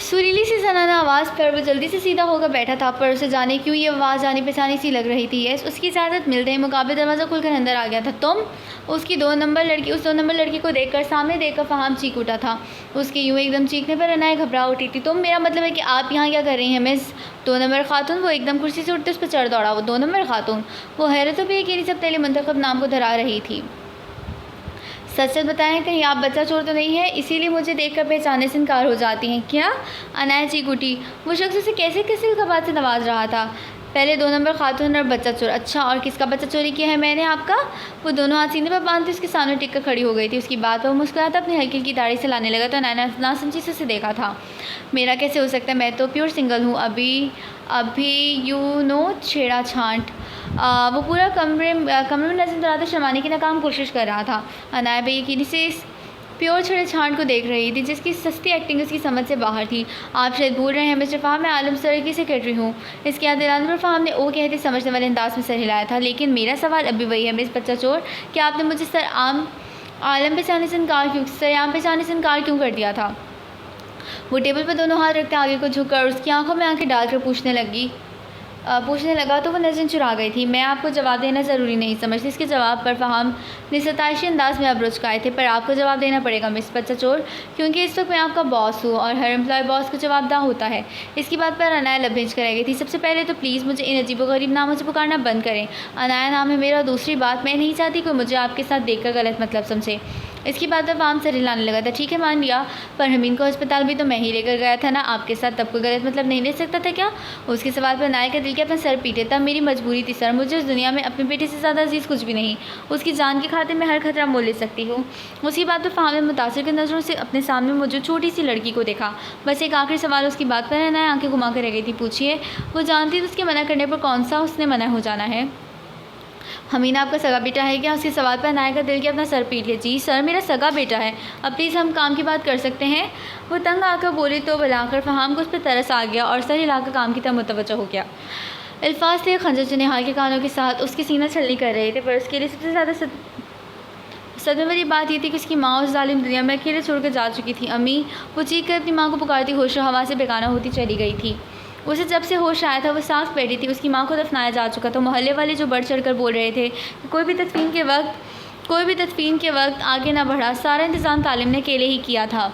सुरीली सी जनाना आवाज़ पर वो जल्दी से सीधा होकर बैठा था, पर उसे जाने क्यों ये आवाज़ जानी पहचानी सी लग रही थी। यस, उसकी इजाज़त मिलते ही मुकाबले दरवाज़ा खुलकर अंदर आ गया था। तुम? उस दो नंबर लड़की को देखकर सामने देखकर फ़हाम चीख उठा था। उसके यूँ एकदम चीखने पर अनाया घबरा उठी थी। तुम? मेरा मतलब है कि आप यहाँ क्या कर रही हैं मिस? 2 नंबर खातून। वो एकदम कुर्सी से उठते उस पर चढ़ दौड़ा। वो 2 नंबर खातून? वो हैरत भी अकेली सब तेली मुंतखब नाम को धरा रही थी। सच सच बताएं, कहीं आप बच्चा चोर तो नहीं है? इसीलिए मुझे देखकर पहचानने से इनकार हो जाती हैं क्या? अनाया चीख उठी। वो शख्स उसे कैसे कैसे कबात से नवाज रहा था। पहले 2 नंबर खातून और बच्चा चोर। अच्छा, और किसका बच्चा चोरी किया है मैंने? आपका? वो दोनों हाथ सीने पर बांधते उसके सामने टिक कर खड़ी हो गई थी। उसकी बात पर वो मुस्कुराता अपनी हल्की हल्की दाढ़ी से लाने लगा तो अनाया ना समझी से उसे देखा था। मेरा कैसे हो सकता है? मैं तो प्योर सिंगल हूँ। अभी यू नो छेड़ा छांट। वो पूरा कमरे में नजर दौड़ाते शर्माने की नाकाम कोशिश कर रहा था। अनाया बेयकीनी से इस प्योर छेड़े छांट को देख रही थी जिसकी सस्ती एक्टिंग उसकी समझ से बाहर थी। आप शायद भूल रहे हैं मिस्टर फ़हाम, मैं आलम सर की सेक्रेटरी हूँ। इसके याद दिलाने पर फ़हाम ने ओ कहते समझने वाले अंदाज में सर हिलाया था। लेकिन मेरा सवाल अभी वही है मिस बच्चा चोर, कि आपने मुझे आलम पहचानने से इनकार क्यों कर दिया था? वो टेबल पर दोनों हाथ रखते आगे को झुककर उसकी आंखों में आंखें डालकर पूछने लगा तो वो नज़र चुरा गई थी। मैं आपको जवाब देना ज़रूरी नहीं समझती। इसके जवाब पर फ़हाम ने सताइशी अंदाज में अब्रुझ खाए थे। पर आपको जवाब देना पड़ेगा मिस बच्चा चोर, क्योंकि इस वक्त मैं आपका बॉस हूँ और हर एम्प्लॉय बॉस को जवाबदाह होता है। इसकी बात पर अनाया लबरेज कर गई थी। सबसे पहले तो प्लीज़ मुझे इन अजीबोगरीब नामों से पुकारना बंद करें। अनाया नाम है मेरा। दूसरी बात, मैं नहीं चाहती कोई मुझे आपके साथ देखकर गलत मतलब समझे। इसकी बात पर फ़हाम सर हिलाने लगा था। ठीक है मान लिया, पर हमीन को अस्पताल भी तो मैं ही लेकर गया था ना आपके साथ, तब कोई गलत मतलब नहीं ले सकता था क्या? उसके सवाल पर अनाया का दिल के अपना सर पीटे। तब मेरी मजबूरी थी सर, मुझे उस दुनिया में अपने बेटे से ज़्यादा अजीज़ कुछ भी नहीं। उसकी जान की खातिर मैं हर खतरा मोल ले सकती हूँ। उसकी बात पर फ़हाम ने मुतासिर की नज़रों से अपने सामने मौजूद छोटी सी लड़की को देखा। बस एक आखिरी सवाल उसकी बात पर अनाया आंखें घुमा कर रह गई थी। पूछिए। वो जानती थी उसके मना करने पर कौन सा उसने मना हो जाना है। हमीना आपका सगा बेटा है क्या? उसके सवाल पर अनाया का दिल के अपना सर पीट लिया। जी सर, मेरा सगा बेटा है। अब प्लीज़ हम काम की बात कर सकते हैं? वो तंग आकर बोली तो बुलाकर फ़हाम को उस पर तरस आ गया और सर हिलाकर काम की तरफ मुतवज्जो हो गया। अल्फाज थे खंजर जो निहाल के कानों के साथ उसकी सीना छलनी कर रहे थे, पर उसके लिए सबसे ज़्यादा सदमे वाली बात ये थी कि उसकी माँ उस जालिम दुनिया में अकेले छोड़कर जा चुकी थी। अम्मी, वो चीख कर अपनी माँ को पुकारती होशो हवा से बेगाना होती चली गई थी। उसे जब से होश आया था वो साफ बैठी थी। उसकी माँ को दफनाया जा चुका था। मोहल्ले वाले जो बढ़ चढ़ कर बोल रहे थे कि कोई भी तदफीन के वक्त आगे ना बढ़ा। सारा इंतज़ाम तालिम ने अकेले ही किया था।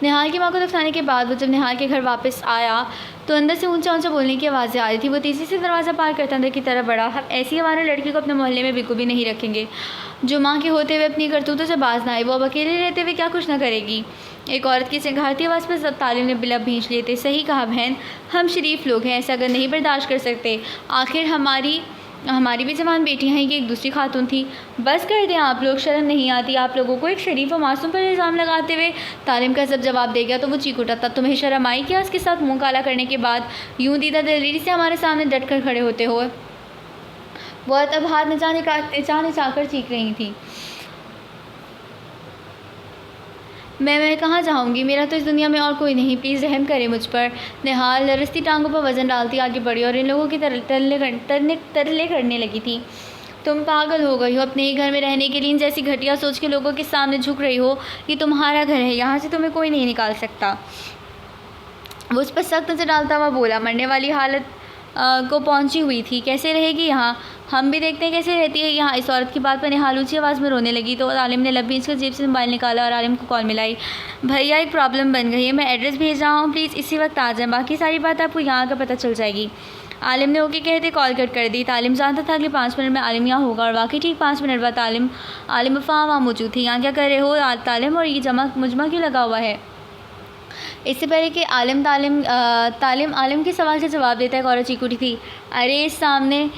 निहाल की माँ को दफनाने के बाद वो जब निहाल के घर वापस आया तो अंदर से ऊंचा ऊंचा बोलने की आवाज़ें आ रही थी। वो तेज़ी से दरवाज़ा पार करता अंदर की तरफ बढ़ा। हम ऐसी हमारे लड़की को अपने मोहल्ले में बिल्कुल भी नहीं रखेंगे जो माँ के होते हुए अपनी करतूतों से बाज ना आए। वो अब अकेले रहते हुए क्या कुछ ना करेगी। एक औरत की चिंगारती आवाज़ पर तालिम ने बिलब भींच लिए थे। सही कहा बहन, हम शरीफ लोग हैं, ऐसा अगर नहीं बर्दाश्त कर सकते। आखिर हमारी हमारी भी जवान बेटियां हैं कि एक दूसरी खातून थी। बस कर दें आप लोग, शर्म नहीं आती आप लोगों को एक शरीफ और मासूम पर इल्ज़ाम लगाते हुए। तालिम का सब जवाब दे गया तो वो चीख उठा था, तुम्हें शर्म आई क्या? उसके साथ मुंह काला करने के बाद यूं दीदा दलेरी से हमारे सामने डट कर खड़े होते हो। वो अब हाथ नचाने चाहकर चीख रही थी, मैं कहाँ जाऊँगी, मेरा तो इस दुनिया में और कोई नहीं, प्लीज़ रहम करें मुझ पर। निहाल लरसती टांगों पर वज़न डालती आगे बढ़ी और इन लोगों की तरले करने लगी थी। तुम पागल हो गई हो, अपने ही घर में रहने के लिए इन जैसी घटिया सोच के लोगों के सामने झुक रही हो। ये तुम्हारा घर है, यहाँ से तुम्हें कोई नहीं निकाल सकता। वो उस पर सख्त नज़र डालता हुआ बोला, मरने वाली हालत को पहुंची हुई थी, कैसे रहेगी यहाँ? हम भी देखते हैं कैसे रहती है यहाँ। इस औरत की बात पर निहाल ऊँची आवाज़ में रोने लगी तो आलिम ने लब भींच कर जेब से मोबाइल निकाला और आलिम को कॉल मिलाई। भैया एक प्रॉब्लम बन गई है, मैं एड्रेस भेज रहा हूँ, प्लीज़ इसी वक्त आ जाएँ, बाकी सारी बात आपको यहाँ का पता चल जाएगी। आलिम ने ओके कहते कॉल कट कर दी। तालिम जानता था कि 5 मिनट में आलिम यहाँ होगा और वाकई ठीक 5 मिनट बाद आलिम वहाँ मौजूद थी। यहाँ क्या कर रहे हो तालिम, और ये मुजमा क्यों लगा हुआ है? इससे पहले कि आलिम के सवाल का जवाब देता है, एक औरत चीख उठी थी, अरे सामने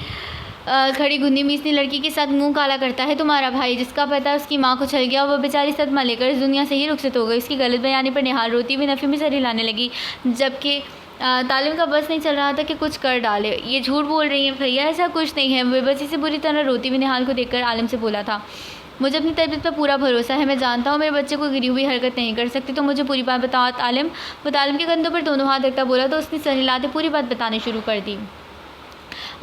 खड़ी गुन्नी मीसनी लड़की के साथ मुंह काला करता है तुम्हारा भाई, जिसका पता उसकी माँ को छल गया और वो बेचारी सदमा लेकर इस दुनिया से ही रुखसत हो गई। इसकी गलत बयानी पर निहाल रोती हुई नफ़ी में सर हिलाने लगी, जबकि तालिम का बस नहीं चल रहा था कि कुछ कर डाले। ये झूठ बोल रही है भैया, ऐसा कुछ नहीं है। बेबसी से बुरी तरह रोती हुई निहाल को देखकर आलिम से बोला था, मुझे अपनी तरबियत पर पूरा भरोसा है, मैं जानता हूँ मेरे बच्चे को गिरी हुई हरकत नहीं कर सकती, तो मुझे पूरी बात बताओ तालिम। वो तालिम के कंधों पर दोनों हाथ रखता बोला तो उसने सर हिलाते पूरी बात बताने शुरू कर दी।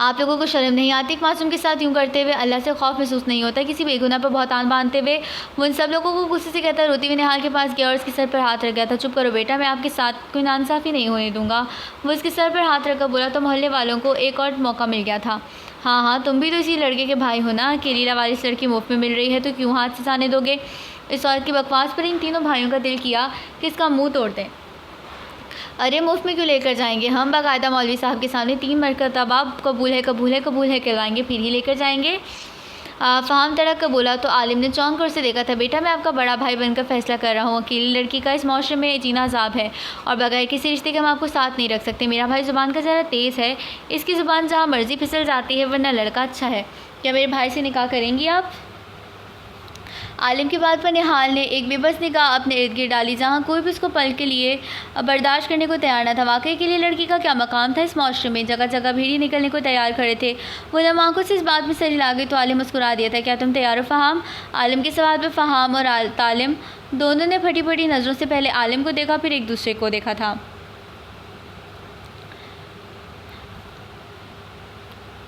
आप लोगों को शर्म नहीं आती? एक मासूम के साथ यूँ करते हुए अल्लाह से खौफ महसूस नहीं होता? किसी बेगुनाह पर बहुतान बांधते हुए वो इन सब लोगों को गुस्से से कहता रोती हुई निहाल के पास गया और उसके सर पर हाथ रख गया था। चुप करो बेटा, मैं आपके साथ कोई नाइंसाफ़ी नहीं होने दूंगा। वो इसके सर पर हाथ रखकर बोला तो मोहल्ले वालों को एक और मौका मिल गया था। हाँ, तुम भी तो इसी लड़के के भाई हो ना? अकेली लावारिस लड़की मुफ्त में मिल रही है तो क्यों हाथ से जाने दोगे? इस औरत की बकवास पर इन तीनों भाइयों का दिल किया कि इसका मुँह तोड़ दें। अरे मुफ्त में क्यों लेकर जाएंगे? हम बाकायदा मौलवी साहब के सामने 3 मरतबा कबूल है कहलाएंगे, फिर ही लेकर जाएंगे। फ़ाहम तड़क का बोला तो आलिम ने चौंक कर उसे देखा था। बेटा, मैं आपका बड़ा भाई बनकर फ़ैसला कर रहा हूँ, अकेली लड़की का इस माशरे में जीना अज़ाब है और बगैर किसी रिश्ते के हम आपको साथ नहीं रख सकते। मेरा भाई ज़ुबान का ज़रा तेज़ है, इसकी ज़ुबान जहाँ मर्ज़ी फिसल जाती है, वरना लड़का अच्छा है। क्या मेरे भाई से निकाह करेंगी आप? आलिम की बात पर निहाल ने एक बेबस निगाह अपने इर्द गिर्द डाली, जहाँ कोई भी उसको पल के लिए बर्दाश्त करने को तैयार न था। वाकई के लिए लड़की का क्या मकाम था इस माशरे में? जगह जगह भीड़ी निकलने को तैयार खड़े थे। वो जब आंखों से इस बात में सर हिला गई तो आलिम मुस्कुरा दिया था। क्या तुम तैयार हो फ़हाम? आलिम के सवाल पर फ़हाम और तालिम दोनों ने फटी फटी नज़रों से पहले आलिम को देखा, फिर एक दूसरे को देखा था।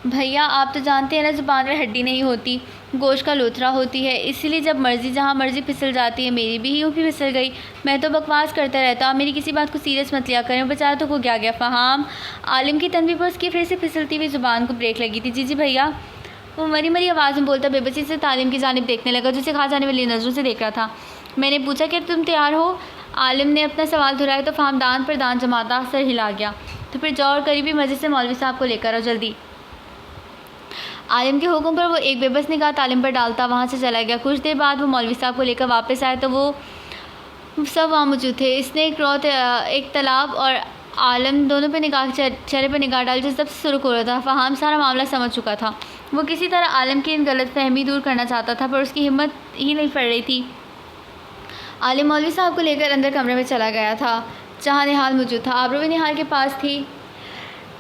भैया, आप तो जानते हैं ना, ज़ुबान में हड्डी नहीं होती, गोश्त का लोथरा होती है, इसलिए जब मर्ज़ी जहाँ मर्ज़ी फिसल जाती है। मेरी भी यूँ भी फिसल गई। मैं तो बकवास करता रहता हूँ, मेरी किसी बात को सीरियस मत लिया करें। बेचारा तो को क्या गया फ़हाम? आलिम की तनवी पर उसकी फिर से फिसलती हुई ज़ुबान को ब्रेक लगी थी। जी भैया, वो मरी मरी आवाज़ में बोलता बेबसी से तालिम की जानिब देखने लगा, जिसे खा जाने वाली नज़रों से देख रहा था। मैंने पूछा कि तुम तैयार हो? आलिम ने अपना सवाल दोहराया तो फ़हाम दान पर दान जमाता सर हिला गया। तो फिर जाओ और करीबी मस्जिद से मौलवी साहब को लेकर आओ जल्दी। आलिम के हुक्म पर वो एक बेबस निगाह तालिम पर डालता वहाँ से चला गया। कुछ देर बाद वो मौलवी साहब को लेकर वापस आए तो वो सब वहाँ मौजूद थे। इसने एक तालाब और आलिम दोनों पे चेहरे पर निगाह डाली जो जब से शुरू हो रहा था। फ़हाम सारा मामला समझ चुका था। वो किसी तरह आलिम की इन गलत फहमी दूर करना चाहता था, पर उसकी हिम्मत ही नहीं पड़ रही थी। आलिम मौलवी साहब को लेकर अंदर कमरे में चला गया था जहाँ निहाल मौजूद था। आबरू भी निहाल के पास थी।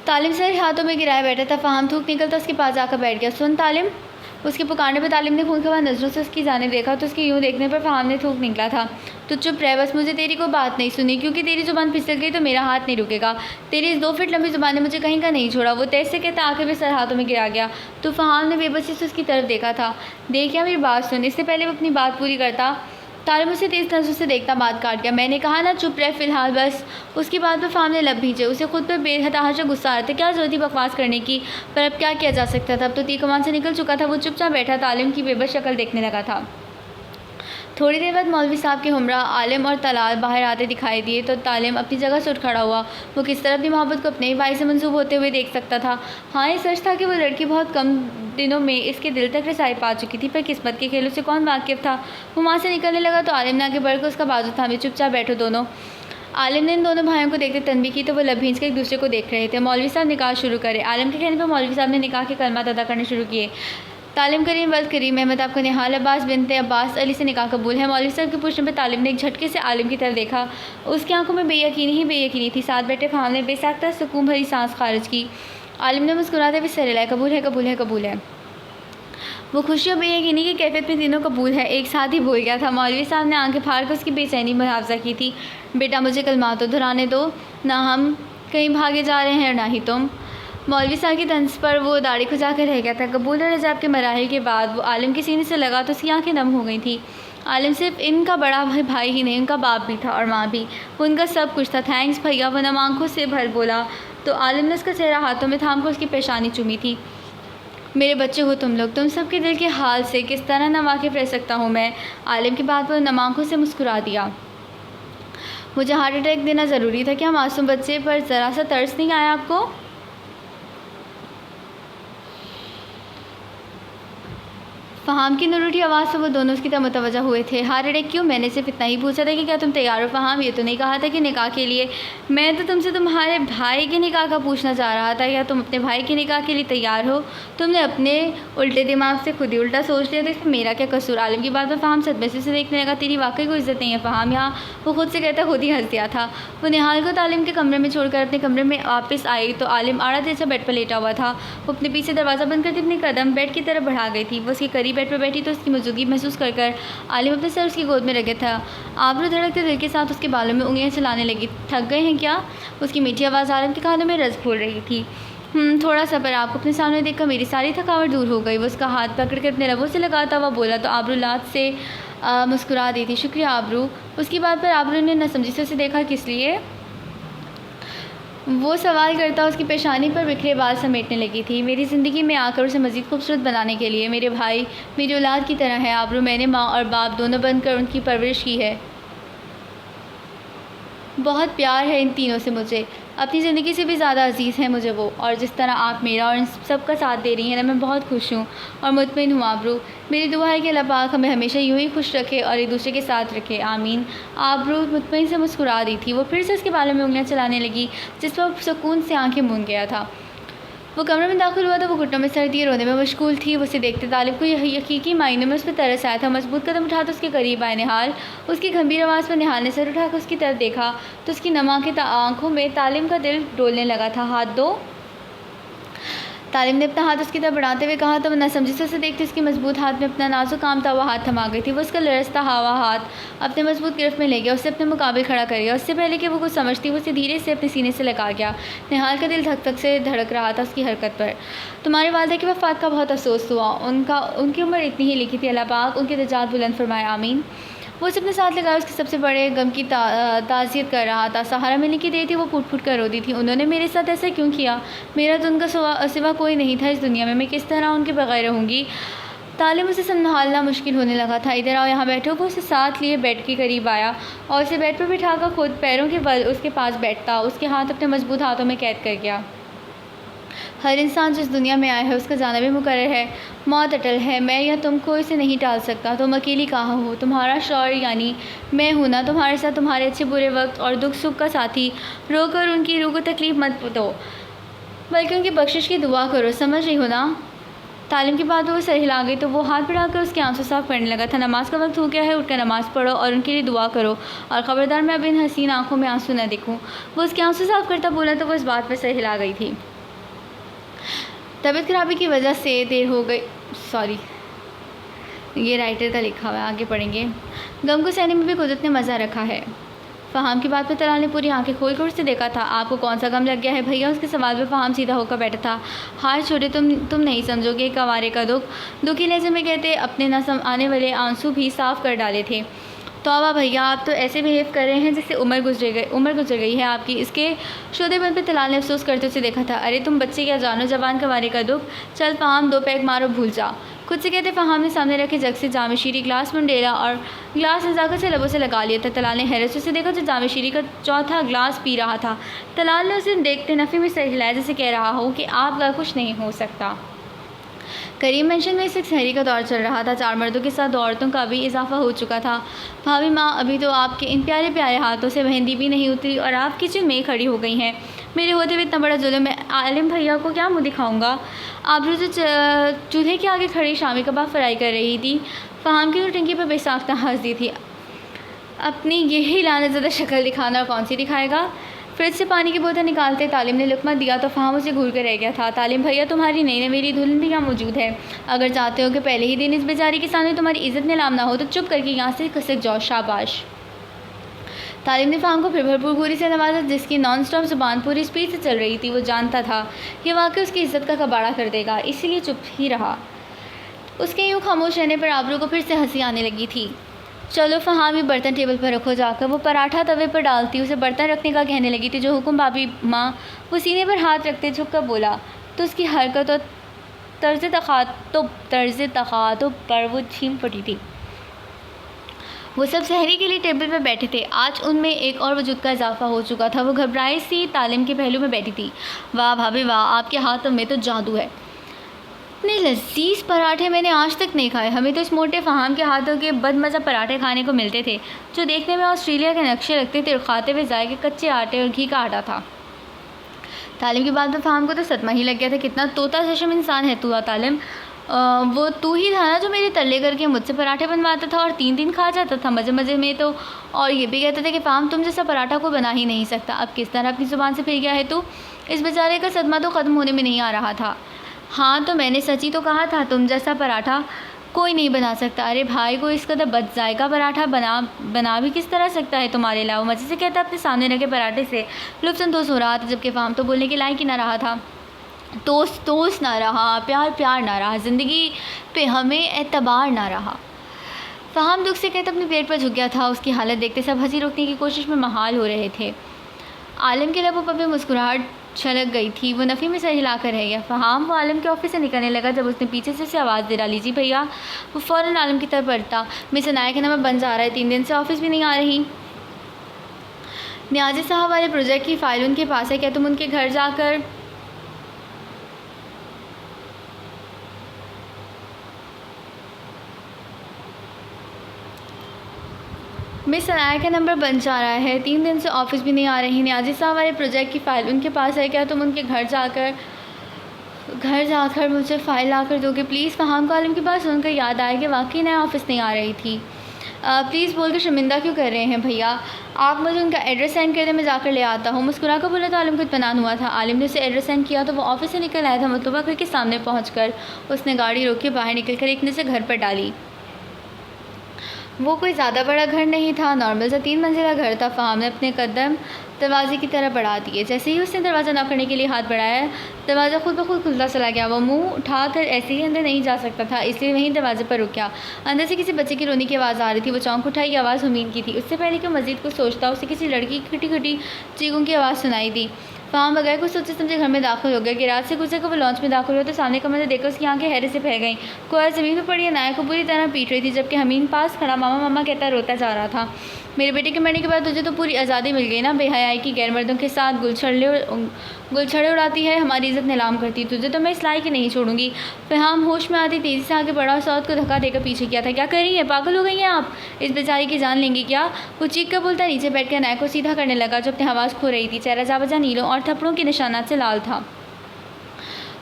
तालिम सर हाथों में गिराए बैठा था। फ़हाम थूक निकलता उसके पास जाकर बैठ गया। सुन तालिम। उसके पुकारने पर तालिम ने खूनखवार नज़रों से उसकी जानिब देखा तो उसके यूँ देखने पर फ़हाम ने थूक निकला था। तो चुप रह, बस मुझे तेरी कोई बात नहीं सुनी, क्योंकि तेरी ज़ुबान फिसल गई तो मेरा हाथ नहीं रुकेगा। तेरी इस 2 फीट लंबी ज़ुबान ने मुझे कहीं का नहीं छोड़ा। वो तेज से कहता आखिर में सर हाथों में गिरा गया। तो फ़हाम ने बेबसी से उसकी तरफ देखा था। देखिए मेरी बात सुन। इससे पहले वो अपनी बात पूरी करता तालिम उसे तेज़ नज़रों से देखता बात काट गया। मैंने कहा ना चुप रह फ़िलहाल बस। उसकी बात पर फ़हाम ने लब भींचे। उसे खुद पर बेतहाशा गुस्सा आ रहा था। क्या ज़रूरत थी बकवास करने की? पर अब क्या किया जा सकता था? अब तो तीर कमान से निकल चुका था। वो चुपचाप बैठा तालिम की बेबस शक्ल देखने लगा था। थोड़ी देर बाद मौलवी साहब के हमरा आलिम और तलाल बाहर आते दिखाई दिए तो तालिम अपनी जगह से उठ खड़ा हुआ। वो किस तरह अपनी मोहब्बत को अपने ही भाई से मंसूब होते हुए देख सकता था। हाँ, ये सच था कि वो लड़की बहुत कम दिनों में इसके दिल तक रसाई पा चुकी थी, पर किस्मत के खेलों से कौन वाकिफ़ था। वो वहाँ से निकलने लगा तो आलिम ने आगे बढ़कर उसका बाजू थामे, चुपचाप बैठो दोनों। आलिम ने इन दोनों भाइयों को देखते तनबीह की तो वो लब भींच कर एक दूसरे को देख रहे थे। मौलवी साहब निकाह शुरू करे। आलिम के कहने पर मौलवी साहब ने निकाह के कलमात अदा करने शुरू किए। तालिम करीम वल्द करीम अहमद आपका निहाल अब्बास बिनते अब्बास अली से निकाह कबूल है। मौलवी साहब के पूछने पर तालिम ने एक झटके से आलिम की तरफ देखा। उसकी आंखों में बेयकीनी ही बेयकीनी थी। साथ बैठे फ़हाम ने बेसाख्ता सुकून भरी सांस खारिज की। आलिम ने मुस्कुराते हुए सर हिलाया, कबूल है कबूल है कबूल है। वो खुशी और बेयकीनी की कैफियत में तीनों कबूल है एक साथ ही बोल गया था। मौलवी साहब ने आंखें फाड़ कर उसकी बेचैनी मुआवजा की थी। बेटा मुझे कलमात तो दोहराने दो, ना हम कहीं भागे जा रहे हैं और ना ही तुम। मौलवी साहब की तंज पर वो दाढ़ी खुजा कर रह गया था। कबूल और रजाब के मराहिल के बाद वो आलिम के सीने से लगा तो उसकी आंखें नम हो गई थी। आलिम सिर्फ इनका बड़ा भाई ही नहीं, उनका बाप भी था और माँ भी। वो उनका सब कुछ था। थैंक्स भैया, वो नम आंखों से भर बोला तो आलिम ने उसका चेहरा हाथों में थाम कर उसकी पेशानी चूमी थी। मेरे बच्चे हो तुम लोग, तुम सबके दिल के हाल से किस तरह ना वाकिफ़ रह सकता हूँ मैं। आलिम की बात पर नम आंखों से मुस्कुरा दिया। मुझे हार्ट अटैक देना ज़रूरी था क्या? मासूम बच्चे पर ज़रा सा तरस नहीं आया आपको? फ़हाम की नूर उठी आवाज़ से वो दोनों उसकी तरफ मुतवज्जा हुए थे। हार्ट अटैक क्यों? मैंने सिर्फ इतना ही पूछा था कि क्या तुम तैयार हो फ़हाम। ये तो नहीं कहा था कि निकाह के लिए। मैं तो तुमसे तुम्हारे भाई के निकाह का पूछना चाह रहा था। क्या तुम अपने भाई के निकाह के लिए तैयार हो? तुमने अपने उल्टे दिमाग से खुद ही उल्टा सोच लिया था, इसमें मेरा क्या कसूर? आलिम की बात पर फ़हाम सदमे से देखने लगा। तेरी वाकई कोई इज़्ज़त नहीं है फ़हाम यहाँ। वो खुद से कहता खुद ही हंस दिया था। वो निहाल को तालिम के कमरे में छोड़कर अपने कमरे में वापस आई तो आलिम आड़ा तेजा बेड पर लेटा हुआ था। वो अपने पीछे दरवाज़ा बंद करके अपने कदम बेड की तरफ बढ़ा गई थी। वो उसके करीब बेड पर बैठी तो उसकी मौजूदगी महसूस कर आलिम अपने सर उसकी गोद में रखे था। आबरू धड़कते दिल के साथ उसके बालों में उंगलियां चलाने लगी। थक गए हैं क्या? उसकी मीठी आवाज़ आलिम के कानों में रस घोल रही थी। थोड़ा सा, पर आपको अपने सामने देखकर मेरी सारी थकावट दूर हो गई। वो उसका हाथ पकड़ कर अपने लबों से लगाता हुआ बोला तो आबरू लात से मुस्कुरा दी थी। शुक्रिया आबरू। उसकी बात पर आबरू ने न समझी से उसे देखा। किस लिए? वो सवाल करता उसकी पेशानी पर बिखरे बाल समेटने लगी थी। मेरी ज़िंदगी में आकर उसे मज़ीद खूबसूरत बनाने के लिए। मेरे भाई मेरी औलाद की तरह है आबरू। मैंने माँ और बाप दोनों बनकर उनकी परवरिश की है। बहुत प्यार है इन तीनों से मुझे। अपनी ज़िंदगी से भी ज़्यादा अजीज़ है मुझे वो। और जिस तरह आप मेरा और इन सब का साथ दे रही हैं ना, मैं बहुत खुश हूँ और मुतमिन हूँ आबरू। मेरी दुआ है कि अल्लाह पाक हमें हमेशा यूँ ही खुश रखे और एक दूसरे के साथ रखे, आमीन। आबरू मुतमिन से मुस्कुरा दी थी। वो फिर से उसके बालों में उंगलियाँ चलाने लगी जिस पर सुकून से आंखें मूंद गया था। वो कमरे में दाखिल हुआ तो वो घुटनों में सर दिए रोने में मशगूल थी। उसे देखते तालिब को यकीकी मायने में उस पर तरस आया था। मजबूत कदम उठाकर उसके करीब आए निहाल। उसकी गंभीर आवाज़ पर निहाल ने सर उठाकर उसकी तरफ देखा तो उसकी नमा के आंखों में तालिम का दिल डोलने लगा था। हाथ दो। तालिम ने अपना हाथ उसकी तरफ बढ़ाते हुए कहा तो वह न समझी से उसे देखते उसके मजबूत हाथ में अपना नाजुक कामता हुआ हाथ थमा गई थी। वो उसका लरसता हवा हाथ अपने मजबूत गिरफ्त में ले गया, उससे अपने मुकाबले खड़ा कर गया। उससे पहले कि वो कुछ समझती वो उसे धीरे से अपने सीने से लगा गया। निहाल का दिल धक धक से धड़क रहा था उसकी हरकत पर। तुम्हारी वालिदा की वफ़ात का बहुत अफसोस हुआ। उनकी उम्र इतनी ही लिखी थी। अल्लाह पाक उनके दर्जात बुलंद फरमाए, आमीन। वो उसे अपने साथ लगाया उसके सबसे बड़े गम की ताज़ियत कर रहा था। सहारा मिलने की देर थी। वो फूट फूट कर रोती थी। उन्होंने मेरे साथ ऐसा क्यों किया? मेरा तो उनका सिवा कोई नहीं था इस दुनिया में। मैं किस तरह उनके बगैर रहूँगी? तालिम उसे संभालना मुश्किल होने लगा था। इधर आओ, यहाँ बैठो। वो उसे साथ लिए बेड के करीब आया और उसे बेड पर बिठाकर खुद पैरों के बल उसके पास बैठता, उसके हाथ अपने मजबूत हाथों में कैद कर गया। हर इंसान जिस दुनिया में आया है उसका जाना भी मुकर्रर है। मौत अटल है। मैं या तुम कोई इसे नहीं टाल सकता। तुम अकेली कहाँ हो? तुम्हारा शौर यानी मैं हूँ ना, तुम्हारे साथ, तुम्हारे अच्छे बुरे वक्त और दुख सुख का साथी। रोकर उनकी रूह को तकलीफ़ मत दो, बल्कि उनकी बख्शिश की दुआ करो। समझ रही हो ना? तालिम की बात वो सर हिला गई तो वो हाथ बढ़ाकर उसके आंसू साफ करने लगा था। नमाज का वक्त हो गया है, उठकर नमाज़ पढ़ो और उनके लिए दुआ करो और ख़बरदार मैं अब इन हसीन आँखों में आंसू न देखूँ। वो उसके आंसू साफ करता बोला तो वो इस बात पर सर हिला गई थी। तबीयत खराबी की वजह से देर हो गई। सॉरी, ये राइटर का लिखा हुआ है, आगे पढ़ेंगे। गम को सहने में भी कुदरत ने मज़ा रखा है। फ़हाम की बात पर तलाल ने पूरी आंखें खोल कर उससे देखा था। आपको कौन सा गम लग गया है भैया? उसके सवाल पर फ़हाम सीधा होकर बैठा था। हार छोड़े, तुम नहीं समझोगे कवारे का दुख। दुखी लहजे में कहते अपने न आने वाले आंसू भी साफ़ कर डाले थे। तौबा भैया, आप तो ऐसे बिहेव कर रहे हैं जैसे उम्र गुजर गई है आपकी। इसके शोधेपन पर तलाल ने अफसोस करते उसे देखा था। अरे तुम बच्चे क्या जानो जवान कवारे का दुख। चल फ़हाम, 2 पैग मारो, भूल जा। खुद से कहते फ़हाम ने सामने रखे जग से जाम शीरी ग्लास मुंडेला और ग्लास नज़ाकत से लबों से लगा लिया था। तलाल ने हैरत से उसे देखा जो जाम शीरी का चौथा ग्लास पी रहा था। तलाल ने उसे देखते नफ़ी में सर हिलाया जैसे कह रहा हो कि आपका कुछ नहीं हो सकता। करीम मेंशन में इस वक्त सहरी का दौर चल रहा था। 4 मर्दों के साथ 2 औरतों का भी इजाफा हो चुका था। भाभी माँ, अभी तो आपके इन प्यारे प्यारे हाथों से मेहंदी भी नहीं उतरी और आप किचन में ही खड़ी हो गई हैं। मेरे होते हुए इतना बड़ा जुल्म मैं आलिम भैया को क्या मुँह दिखाऊँगा। आप जो चूल्हे के आगे खड़ी शामी कबाब फ्राई कर रही थी, फ़हाम की तो टंकी पर बेसाख्ता हंस दी थी। अपनी यही लानत ज़्यादा शक्ल दिखाना और कौन सी दिखाएगा। फ्रिज से पानी की बोतल निकालते तालिम ने लुकमा दिया तो फ़हाम उसे घूर कर रह गया था। तालिम, भैया तुम्हारी नहीं है, मेरी दुल्हन भी यहाँ मौजूद है। अगर चाहते हो कि पहले ही दिन इस बेचारी के सामने तुम्हारी इज़्ज़त नीलाम ना हो तो चुप करके यहाँ से खिसक जाओ। शाबाश। तालिम ने फ़हाम को फिर भरपूर घूरी से नवाजा, जिसकी नॉन स्टॉप ज़ुबान पूरी स्पीड से चल रही थी। वो जानता था कि वाकई उसकी इज़्ज़त का कबाड़ा कर देगा, इसीलिए चुप ही रहा। उसके यूँ खामोश रहने पर आबरू को फिर से हंसी आने लगी थी। चलो फ़हाम, ये बर्तन टेबल पर रखो जाकर। वो पराठा तवे पर डालती उसे बर्तन रखने का कहने लगी थी। जो हुक्म भाभी माँ। वो सीने पर हाथ रखते झुक कर बोला तो उसकी हरकत और तर्ज तखातुब पर वो छीन पड़ी थी। वो सब सहरी के लिए टेबल पर बैठे थे। आज उनमें एक और वजूद का इजाफा हो चुका था। वो घबराई सी तालिम के पहलू में बैठी थी। वाह भाभी वाह, आपके हाथों में तो जादू है। इतने लजीज पराठे मैंने आज तक नहीं खाए। हमें तो इस मोटे फ़हाम के हाथों के बदमज़ा पराठे खाने को मिलते थे, जो देखने में ऑस्ट्रेलिया के नक्शे लगते थे और खाते हुए जायके कच्चे आटे और घी का आटा था। तालिम की बात में फ़हाम को तो सदमा ही लग गया था। कितना तोता चशम इंसान है तू तालिम। वो तू ही था ना जो मेरे तल्ले करके मुझसे पराठे बनवाता था और 3 दिन खा जाता था मज़े मज़े में तो। और ये भी कहता था कि फ़हाम तुम जैसा पराठा को बना ही नहीं सकता। अब किस तरह अपनी ज़ुबान से फिर गया है तू। इस बेचारे का सदमा तो ख़त्म होने में नहीं आ रहा था। हाँ तो मैंने सच्ची तो कहा था, तुम जैसा पराठा कोई नहीं बना सकता। अरे भाई, को इसका तो बद जायका पराठा बना भी किस तरह सकता है तुम्हारे अलावा। मज़े से कहता अपने सामने रखे पराठे से लुत्फ़ अंदोज़ हो रहा था, जबकि फ़हाम तो बोलने के लायक ही ना रहा था। दोस्त ना रहा, प्यार ना रहा, ज़िंदगी पे हमें एतबार ना रहा। फ़हाम दुख से कहते अपने पेट पर झुक गया था। उसकी हालत देखते सब हंसी रोकने की कोशिश में महाल हो रहे थे। आलिम के लबों पर भी मुस्कुराहट छलक गई थी। वो नफ़ी में सर हिला कर रह गया। फ़हाम वो आलिम के ऑफिस से निकलने लगा जब उसने पीछे से आवाज़ दे डाली, जी भैया। वो फ़ौरन आलिम की तरफ बढ़ता। मिस अनाया का नंबर बन जा रहा है, 3 दिन से ऑफिस भी नहीं आ रही। न्याजी साहब वाले प्रोजेक्ट की फ़ाइल उनके पास है, क्या तुम उनके घर जाकर मिस अनाया का नंबर बन जा रहा है, 3 दिन से ऑफिस भी नहीं आ रही। न्याजी साहब वाले प्रोजेक्ट की फ़ाइल उनके पास है, क्या तुम उनके घर जाकर मुझे फ़ाइल ला कर दोगे प्लीज़। फ़हाम को आलिम की बात सुनकर याद आया कि वाकई नया ऑफिस नहीं आ रही थी। प्लीज़ बोल कर शर्मिंदा क्यों कर रहे हैं भैया, आप मुझे उनका एड्रेस सेंड कर दें, मैं जाकर ले आता हूँ। मुस्कुरा कर बोला तो आलिम को इत्मीनान हुआ था। आलिम ने उसे एड्रेस सेंड किया तो वो ऑफिस से निकल आया था। मतलूबा घर के सामने पहुँच उसने गाड़ी रोकी, बाहर निकल कर एक नज़र घर पर डाली। वो कोई ज़्यादा बड़ा घर नहीं था, नॉर्मल सा 3 मंजिला घर था। फ़हाम ने अपने कदम दरवाजे की तरफ बढ़ा दिए। जैसे ही उसने दरवाज़ा नॉक करने के लिए हाथ बढ़ाया, दरवाज़ा खुद ब खुद खुलता चला गया। वो मुंह उठाकर ऐसे ही अंदर नहीं जा सकता था, इसलिए वहीं दरवाजे पर रुक गया। अंदर से किसी बच्चे की रोने की आवाज़ आ रही थी। वो चौंक उठा, ये आवाज़ हुमीन की थी। उससे पहले कि मज़ीद कुछ सोचता, उसे किसी लड़की की खटी खटी चीखों की आवाज़ सुनाई दी। फ़हाम बगैर कुछ सोचे समझे घर में दाखिल हो गया कि रात से गुजर कर वो लॉन्च में दाखिल हुआ तो सामने का मंजर देखकर उसकी आंखें हैरत से फैल गईं। कोयल ज़मीन पर पड़ी अनाया को बुरी तरह पीट रही थी, जबकि हमीन पास खड़ा मामा मामा कहता रोता जा रहा था। मेरे बेटे के मरने के बाद तुझे तो पूरी आज़ादी मिल गई ना, बेहयाई की गैर मर्दों के साथ गुलछड़े उड़ाती है, हमारी इज़्ज़त नीलाम करती है, तुझे तो मैं इस लायक ही नहीं छोड़ूंगी। फ़हाम होश में आती तेज़ी से आगे बढ़ा, सौद को धक्का देकर पीछे किया था। क्या कर रही हैं, पागल हो गई हैं आप, इस बेचारी की जान लेंगी क्या। वो चीख कर बोलता नीचे बैठ कर अनाया को सीधा करने लगा जो अपनी आवाज़ खो रही थी। चेहरा जाबजा नीलों और थप्पड़ों के निशानात से लाल था।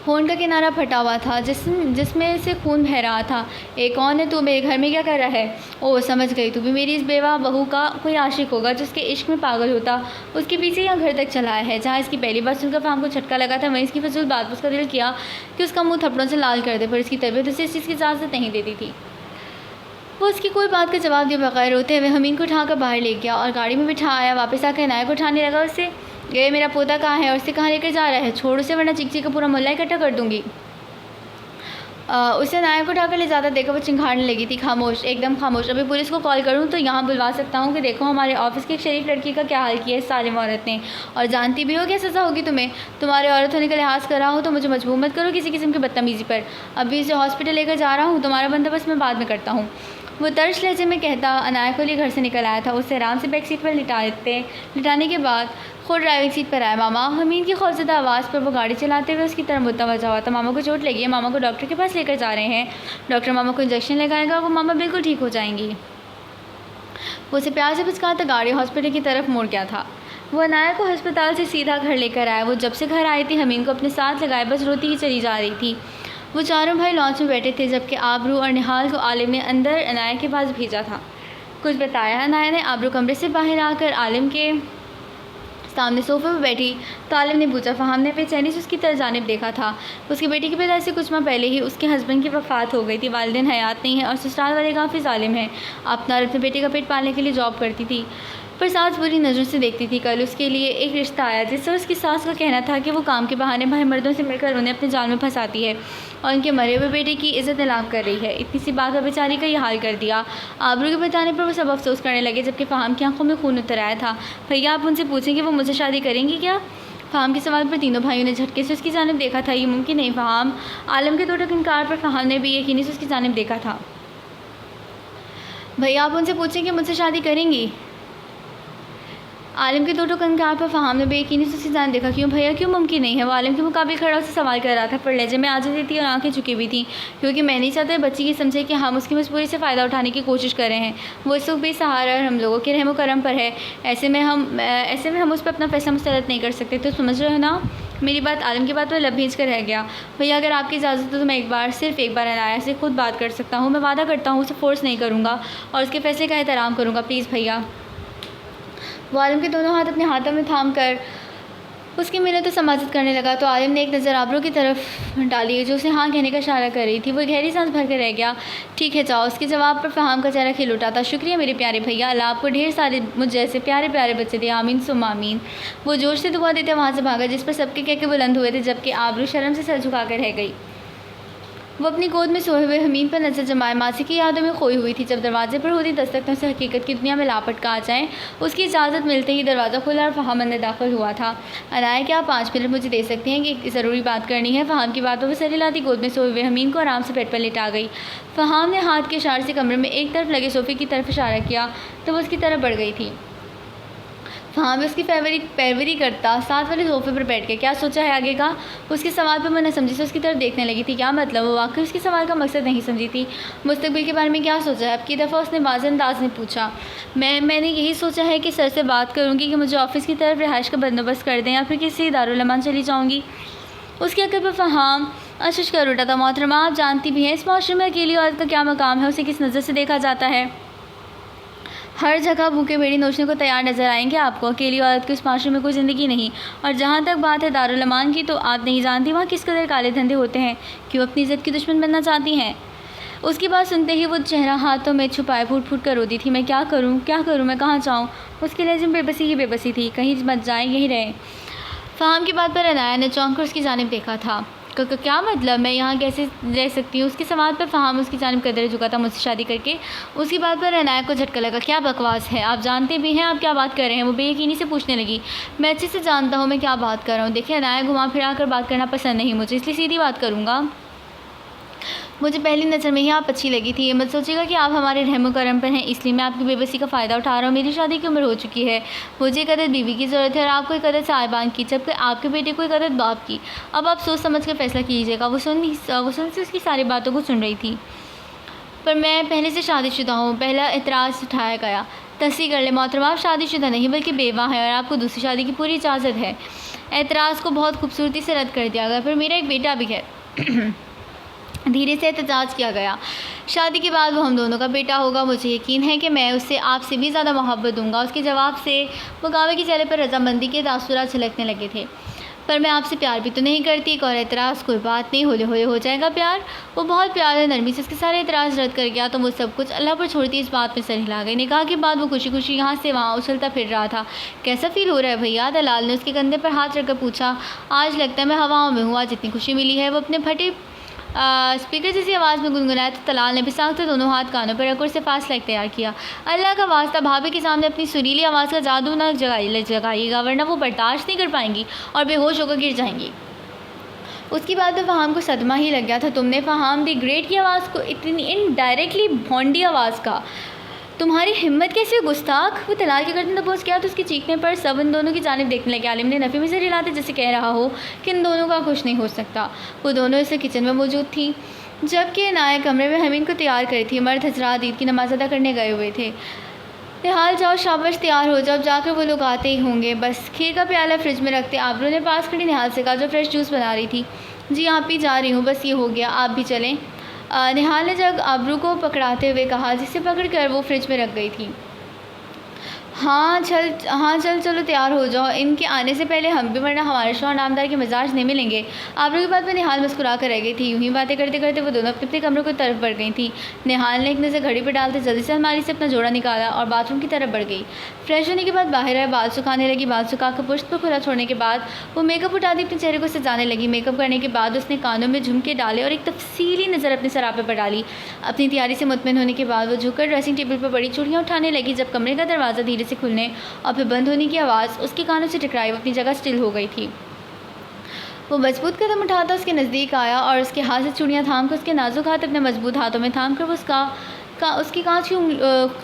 होंठ का किनारा फटा हुआ था जिसमें से खून बह रहा था। एक कौन है तू, मेरे घर में क्या कर रहा है। ओह समझ गई, तू भी मेरी इस बेवा बहू का कोई आशिक होगा जिसके इश्क में पागल होता। उसके पीछे यहाँ घर तक चला है। जहाँ इसकी पहली बार सुनकर फ़हाम को झटका लगा था, वहीं इसकी फजूल बात उसका दिल किया कि उसका मुँह थप्पड़ों से लाल कर दे, पर इसकी तबीयत उसे इस चीज़ की इजाज़त नहीं देती थी। वो उसकी कोई बात का जवाब दिए बगैर रोते हुए हमीन को उठाकर बाहर ले गया और गाड़ी में बिठा आया। वापस आकर अनाया को उठाने लगा। उससे ये मेरा पोता कहाँ है और उससे कहाँ लेकर जा रहा है, छोड़ उसे वरना चिक चिक का पूरा मोहल्ला इकट्ठा कर दूँगी। उसे अनाया को उठाकर ले जाता देखा वो चिंघाड़ने लगी थी। खामोश, एकदम खामोश। अभी पुलिस को कॉल करूँ तो यहाँ बुलवा सकता हूँ कि देखो हमारे ऑफिस की एक शरीफ लड़की का क्या हाल किया है इस सालिम औरत ने, और जानती भी हो क्या सज़ा होगी तुम्हें। तुम्हारे औरत होने का लिहाज कर रहा हो तो मुझे मजबूर मत करो किसी किस्म की बदतमीज़ी पर। अभी उसे हॉस्पिटल लेकर जा रहा हूँ, तुम्हारा बंदोबस्त मैं बाद में करता हूँ। वो तर्ज लहजे में कहता अनाया को लिए घर से निकल आया था। उसे आराम से बैक सीट पर लिटाने के बाद खुद ड्राइविंग सीट पर आया। मामा हमीद की खौफजदा आवाज़ पर वो गाड़ी चलाते हुए उसकी तरफ मुतवज्जा हुआ था। मामा को चोट लगी है, मामा को डॉक्टर के पास लेकर जा रहे हैं। डॉक्टर मामा को इंजेक्शन लगाएगा, वो मामा बिल्कुल ठीक हो जाएंगी। वो उसे प्यार से पुचकाता गाड़ी हॉस्पिटल की तरफ मुड़ गया था। वो अनाया को अस्पताल से सीधा घर लेकर आया। वो जब से घर आई थी हमीद को अपने साथ लगाए बस रोती ही चली जा रही थी। वो चारों भाई लॉन्च में बैठे थे, जबकि आबरू और निहाल को आलिम ने अंदर अनाया के पास भेजा था। कुछ बताया अनाया ने। आबरू कमरे से बाहर आकर आलिम के सामने सोफे पर बैठी तो आलिम ने पूछा। फ़हाम ने बेचैनी से उसकी तरफ जानिब देखा था। उसकी बेटी की पैदाइश से कुछ माह पहले ही उसके हस्बैंड की वफ़ात हो गई थी। वालिदैन हयात नहीं है और ससुराल वाले काफ़ी ज़ालिम हैं। अपना और अपने बेटे का पेट पालने के लिए जॉब करती थी, पर सास बुरी नज़रों से देखती थी। कल उसके लिए एक रिश्ता आया जिससे उसकी सास का कहना था कि वो काम के बहाने भाई मर्दों से मिलकर उन्हें अपने जाल में फंसाती है और उनके मरे हुए बेटे की इज़्ज़त नीलाम कर रही है। इतनी सी बात पर बेचारी का ये हाल कर दिया। आबरू के बताने पर वो सब अफसोस करने लगे, जबकि फ़हाम की आंखों में खून उतर आया था। भैया आप उनसे पूछें कि वो मुझसे शादी करेंगी क्या? फ़हाम के सवाल पर तीनों भाइयों ने झटके से उसकी जानिब देखा था। ये मुमकिन नहीं फ़हाम। आलम के टोटक इनकार पर फ़हाम ने भी यकीनी से उसकी जानिब देखा था। भैया आप उनसे पूछें कि मुझसे शादी करेंगी? आलिम के दो टोकनकार पर फ़हाम ने बेयकीनी से जान देखा। क्यों भैया, क्यों मुमकिन नहीं है? वो आलिम के मुकाबले खड़ा उससे सवाल कर रहा था, पर लहजे में आजिज़ी थी और आंखें झुकी हुई थी, क्योंकि मैं नहीं चाहता बच्ची ये समझे कि हम उसकी मजबूरी से फ़ायदा उठाने की कोशिश कर रहे हैं। वो इस वक्त बेसहारा और हम लोगों के रहम करम पर है। ऐसे में हम उस पर अपना फैसला मुस्तरद नहीं कर सकते। तो समझ रहे हो ना मेरी बात? आलिम की बात पर लब भींच कर रह गया। भैया अगर आपकी इजाज़त हो तो मैं सिर्फ एक बार अनाया से खुद बात कर सकता हूँ। मैं वादा करता हूँ उसे फ़ोर्स नहीं करूँगा और उसके फ़ैसले का एहतराम करूँगा। प्लीज़ भैया। वो आलिम के दोनों हाथ अपने हाथों में थाम कर उसकी मिन्नत समाजत करने लगा। तो आलिम ने एक नज़र आबरू की तरफ डाली जो उसे हाँ कहने का इशारा कर रही थी। वो गहरी सांस भर कर रह गया। ठीक है जाओ। उसके जवाब पर फ़हाम का चेहरा खिल उठा था। शुक्रिया मेरे प्यारे भैया, अल्लाह आपको ढेर सारे मुझ जैसे प्यारे प्यारे बच्चे दे। आमीन सुम्मा आमीन। वो जोश से दुआ देते वहाँ से भागा, जिस पर सबके कह के बुलंद हुए थे, जबकि आबरू शर्म से सर झुका कर रह गई। वो अपनी गोद में सोए हुए हमीद पर नजर जमाए मासी की यादों में खोई हुई थी। जब दरवाजे पर होती दस्तक तो उसे हकीकत की दुनिया में लापट का आ जाए। उसकी इजाज़त मिलते ही दरवाज़ा खुला और फ़हाम अंदर दाखिल हुआ था। अनाया क्या आप 5 मिनट मुझे दे सकती हैं कि ज़रूरी बात करनी है? फ़हाम की बातों पर सर हिलाती गोद में सोए हुए हमीद को आराम से बेड पर लेटा गई। फ़हाम ने हाथ के इशारे से कमरे में एक तरफ लगे सोफ़े की तरफ इशारा किया तो वो उसकी तरफ बढ़ गई थी। फ़हाम भी उसकी पैरवी करता साथ वाले सोफे पर बैठ के क्या सोचा है आगे का? उसके सवाल पर मैं न समझी से उसकी तरफ देखने लगी थी। क्या मतलब? वो वाकई उसके सवाल का मकसद नहीं समझी थी। मुस्तकबिल के बारे में क्या सोचा है? अब की दफ़ा उसने वाज़ेह अंदाज में पूछा। मैंने यही सोचा है कि सर से बात करूँगी कि मुझे ऑफ़िस की तरफ रिहाइश का बंदोबस्त कर दें या फिर किसी दारुल अमान चली जाऊँगी। उसके अकल पर फ़हाम अशश कर उठा था। मोहतरमा आप जानती भी हैं इस माशरे में अकेली औरत का क्या मकाम है, उसे किस नज़र से देखा जाता है। हर जगह भूखे बेड़ी नोचने को तैयार नज़र आएंगे आपको। अकेली औरत की उस माशरे में कोई ज़िंदगी नहीं। और जहाँ तक बात है दारुल अमान की, तो आप नहीं जानती वहाँ किस कदर काले धंधे होते हैं। क्यों अपनी इज़्ज़त की दुश्मन बनना चाहती हैं? उसकी बात सुनते ही वो चेहरा हाथों में छुपाए फूट फूट कर रोती थी। मैं क्या करूँ, मैं कहाँ जाऊँ? उसके लहजे में बेबसी ही बेबसी थी। कहीं मत जाए, यहीं रहे। फ़हाम की बात पर अनाया ने चौंक कर उसकी जानिब देखा था। क्या मतलब? मैं यहाँ कैसे रह सकती हूँ? उसके सवाल पर फ़हाम उसकी जानिब कदर झुका था मुझसे शादी करके। उसकी बात पर अनाया को झटका लगा। क्या बकवास है, आप जानते भी हैं आप क्या बात कर रहे हैं? वो बेयकीनी से पूछने लगी। मैं अच्छे से जानता हूँ मैं क्या बात कर रहा हूँ। देखिए अनाया, घुमा फिरा कर बात करना पसंद नहीं मुझे, इसलिए सीधी बात करूँगा। मुझे पहली नज़र में ही आप अच्छी लगी थी। ये मत सोचिएगा कि आप हमारे रहम करम पर हैं इसलिए मैं आपकी बेबसी का फ़ायदा उठा रहा हूँ। मेरी शादी की उम्र हो चुकी है, मुझे एक अदद बीवी की ज़रूरत है और आपको एक अदद साहिबान की, जबकि आपके बेटे को एक अदद बाप की। अब आप सोच समझ कर फैसला कीजिएगा। वो सुन से उसकी सारी बातों को सुन रही थी। पर मैं पहले से शादीशुदा हूँ, पहला एतराज़ उठाया गया। तस्दीक कर ले मोहतरमा, आप शादीशुदा नहीं बल्कि बेवा हैं और आपको दूसरी शादी की पूरी इजाज़त है। एतराज़ को बहुत खूबसूरती से रद्द कर दिया गया। फिर मेरा एक बेटा भी है। धीरे से एहतजाज किया गया। शादी के बाद वो हम दोनों का बेटा होगा। मुझे यकीन है कि मैं उससे आपसे भी ज़्यादा मोहब्बत दूंगा। उसके जवाब से मुकावे के चेहरे पर रजामंदी के तासुरात झलकने लगे थे। पर मैं आपसे प्यार भी तो नहीं करती। एक और एतराज़, कोई बात नहीं, होले होले हो जाएगा प्यार। वो बहुत प्यार है नरमी से उसके सारे एतराज़ रद्द कर गया। तो वो सब कुछ अल्लाह पर छोड़ती इस बात में सर हिला गई। निकाह के बाद वो खुशी खुशी यहाँ से वहाँ उछलता फिर रहा था। कैसा फील हो रहा है भैया? दलाल ने उसके कंधे पर हाथ रखकर पूछा। आज लगता है मैं हवाओं में हूँ, आज इतनी खुशी मिली है। वो अपने फटे स्पीकर जैसी आवाज़ में गुनगुनाया तो तलाल ने भी साख्ते दोनों हाथ कानों पर रखकर से फासला इख्तियार किया। अल्लाह का वास्ता भाभी के सामने अपनी सुरीली आवाज़ का जादू ना जगाइएगा, वरना वो बर्दाश्त नहीं कर पाएंगी और बेहोश होकर गिर जाएंगी। उसके बाद तो फ़हाम को सदमा ही लग गया था। तुमने फ़हाम द ग्रेट की आवाज़ को इतनी इनडायरेक्टली भोंडी आवाज़ का, तुम्हारी हिम्मत कैसी है गुस्ताख। वो तलाल के गर्दन दबोच गया तो उसके चीखने पर सब इन दोनों की जानिब देखने लगे। आलिम ने नफ़ी में से हिलाते जैसे कह रहा हो कि इन दोनों का कुछ नहीं हो सकता। वो दोनों इसे किचन में मौजूद थी जबकि नाया कमरे में हमीन को तैयार करी थी। मर्द हजरात ईद की नमाज अदा करने गए हुए थे। निहाल जाओ शाबाश तैयार हो जाओ, जाकर वो लोग आते ही होंगे। बस खीर का प्याला फ्रिज में रखते आबरू ने पास खड़ी निहाल से कहा जो फ्रेश जूस बना रही थी। जी आप ही जा रही हूँ, बस ये हो गया, आप भी चलें। निहाल ने जब आबरू को पकड़ाते हुए कहा जिसे पकड़ कर वो फ्रिज में रख गई थी। हाँ चल चलो तैयार हो जाओ, इनके आने से पहले हम भी, वरना हमारे शौहर नामदार के मिजाज नहीं मिलेंगे। आबरू की बात में निहाल मुस्कुरा कर रह गई थी। यूं ही बातें करते करते वो दोनों अपने अपने कमरों की तरफ बढ़ गई थी। निहाल ने एक नज़र घड़ी पर डालते जल्दी से अलमारी से अपना जोड़ा निकाला और बाथरूम की तरफ बढ़ गई। फ्रेश होने के बाद बाहर आए, बाल सुखाने लगी। बाल सुखा कर पुश्त पर खुला छोड़ने के बाद वो मेकअप उठाती अपने चेहरे को सजाने लगी। मेकअप करने के बाद उसने कानों में झुमके डाले और एक तफसीली नज़र अपने सरापे पर डाली। अपनी तैयारी से मुतमिन होने के बाद वो झुककर ड्रेसिंग टेबल पर बड़ी चूड़ियाँ उठाने लगी। जब कमरे का दरवाज़ा धीरे से खुलने और फिर बंद होने की आवाज़ उसके कानों से टकराई, वो अपनी जगह स्टिल हो गई थी। वो मजबूत कदम उठाता उसके नज़दीक आया और उसके हाथ से चूड़ियाँ थाम कर, उसके नाजुक हाथ अपने मजबूत हाथों में थाम कर वो उसकी कांच की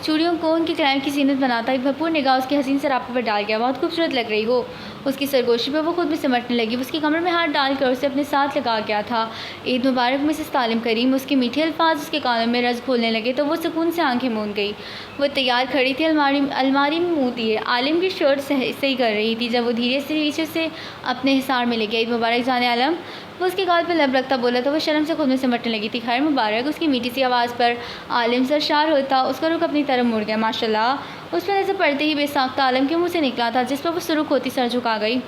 चूड़ियों को उनकी क्लाइम की जीनत बनाता एक भरपूर निगाह उसकी हसीन सरापे पर डाल गया। बहुत खूबसूरत लग रही हो। उसकी सरगोशी पर वो खुद भी सिमटने लगी। उसकी कमर में हाथ डालकर उसे अपने साथ लगा गया था। ईद मुबारक मिसेस तालिम करीम, उसके मीठे अल्फाज उसके कानों में रस घोलने लगे तो वो सुकून से आंखें मूंद गई। वो तैयार खड़ी थी, अलमारी में मुँह दिए आलिम की शर्ट सही कर रही थी जब वो धीरे से पीछे से अपने हिसार में ले गया। ईद मुबारक जाने आलम, वो उसके गाल पर लब रखता बोला तो वो शर्म से खुद में सिमटने लगी थी। खैर मुबारक, उसकी मीठी सी आवाज़ पर आलिम सरशार होता उसका रुख अपनी तरफ मुड़ गया। माशाल्लाह, उस पर नज़र पड़ते ही बेसाख्ता आलम के मुंह से निकला था जिस पर वो सुरुख होती सर झुका गई।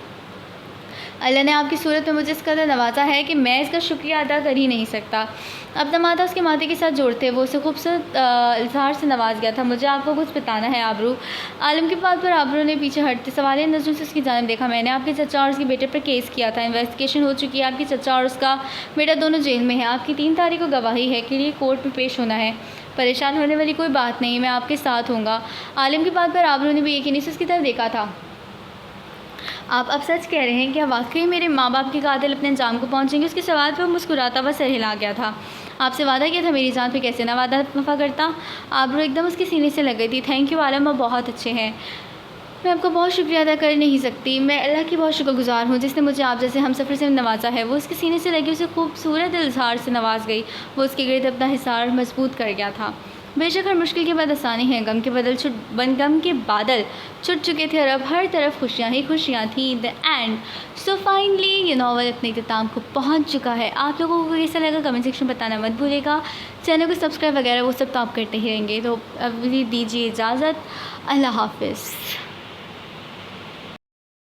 अल्लाह ने आपकी सूरत में मुझे इस कदर नवाजा है कि मैं इसका शुक्रिया अदा कर ही नहीं सकता। अपना माथा उसके माथे के साथ जोड़ते वो उसे खूबसूरत इज़हार से नवाज गया था। मुझे आपको कुछ बताना है आबरू। आलम की बात पर आबरू ने पीछे हटते सवालिया नज़रों से उसकी जानिब देखा। मैंने आपके चचा और उसके बेटे पर केस किया था, इन्वेस्टिगेशन हो चुकी है। आपके चचा और उसका बेटा दोनों जेल में है। आपकी 3 तारीख को गवाही है के लिए कोर्ट में पेश होना है। परेशान होने वाली कोई बात नहीं, मैं आपके साथ होऊंगा। आलिम की बात पर आबरू ने भी यकीनी से उसकी तरफ देखा था। आप अब सच कह रहे हैं कि वाकई मेरे माँ बाप के कातिल अपने अंजाम को पहुँचेंगे? उसके सवाल पर मुस्कुराता हुआ सर हिला गया था। आपसे वादा किया था मेरी जान पे कैसे ना वादा वफा करता। आबरू एकदम उसके सीने से लग गई थी। थैंक यू आलम, आप बहुत अच्छे हैं। मैं आपका बहुत शुक्रिया अदा कर नहीं सकती। मैं अल्लाह की बहुत शुक्रगुजार हूँ जिसने मुझे आप जैसे हम सफ़र से नवाजा है। वो उसके सीने से लगी उसे खूबसूरत इज़हार से नवाज गई। वो उसके गिर्द अपना हिसार मजबूत कर गया था। बेशक हर मुश्किल के बाद आसानी है। गम के बादल छुट चुके थे और अब हर तरफ खुशियाँ ही खुशियाँ थी। The end. सो फाइनली ये नावल अपने इख्तिताम को पहुँच चुका है। आप लोगों को कैसा लगा कमेंट सेक्शन बताना मत भूलिएगा। चैनल को सब्सक्राइब वगैरह वो सब तो आप करते ही रहेंगे। तो अभी दीजिए इजाज़त। अल्लाह हाफिज़।